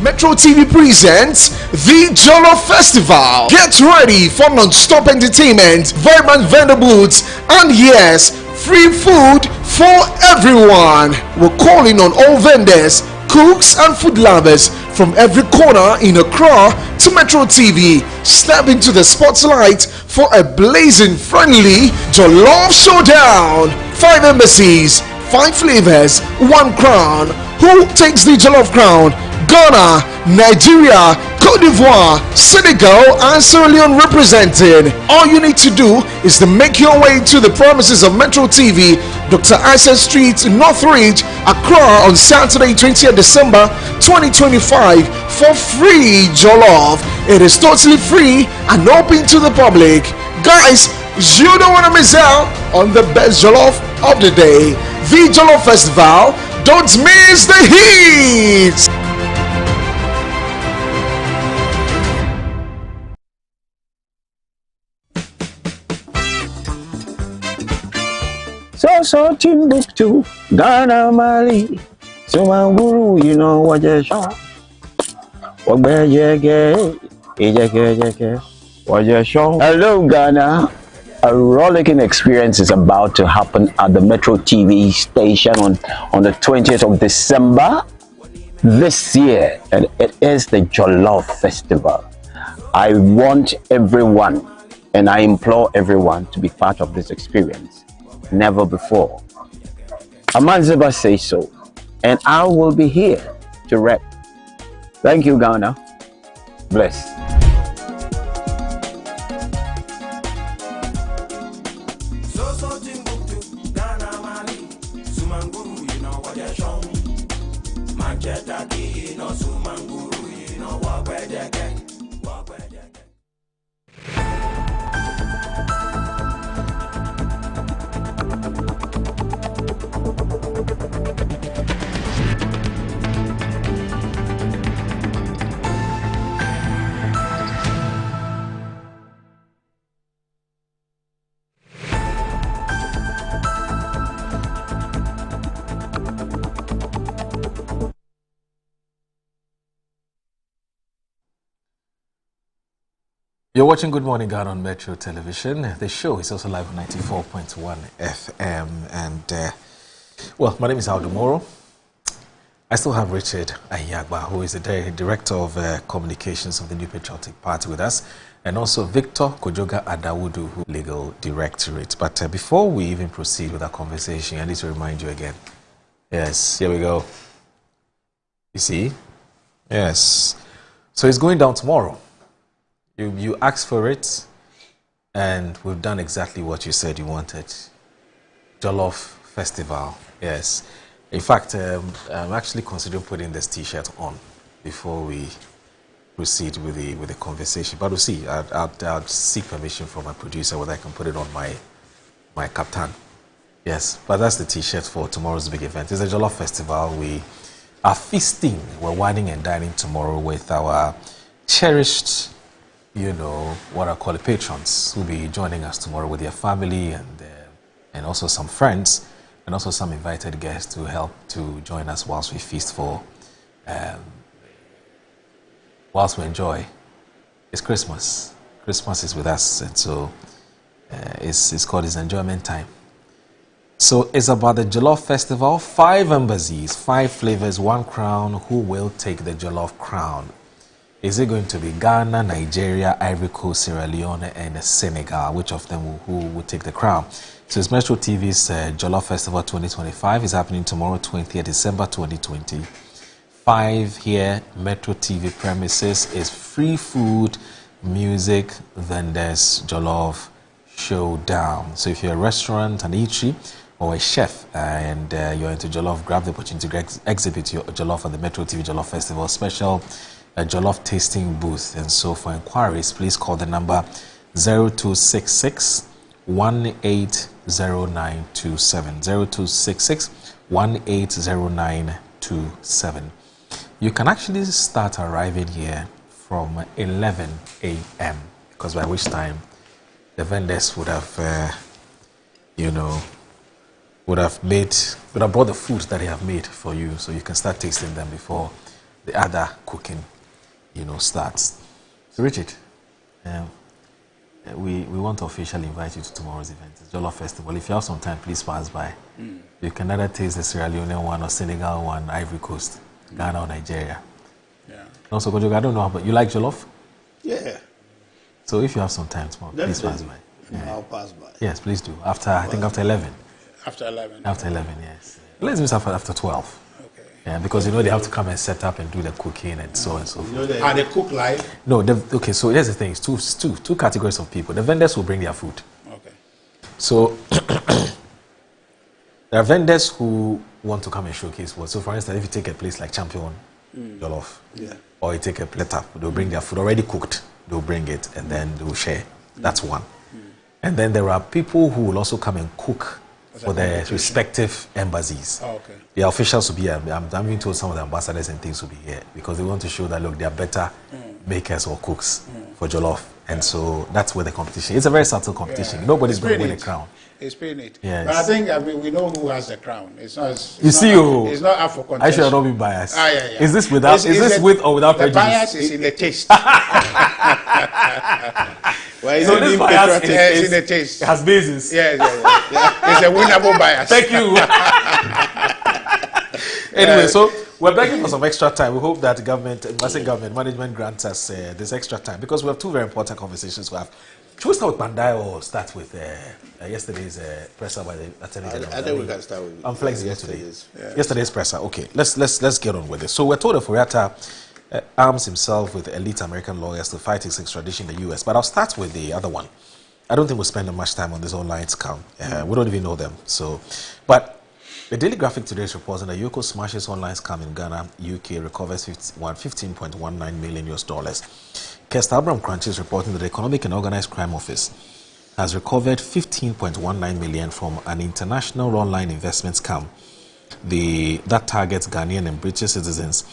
Metro TV presents the Jollof Festival. Get ready for non-stop entertainment, vibrant vendor booths, and yes, free food for everyone. We're calling on all vendors, cooks, and food lovers from every corner in Accra to Metro TV. Step into the spotlight for a blazing friendly Jollof Showdown. 5 embassies, 5 flavors, 1 crown. Who takes the Jollof crown? Ghana, Nigeria, Cote d'Ivoire, Senegal, and Sierra Leone represented. All you need to do is to make your way to the premises of Metro TV, Dr. Isaac Street, Northridge, Accra on Saturday, 20th December 2025 for free jollof. It is totally free and open to the public. Guys, you don't want to miss out on the best jollof of the day. The Jollof Festival. Don't miss the heat. So Timbuktu, Ghana, Mali, Sumanguru, you know what you show. Hello, Ghana. A rollicking experience is about to happen at the Metro TV station on the 20th of December this year, and it is the Jollof Festival. I want everyone, and I implore everyone to be part of this experience. Never before. Amanziba says so, and I will be here to rep. Thank you, Ghana. Bless. You're watching Good Morning Ghana on Metro Television. The show is also live on 94.1 FM. And, well, my name is Audu Moro. I still have Richard Ayagba, who is the Director of Communications of the New Patriotic Party with us, and also Victor Kojoga Adawudu, who Legal Directorate. But before we even proceed with our conversation, I need to remind you again. Yes, here we go. You see? Yes. So it's going down tomorrow. You asked for it, and we've done exactly what you said you wanted. Jollof Festival, yes. In fact, I'm actually considering putting this T-shirt on before we proceed with the conversation. But we'll see. I'll seek permission from my producer whether I can put it on my kaftan. Yes, but that's the T-shirt for tomorrow's big event. It's a Jollof Festival. We are feasting. We're wining and dining tomorrow with our cherished you know, what I call it, patrons who will be joining us tomorrow with their family and also some friends and also some invited guests to help to join us whilst we feast whilst we enjoy. It's Christmas. Christmas is with us, and so it's called It's Enjoyment Time. So it's about the Jollof Festival. 5 embassies, 5 flavors, 1 crown. Who will take the Jollof crown? Is it going to be Ghana, Nigeria, Ivory Coast, Sierra Leone, and Senegal? Which of them who will take the crown? So it's Metro TV's Jollof Festival 2025. It's happening tomorrow, 20th December 2025. Here, Metro TV premises is free food, music, vendors, Jollof showdown. So if you're a restaurant, an eatery, or a chef and you're into Jollof, grab the opportunity to exhibit your Jollof at the Metro TV Jollof Festival special Jollof tasting booth. And so for inquiries, please call the number 0266 180927. 0266 180927. You can actually start arriving here from 11 a.m. because by which time the vendors would have, would have brought the food that they have made for you, so you can start tasting them before the other cooking, starts. So Richard, we want to officially invite you to tomorrow's event. It's Jollof Festival. If you have some time, please pass by. You can either taste the Sierra Leone one or Senegal one, Ivory Coast, Ghana or Nigeria. Yeah. Also, I don't know, but you like Jollof? Yeah. So if you have some time tomorrow, please pass by. Yeah. I'll pass by. Yes, please do. I think after 11. After 11. After 11, yes. Let's miss after 12. Okay. Yeah, because they have to come and set up and do the cooking and so on and so forth. And they cook live? No, okay, so here's the thing. It's two categories of people. The vendors will bring their food. Okay. So there are vendors who want to come and showcase what. So for instance, if you take a place like Champion Jollof, or you take a platter, they'll bring their food already cooked. They'll bring it and then they'll share. That's one. And then there are people who will also come and cook for their respective embassies. Oh, okay. The officials will be here. I'm even told some of the ambassadors and things will be here because they want to show that, look, they are better makers or cooks for Jollof. And so that's where the competition. It's a very subtle competition. Nobody's going to win a crown. It's paying it. Yes. But I think we know who has the crown. It's not. It's not up for contest. I should not be biased. Yeah. Is this with or without prejudice? The bias is in the taste. Well, so this bias is in the taste. It has basis. Yeah. It's a winnable bias. Thank you. Anyway, so we're begging for some extra time. We hope that the government management grants us this extra time because we have 2 very important conversations to have. Should we start with Bandai or start with yesterday's presser by the Attorney General? I think we can start with. I'm flexible today. Yesterday's presser. Okay, let's get on with it. So we're told that Furiata arms himself with elite American lawyers to fight his extradition in the U.S. But I'll start with the other one. I don't think we'll spend much time on this online scam. We don't even know them. But the Daily Graphic today is reporting that Yoko smashes online scam in Ghana, UK, recovers $15.19 million. Kester Abraham Crunchy is reporting that the Economic and Organized Crime Office has recovered $15.19 million from an international online investment scam that targets Ghanaian and British citizens.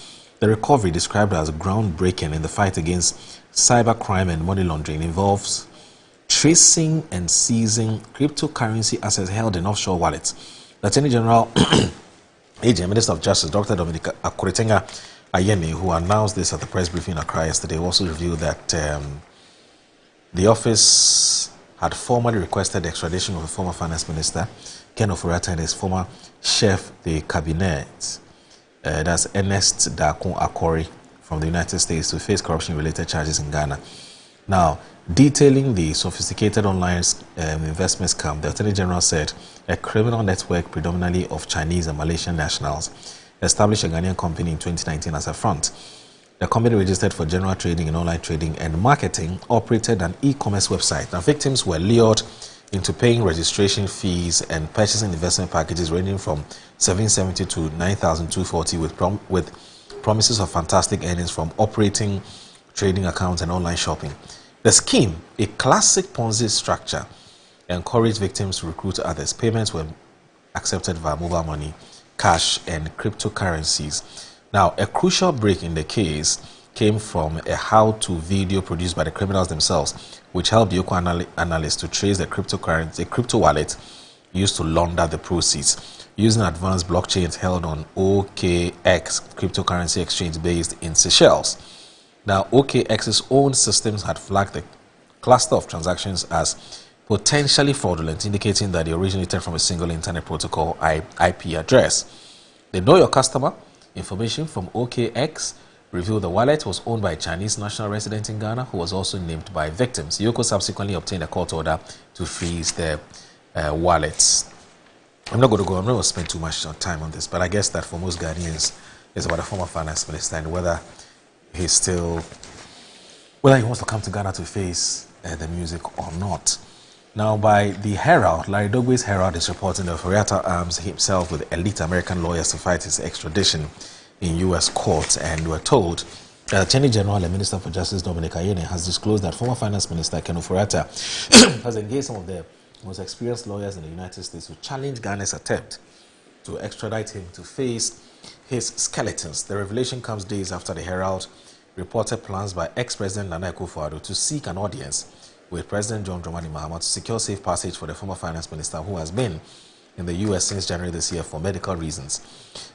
The recovery, described as groundbreaking in the fight against cybercrime and money laundering, involves tracing and seizing cryptocurrency assets held in offshore wallets. The Attorney General, AJ, Minister of Justice, Dr. Dominic Akuritinga Ayeni, who announced this at the press briefing in Accra yesterday, also revealed that the office had formally requested the extradition of the former finance minister, Ken Ofori-Atta, and his former chef de cabinet, that's Ernest Dakun Akori, from the United States to face corruption-related charges in Ghana. Now, detailing the sophisticated online investment scam, the Attorney General said a criminal network predominantly of Chinese and Malaysian nationals established a Ghanaian company in 2019 as a front. The company, registered for general trading and online trading and marketing, operated an e-commerce website. Now, victims were lured into paying registration fees and purchasing investment packages ranging from $770 to $9,240 with promises of fantastic earnings from operating trading accounts and online shopping. The scheme, a classic Ponzi structure, encouraged victims to recruit others. Payments were accepted via mobile money, cash, and cryptocurrencies. Now, a crucial break in the case came from a how-to video produced by the criminals themselves, which helped the Yoko analysts to trace the crypto wallet used to launder the proceeds. Using advanced blockchains held on OKX, cryptocurrency exchange based in Seychelles. Now, OKX's own systems had flagged the cluster of transactions as potentially fraudulent, indicating that they originated from a single internet protocol IP address. The Know Your Customer information from OKX revealed the wallet was owned by a Chinese national resident in Ghana who was also named by victims. Yoko subsequently obtained a court order to freeze the wallets. I'm not going to spend too much time on this, but I guess that for most Ghanaians, it's about the former finance minister and whether he wants to come to Ghana to face the music or not. Now, by the Herald, Larry Dogwe's Herald is reporting that Ofori-Atta arms himself with elite American lawyers to fight his extradition in U.S. courts, and we're told Attorney General and Minister for Justice Dominic Ayine has disclosed that former Finance Minister Ken Ofori-Atta has engaged some of the most experienced lawyers in the United States to challenge Ghana's attempt to extradite him to face his skeletons. The revelation comes days after the Herald reported plans by ex-President Nana Akufo-Addo to seek an audience with President John Dramani Mahama to secure safe passage for the former finance minister who has been in the U.S. since January this year for medical reasons.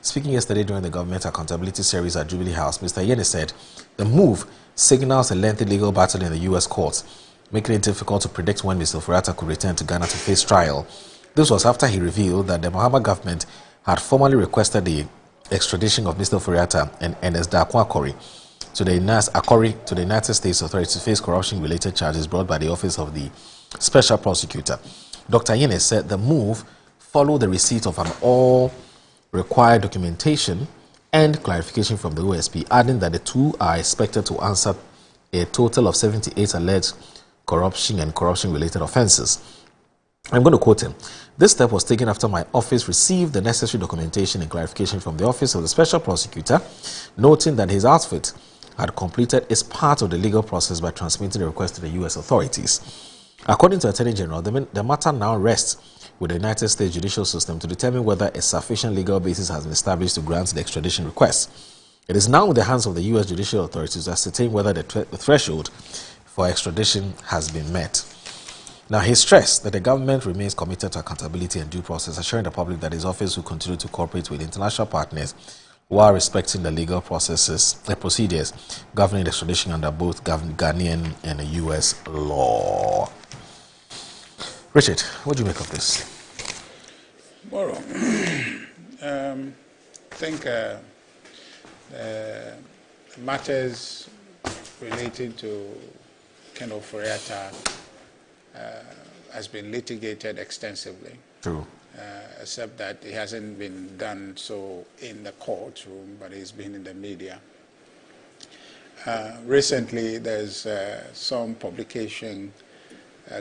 Speaking yesterday during the Government Accountability Series at Jubilee House, Mr. Ayine said the move signals a lengthy legal battle in the U.S. courts, making it difficult to predict when Mr. Ofori-Atta could return to Ghana to face trial. This was after he revealed that the Mahama government had formally requested the extradition of Mr. Ofori-Atta and Ernest Darko Akori to the United States authorities to face corruption-related charges brought by the Office of the Special Prosecutor. Dr. Ayine said the move followed the receipt of an all-required documentation and clarification from the OSP, adding that the two are expected to answer a total of 78 alleged corruption and corruption-related offenses. I'm going to quote him. This step was taken after my office received the necessary documentation and clarification from the Office of the Special Prosecutor, noting that his outfit had completed its part of the legal process by transmitting the request to the U.S. authorities. According to Attorney General, the matter now rests with the United States judicial system to determine whether a sufficient legal basis has been established to grant the extradition request. It is now in the hands of the U.S. judicial authorities to ascertain whether the threshold for extradition has been met. Now, he stressed that the government remains committed to accountability and due process, assuring the public that his office will continue to cooperate with international partners while respecting the legal procedures governing extradition under both Ghanaian and U.S. law. Richard, what do you make of this? Well, I think matters relating to Ken Ofori-Atta has been litigated extensively. True. Except that it hasn't been done so in the courtroom, but it's been in the media. Recently, there's some publication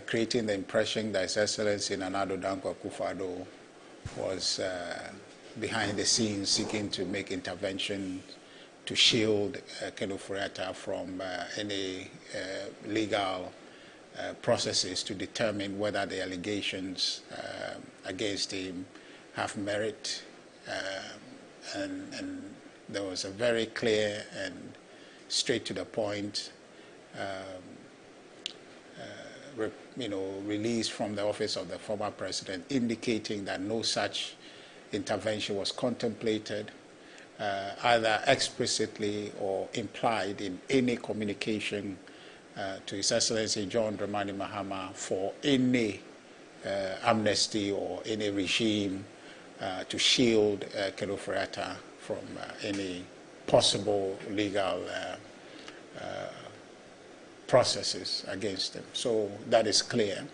creating the impression that His Excellency Nana Addo Dankwa Akufo-Addo was behind the scenes seeking to make intervention to shield Ken Ofori-Atta from any legal processes to determine whether the allegations against him have merit. And there was a very clear and straight to the point release from the office of the former president indicating that no such intervention was contemplated, either explicitly or implied in any communication to His Excellency John Dramani Mahama for any amnesty or any regime to shield Ken Ofori-Atta from any possible legal processes against him. So that is clear.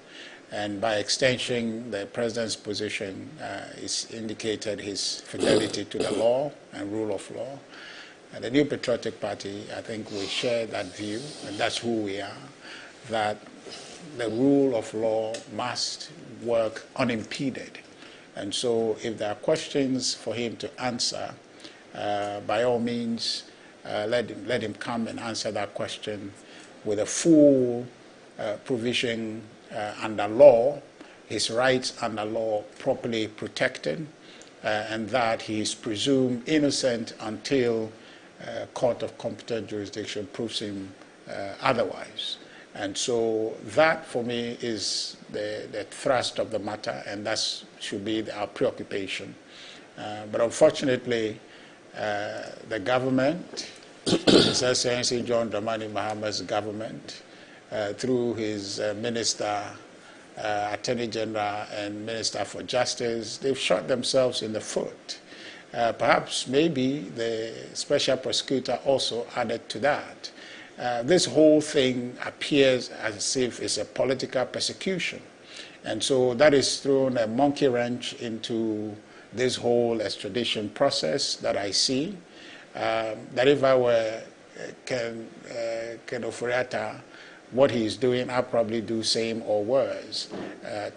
And by extension, the president's position is indicated his fidelity to the law and rule of law. And the New Patriotic Party, I think we share that view, and that's who we are, that the rule of law must work unimpeded. And so if there are questions for him to answer, by all means, let him come and answer that question with a full provision under law, his rights under law properly protected, and that he is presumed innocent until court of competent jurisdiction proves him otherwise. And so that, for me, is the thrust of the matter, and that should be our preoccupation. But unfortunately, the government, His Excellency John Dramani Mahama's government, through his minister, Attorney General, and Minister for Justice, they've shot themselves in the foot. Perhaps maybe the special prosecutor also added to that. This whole thing appears as if it's a political persecution. And so that is thrown a monkey wrench into this whole extradition process that I see. That if I were Ken Ofori-Atta, what he is doing, I'll probably do same or worse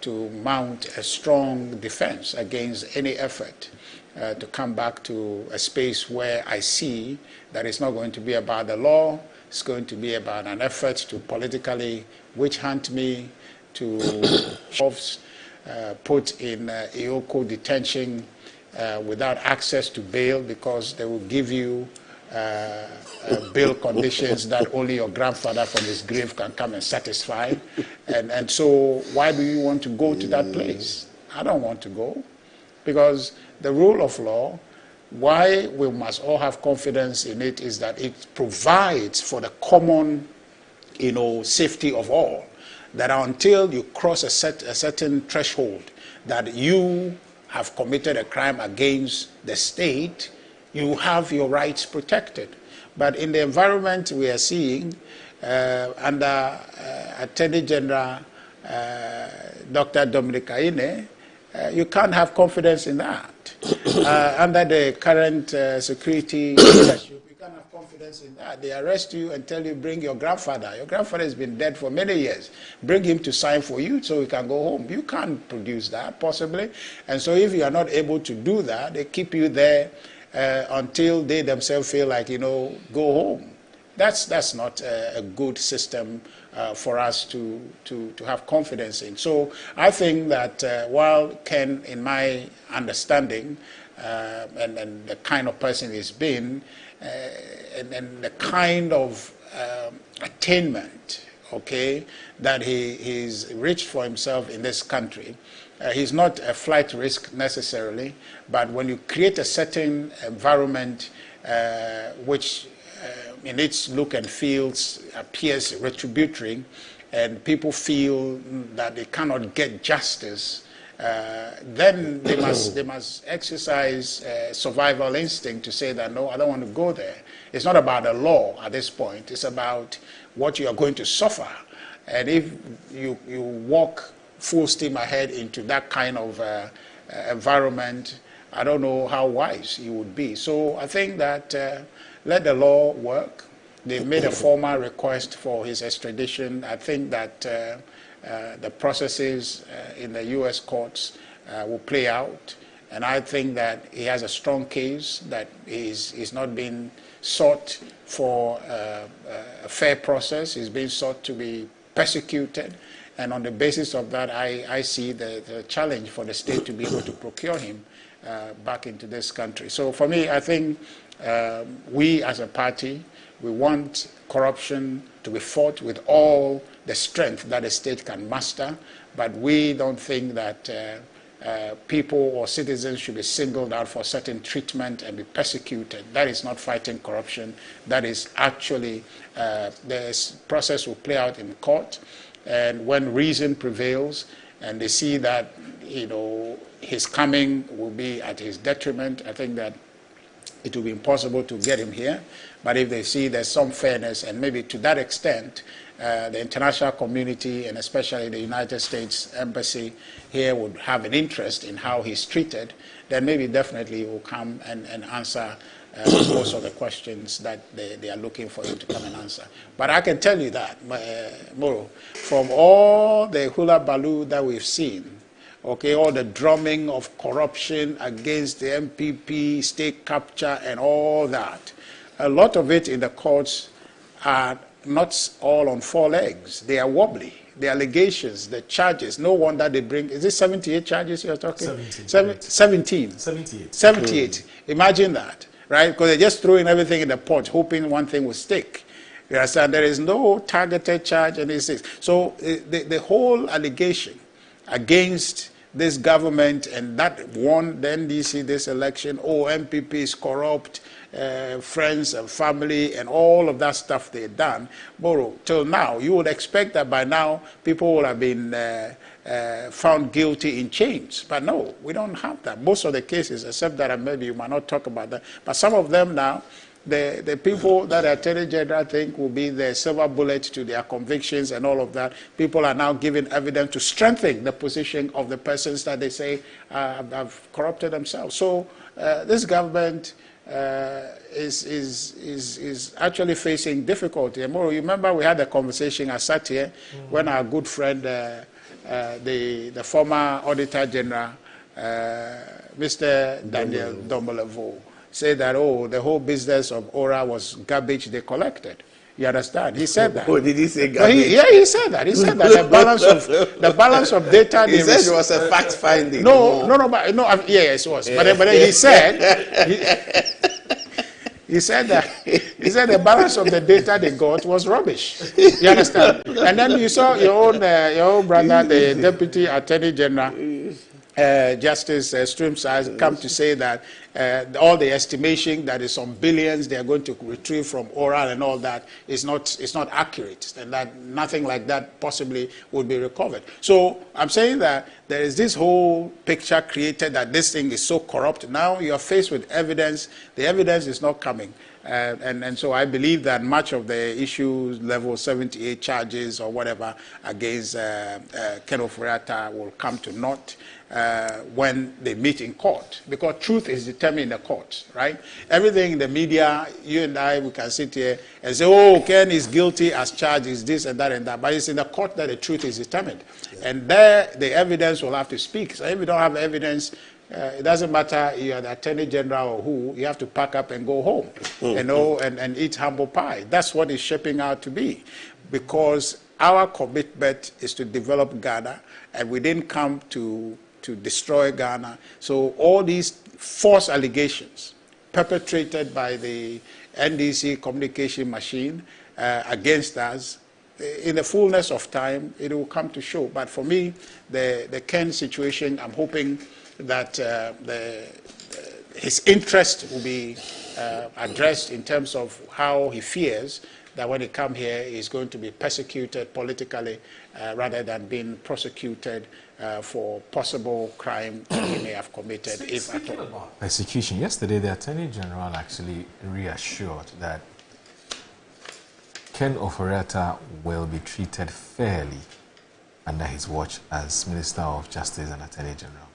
to mount a strong defense against any effort to come back to a space where I see that it's not going to be about the law. It's going to be about an effort to politically witch hunt me, to put in Ioko detention without access to bail, because they will give you bail conditions that only your grandfather from his grave can come and satisfy. And so why do you want to go to that place? I don't want to go, because the rule of law, why we must all have confidence in it, is that it provides for the common, safety of all. That until you cross a certain threshold, that you have committed a crime against the state, you have your rights protected. But in the environment we are seeing under Attorney General Dr. Dominic Ayine, you can't have confidence in that. Under the current security leadership, you can't have confidence in that. They arrest you and tell you, bring your grandfather. Your grandfather has been dead for many years. Bring him to sign for you so he can go home. You can't produce that, possibly. And so if you are not able to do that, they keep you there until they themselves feel like, go home. That's not a good system for us to have confidence in. So I think that while Ken, in my understanding, and the kind of person he's been, and the kind of attainment, that he's reached for himself in this country, he's not a flight risk necessarily, but when you create a certain environment which in its look and feels appears retributory, and people feel that they cannot get justice, then they must exercise survival instinct to say that, no, I don't want to go there. It's not about the law at this point. It's about what you are going to suffer. And if you walk full steam ahead into that kind of environment, I don't know how wise you would be. So I think that let the law work. They made a formal request for his extradition. I think that the processes in the U.S. courts will play out. And I think that he has a strong case, that he's not being sought for a fair process. He's being sought to be persecuted. And on the basis of that, I see the challenge for the state to be able to procure him back into this country. So for me, I think we as a party, we want corruption to be fought with all the strength that the state can muster, but we don't think that people or citizens should be singled out for certain treatment and be persecuted. That is not fighting corruption. That is actually, this process will play out in court, and when reason prevails and they see that, his coming will be at his detriment, I think that it will be impossible to get him here. But if they see there's some fairness, and maybe to that extent, the international community, and especially the United States Embassy here, would have an interest in how he's treated, then maybe definitely he will come and answer most of the questions that they are looking for him to come and answer. But I can tell you that, Moro, from all the hula baloo that we've seen, all the drumming of corruption against the MPP, state capture, and all that, a lot of it in the courts are not all on four legs. They are wobbly. The allegations, the charges, no wonder they bring, is it 78 charges you're talking? 17. 78. Imagine that. right? Because they're just throwing everything in the pot, hoping one thing will stick. You understand? There is no targeted charge and this is. So the whole allegation against this government and that won the NDC this election, oh, MPP is corrupt, friends and family and all of that stuff they've done, Moro, till now, you would expect that by now people would have been found guilty in chains. But no, we don't have that. Most of the cases, except that maybe you might not talk about that, but some of them now, the people that the Attorney General think will be the silver bullet to their convictions and all of that, people are now giving evidence to strengthen the position of the persons that they say have corrupted themselves. So this government is actually facing difficulty. And more, you remember we had a conversation, I sat here when our good friend, the former Auditor General, Mr. Daniel Dombolevo, said that, oh, the whole business of ORA was garbage they collected. You understand? He said that. Oh, did he say garbage? He said that. He said that the balance of data. He said it was a fact finding. Yes, it was. But he said he said the balance of the data they got was rubbish. You understand? And then you saw your own brother, the Deputy Attorney General, Justice Streamside, come to say that all the estimation that is on billions they are going to retrieve from oral and all that is not accurate, and that nothing like that possibly would be recovered. So I'm saying that there is this whole picture created that this thing is so corrupt. Now you are faced with evidence. The evidence is not coming. And so I believe that much of the issues, level 78 charges or whatever against Ken Ofori-Atta will come to naught when they meet in court, because truth is determined in the court, right? Everything in the media, you and I, we can sit here and say, oh, Ken is guilty as charged, is this and that, but it's in the court that the truth is determined. And there, the evidence will have to speak. So if you don't have evidence, it doesn't matter if you're the Attorney General or who, you have to pack up and go home, and eat humble pie. That's what it's shaping out to be, because our commitment is to develop Ghana, and we didn't come to destroy Ghana. So all these false allegations perpetrated by the NDC communication machine against us, in the fullness of time, it will come to show. But for me, the Ken situation, I'm hoping that his interest will be addressed in terms of how he fears that when he comes here, he's going to be persecuted politically rather than being prosecuted for possible crime he may have committed, if at all. Persecution. Yesterday, the Attorney General actually reassured that Ken Ofori-Atta will be treated fairly under his watch as Minister of Justice and Attorney General.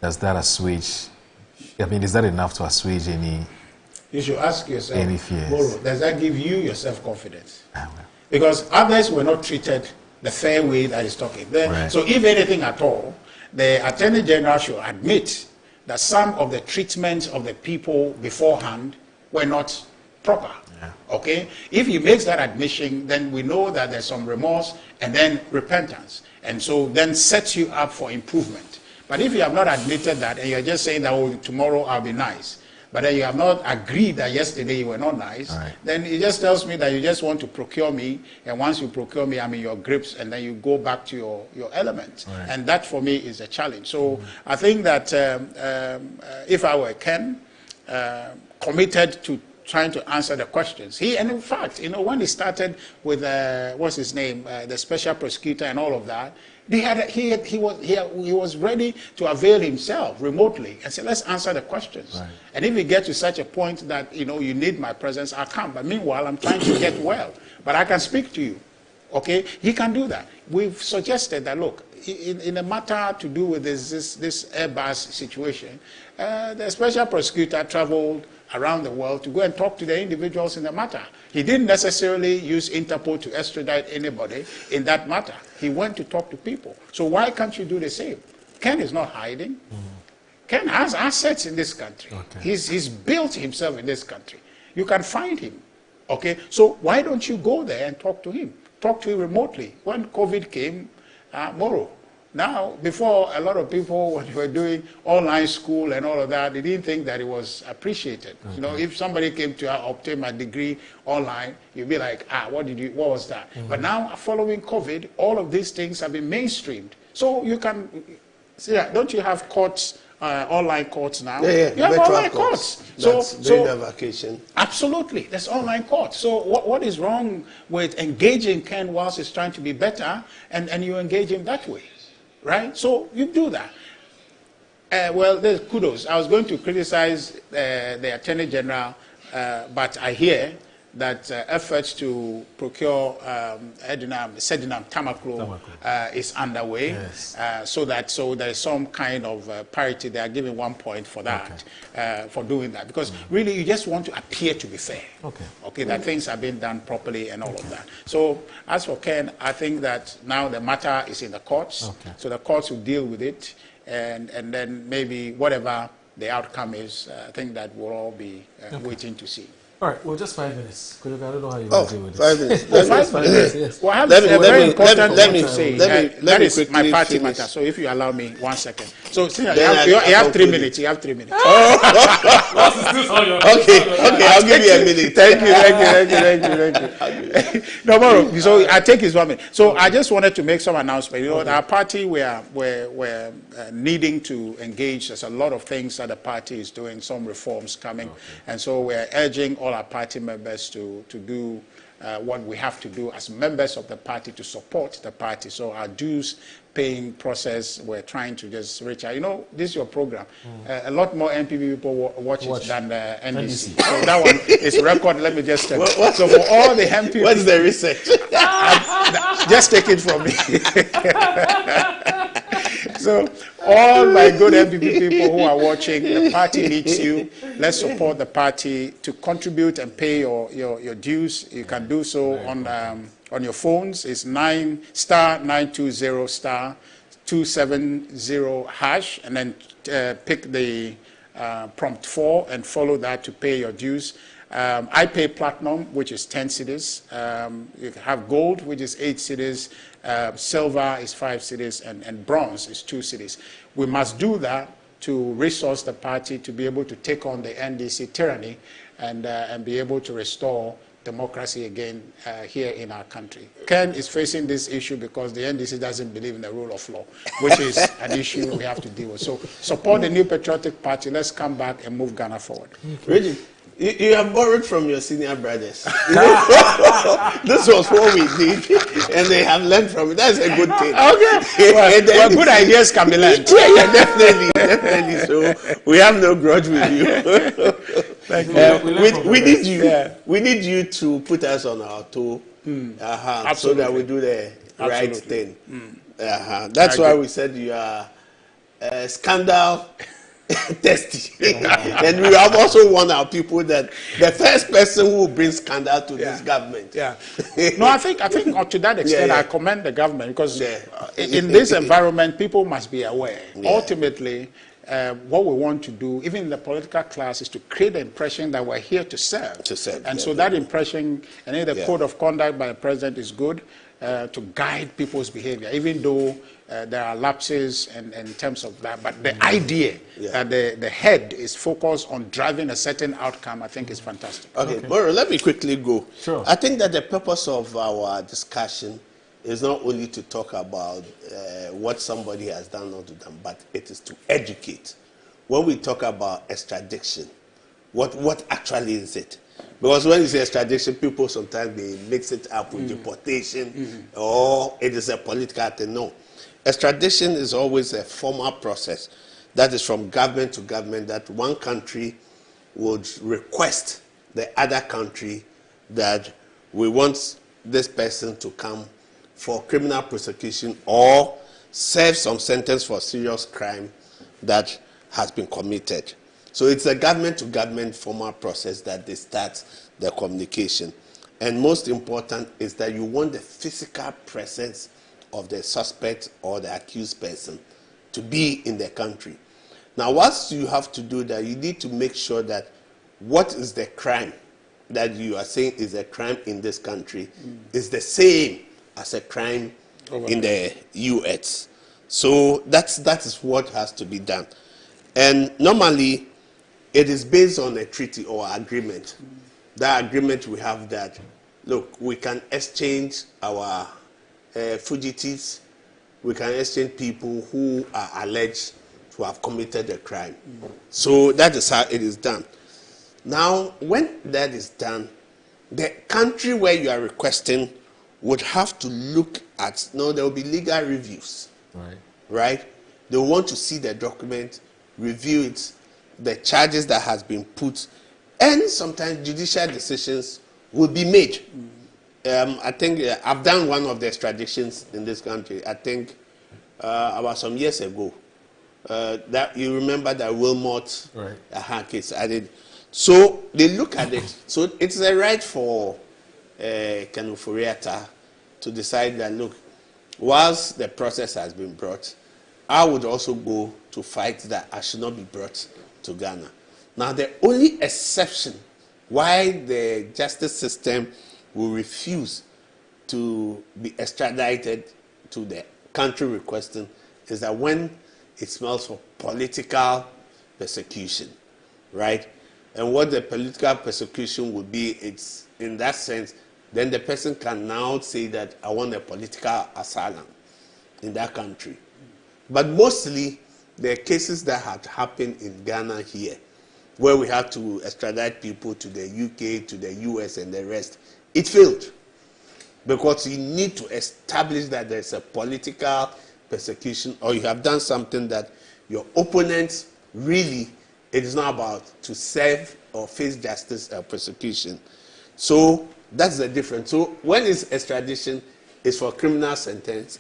Does that assuage, I mean, is that enough to assuage any? You should ask yourself, any fears? Moro, does that give you your self-confidence? Because others were not treated the fair way that he's talking. Right. So if anything at all, the Attorney General should admit that some of the treatments of the people beforehand were not proper. Okay? If he makes that admission, then we know that there's some remorse and then repentance. And so then sets you up for improvement. But if you have not admitted that and you're just saying that, oh, tomorrow I'll be nice, but then you have not agreed that yesterday you were not nice, then it just tells me that you just want to procure me, and once you procure me, I'm in your grips, and then you go back to your element. And that for me is a challenge. So I think that if I were Ken, committed to trying to answer the questions. And in fact, when he started with, what's his name, the special prosecutor and all of that, he was ready to avail himself remotely and say, let's answer the questions. And if we get to such a point that, you need my presence, I'll come. But meanwhile, I'm trying to get well. But I can speak to you. Okay? He can do that. We've suggested that, look, in a matter to do with this Airbus situation, the special prosecutor traveled around the world to go and talk to the individuals in the matter. He didn't necessarily use Interpol to extradite anybody in that matter. He went to talk to people. So why can't you do the same? Ken is not hiding. Ken has assets in this country. He's built himself in this country. You can find him. Okay? So why don't you go there and talk to him? Talk to him remotely. When COVID came, Moro, Now, before, a lot of people, when they were doing online school and all of that, they didn't think that it was appreciated. You know, if somebody came to obtain my degree online, you'd be like, what was that? But now, following COVID, all of these things have been mainstreamed. So you can, don't you have courts, online courts now? Yeah, you have online courts. During the vacation. Absolutely, that's online courts. So what is wrong with engaging Ken whilst he's trying to be better, and you engage him that way? Right? So you do that. Well, there's kudos. I was going to criticize the Attorney General, but I hear that efforts to procure Sedinam Tamaklo is underway, so there is some kind of parity. They are giving 1 point for that, for doing that, because really you just want to appear to be fair. Okay, that things are being done properly and all of that. So as for Ken, I think that now the matter is in the courts, so the courts will deal with it, and then maybe whatever the outcome is, I think that we'll all be waiting to see. All right, well, just 5 minutes. I don't know how you want to deal with 5 minutes. Well, 5 minutes, yes. Well, I have a very important thing to say. That is my party matter. So if you allow me 1 second. So you have 3 minutes. You have 3 minutes. Okay, I'll give you a minute. Thank you. No more. So I take his 1 minute. So I just wanted to make some announcement. You know, our party, we're needing to engage. There's a lot of things that the party is doing, some reforms coming. And so we're urging all our party members to do what we have to do as members of the party to support the party. So our dues paying process, we're trying to just reach out. You know, this is your program. A lot more NPP people watch it than the NDC. So that one is record. Let me just tell you. So for all the NPP... What's the research? Just take it from me. So all my good MPP people who are watching, the party needs you. Let's support the party to contribute and pay your dues. You can do so on your phones. It's *920*270# and then pick the prompt 4 and follow that to pay your dues. I pay platinum, which is 10 cedis. You have gold, which is 8 cedis. Silver is 5 cedis, and bronze is 2 cedis. We must do that to resource the party to be able to take on the NDC tyranny and be able to restore democracy again here in our country. Ken is facing this issue because the NDC doesn't believe in the rule of law, which is an issue we have to deal with. So support the New Patriotic Party. Let's come back and move Ghana forward. Reggie, you have borrowed from your senior brothers. This was what we did, and they have learned from it. That's a good thing. Okay. Well, good ideas can be learned. Yeah, definitely. So we have no grudge with you. Thank you. We need you. Yeah. We need you to put us on our toe, so that we do the right thing. That's why we said you are scandal testy. And we have also warned our people that the first person who will bring scandal to this government. No, I think to that extent I commend the government because in this environment people must be aware. Ultimately, what we want to do, even in the political class, is to create the impression that we're here to serve. And so that impression, and then the code of conduct by the president is good to guide people's behavior, even though there are lapses in terms of that. But the idea that the head is focused on driving a certain outcome, I think is fantastic. Okay, Moro, let me quickly go. Sure. I think that the purpose of our discussion is not only to talk about what somebody has done or not done, but it is to educate. When we talk about extradition, what actually is it? Because when you say extradition, people sometimes they mix it up with deportation or it is a political thing. No. Extradition is always a formal process that is from government to government, that one country would request the other country that we want this person to come for criminal prosecution or serve some sentence for serious crime that has been committed. So it's a government-to-government formal process that they start the communication. And most important is that you want the physical presence of the suspect or the accused person to be in the country. Now, once you have to do that, you need to make sure that what is the crime that you are saying is a crime in this country is the same as a crime in the U.S. So that is what has to be done. And normally, it is based on a treaty or agreement. That agreement we have that, look, we can exchange our fugitives, we can exchange people who are alleged to have committed a crime. So that is how it is done. Now, when that is done, the country where you are requesting would have to look at, there will be legal reviews. Right? They want to see the document, review it, the charges that has been put, and sometimes judicial decisions will be made. I think I've done one of the extraditions in this country, I think about some years ago. That you remember that Wilmot case I did. So they look at it. So it's a right for Ken Ofori-Atta to decide that, look, whilst the process has been brought, I would also go to fight that I should not be brought to Ghana. Now, the only exception why the justice system will refuse to be extradited to the country requesting is that when it smells of political persecution, right? And what the political persecution would be, it's in that sense, then the person can now say that I want a political asylum in that country. But mostly, the cases that had happened in Ghana here, where we had to extradite people to the UK, to the US, and the rest, it failed. Because you need to establish that there's a political persecution, or you have done something that your opponents really, it is not about to serve or face justice or persecution. So that's the difference. So when it's extradition, it's for criminal sentence,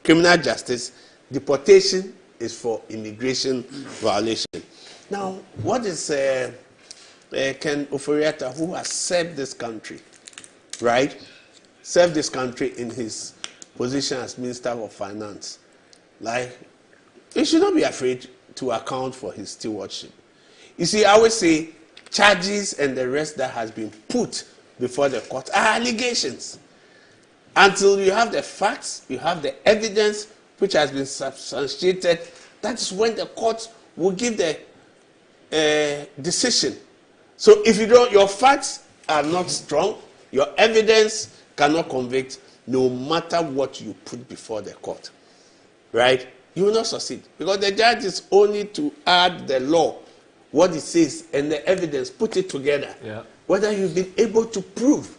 criminal justice. Deportation is for immigration violation. Now, what is Ken Ofori-Atta, who has served this country, right? Served this country in his position as Minister of Finance. Like, he should not be afraid to account for his stewardship. You see, I always say charges and the rest that has been put before the court are allegations. Until you have the facts, you have the evidence which has been substantiated, that is when the court will give the decision. So if you don't, your facts are not strong, your evidence cannot convict, no matter what you put before the court, right? You will not succeed, because the judge is only to add the law, what it says, and the evidence, put it together. Whether you've been able to prove,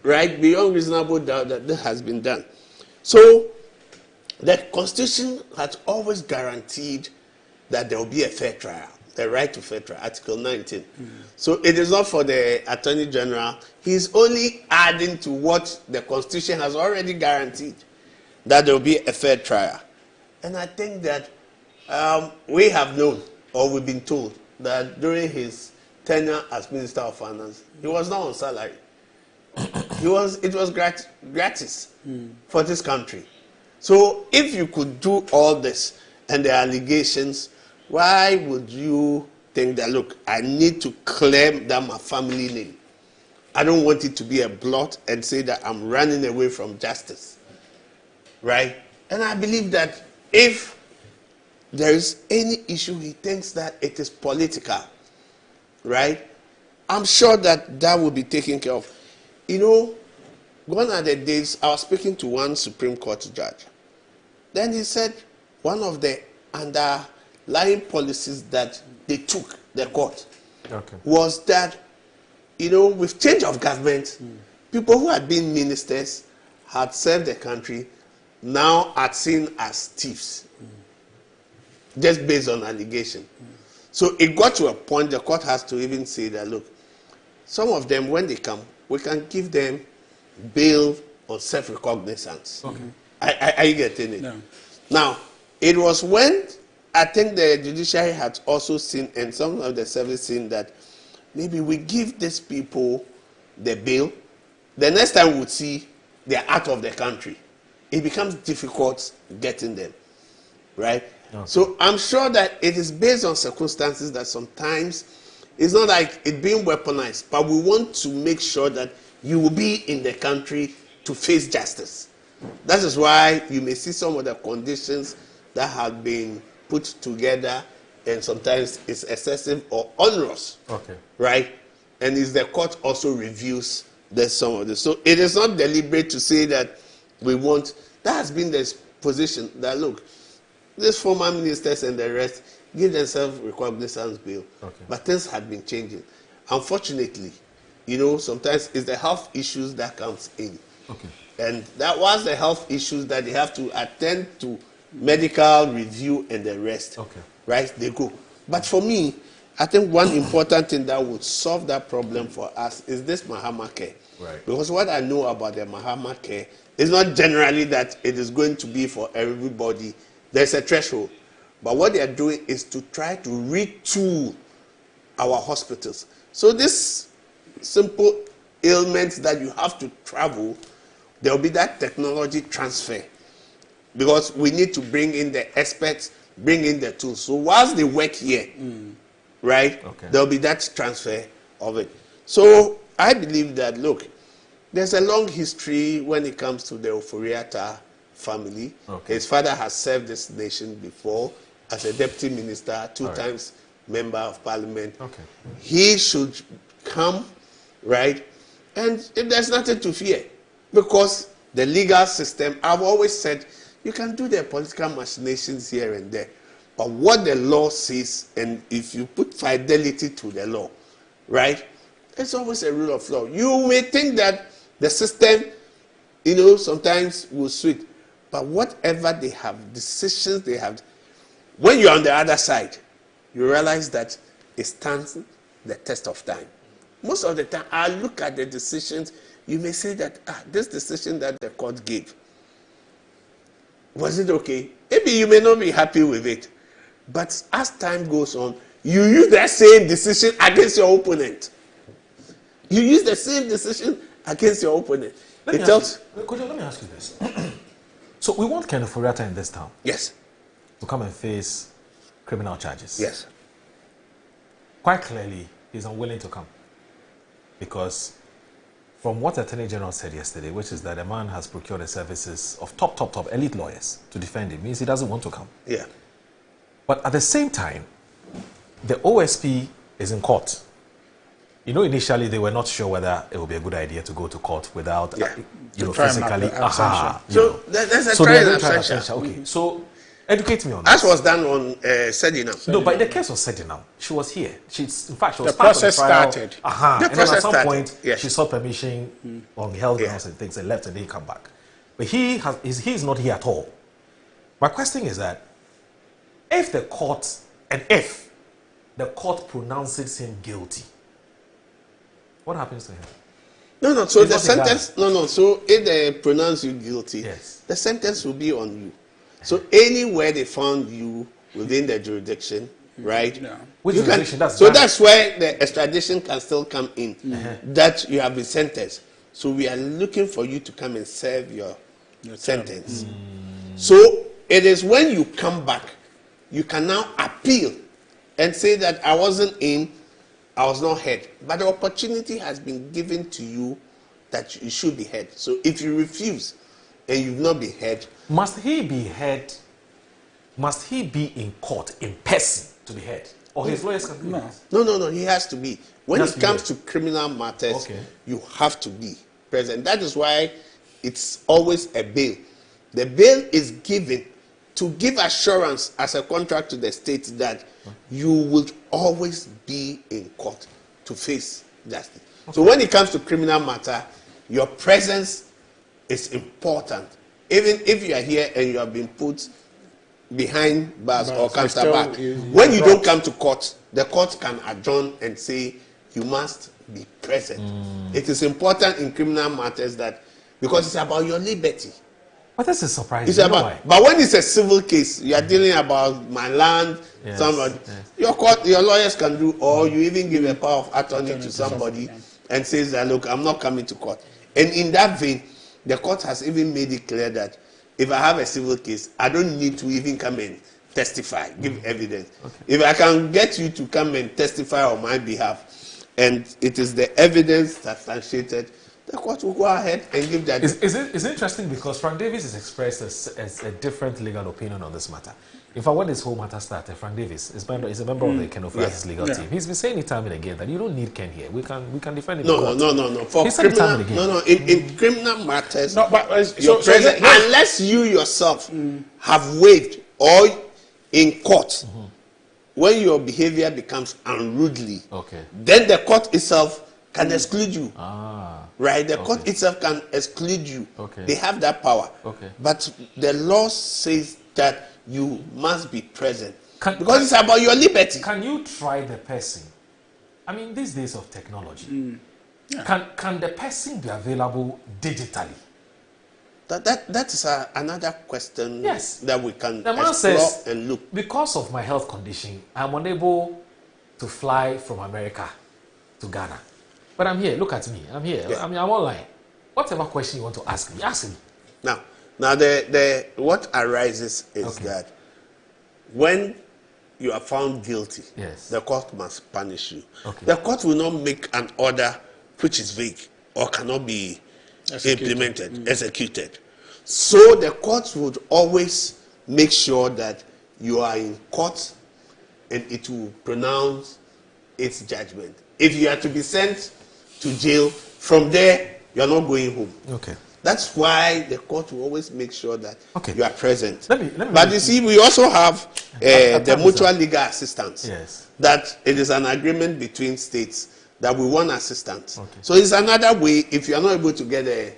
right, beyond reasonable doubt that this has been done. So the Constitution has always guaranteed that there will be a fair trial, the right to fair trial, Article 19. So it is not for the Attorney General. He's only adding to what the Constitution has already guaranteed, that there will be a fair trial. And I think that we have known, or we've been told, that during his tenure as Minister of Finance, he was not on salary. It was gratis for this country. So if you could do all this and the allegations, why would you think that, look, I need to claim that my family name? I don't want it to be a blot and say that I'm running away from justice, right? And I believe that if there is any issue, he thinks that it is political, right? I'm sure that that will be taken care of. You know, gone are the days, I was speaking to one Supreme Court judge. Then he said one of the underlying policies that they took, the court, was that, you know, with change of government, people who had been ministers, had served the country, now are seen as thieves, just based on allegation. So it got to a point, the court has to even say that, look, some of them, when they come, we can give them bail on self-recognizance. Are you getting it? No. Now, it was when I think the judiciary had also seen, and some of the service seen, that maybe we give these people the bail, the next time we would see they're out of the country. It becomes difficult getting them, right? So I'm sure that it is based on circumstances that sometimes it's not like it being weaponized, but we want to make sure that you will be in the country to face justice. That is why you may see some of the conditions that have been put together, and sometimes it's excessive or onerous. Okay. Right? And is the court also reviews some of this. So it is not deliberate to say that we want. That has been the position that, look, these former ministers and the rest give themselves recognizance bill. Okay. But things had been changing. Unfortunately, sometimes it's the health issues that comes in. Okay. And that was the health issues that they have to attend to medical review and the rest. Okay. Right? They go. But for me, I think one important thing that would solve that problem for us is this Mahama Care. Right. Because what I know about the Mahama Care is not generally that it is going to be for everybody. There's a threshold. But what they are doing is to try to retool our hospitals. So this simple ailments that you have to travel, there will be that technology transfer. Because we need to bring in the experts, bring in the tools. So whilst they work here, right, there will be that transfer of it. So I believe that, look, there's a long history when it comes to the Ofori-Atta family. Okay. His father has served this nation before as a deputy minister, two times member of parliament. Okay. He should come, right? And if there's nothing to fear, because the legal system, I've always said, you can do the political machinations here and there, but what the law says, and if you put fidelity to the law, right, it's always a rule of law. You may think that the system, sometimes will switch, but whatever they have, decisions they have, when you're on the other side, you realize that it stands the test of time. Most of the time, I look at the decisions, you may say that, this decision that the court gave, was it okay? Maybe you may not be happy with it. But as time goes on, you use that same decision against your opponent. You use the same decision against your opponent. Let me ask you this. So we want Ken Ofori-Atta in this town. Yes. To come and face criminal charges. Yes. Quite clearly, he's unwilling to come. Because from what the Attorney General said yesterday, which is that a man has procured the services of top elite lawyers to defend him, means he doesn't want to come. Yeah. But at the same time, the OSP is in court. Initially they were not sure whether it would be a good idea to go to court without, physically. So there's a trial absentia. Okay. So educate me on that. As was done on Sedinam. No, but in the case of Sedinam, she was here. She was the part process of the trial. started. And then at some point, she sought permission on health grounds and things and left and didn't come back. But he's not here at all. My question is that if the court pronounces him guilty, what happens to him? No. So the sentence, So if they pronounce you guilty, the sentence will be on you. So anywhere they found you within the jurisdiction, right? No. Which jurisdiction? That's where the extradition can still come in. That you have been sentenced. So we are looking for you to come and serve your sentence. So it is when you come back, you can now appeal and say that I wasn't in, I was not heard. But the opportunity has been given to you that you should be heard. So if you refuse and you've not been heard, must he be heard? Must he be in court in person to be heard? Or his lawyers can do that? No. He has to be. When it comes to criminal matters, you have to be present. That is why it's always a bail. The bail is given to give assurance as a contract to the state that you will always be in court to face justice. So when it comes to criminal matter, your presence is important. Even if you are here and you have been put behind bars or counter back, when you don't come to court, the court can adjourn and say you must be present. It is important in criminal matters that, because it's about your liberty. But this is surprising. It's about, but when it's a civil case, you are dealing about my land, somebody. Your lawyers can do, or you even give a power of attorney to somebody and says that, look, I'm not coming to court. And in that vein, the court has even made it clear that if I have a civil case, I don't need to even come and testify, give evidence. If I can get you to come and testify on my behalf, and it is the evidence substantiated, the court will go ahead and give that. It's interesting because Frank Davis has expressed a different legal opinion on this matter. In fact, when this whole matter started, Frank Davis is a member of the Ken Oforiatta's legal team. He's been saying it time and again that you don't need Ken here. We can defend him. No. For criminal, in criminal matters, unless you yourself have waived or in court, when your behavior becomes unruly, then the court itself can exclude you. Right? The court itself can exclude you. They have that power. But the law says that you must be present because it's about your liberty. Can you try the person? I mean, these days of technology, can the person be available digitally? That is another question that we can the man explore says, and look. Because of my health condition, I'm unable to fly from America to Ghana. But I'm here. Look at me. I'm here. I mean, I'm online. Whatever question you want to ask me, ask me. Now, the what arises is that when you are found guilty, the court must punish you. The court will not make an order which is vague or cannot be executed. So the court would always make sure that you are in court and it will pronounce its judgment. If you are to be sent to jail, from there you are not going home. That's why the court will always make sure that you are present. But you see, we also have the mutual legal assistance. That it is an agreement between states that we want assistance. So it's another way. If you are not able to get a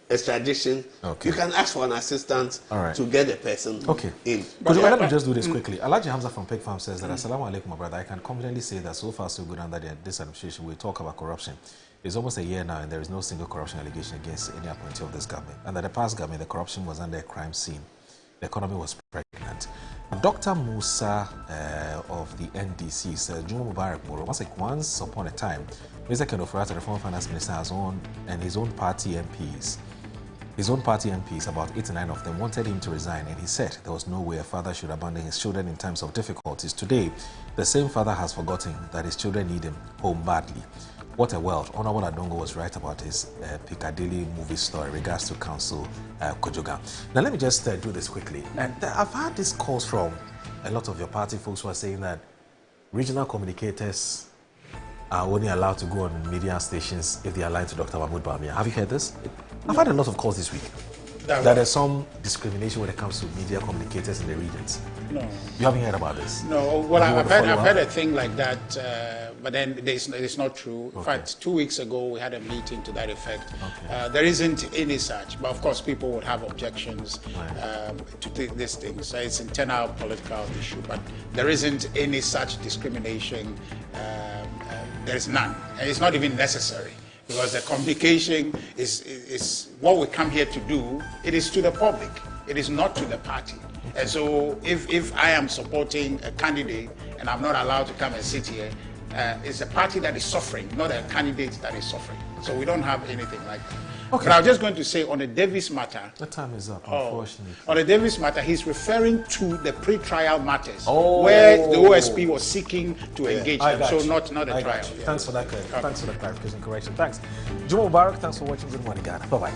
extradition, you can ask for an assistance to get the person in. Let me just do this quickly. Alhaji Hamza from Pig Farm says that Assalamu alaikum, my brother. I can confidently say that so far so good under this administration. We talk about corruption. It's almost a year now and there is no single corruption allegation against any appointee of this government. Under the past government, the corruption was under a crime scene. The economy was pregnant. Dr. Musa of the NDC says, Juma Mubarak Moro, once upon a time, Mr. Ken Oforiatta, the former finance minister, his own party MPs, about 8 to 9 of them, wanted him to resign, and he said there was no way a father should abandon his children in times of difficulties. Today, the same father has forgotten that his children need him home badly. What a world. Honorable Adongo was right about his Piccadilly movie story in regards to Council Kojoga. Now, let me just do this quickly. And I've had these calls from a lot of your party folks who are saying that regional communicators are only allowed to go on media stations if they are aligned to Dr. Mahmoud Bawumia. Have you heard this? I've had a lot of calls this week that there's some discrimination when it comes to media communicators in the regions. No. You haven't heard about this? No. Well, I've heard a thing like that, but then it's not true. In fact, 2 weeks ago, we had a meeting to that effect. There isn't any such, but of course, people would have objections to this thing. So it's an internal political issue, but there isn't any such discrimination. There is none. And it's not even necessary. Because the communication is what we come here to do. It is to the public. It is not to the party. And so if I am supporting a candidate and I'm not allowed to come and sit here, it's the party that is suffering, not a candidate that is suffering. So we don't have anything like that. But I was just going to say on the Davis matter. The time is up, unfortunately. On the Davis matter, he's referring to the pre-trial matters where the OSP was seeking to engage them. So not a trial. Thanks for that. Thanks for that clarification, correction. Thanks. Juma Mubarak, thanks for watching Good Morning Ghana. Bye-bye.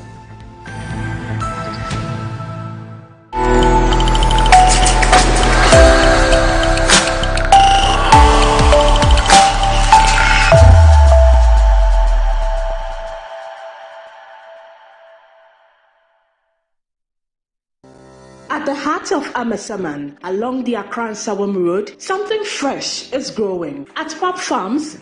At the heart of Amasaman, along the Accra-Nsawam Road, something fresh is growing. At Pop Farms,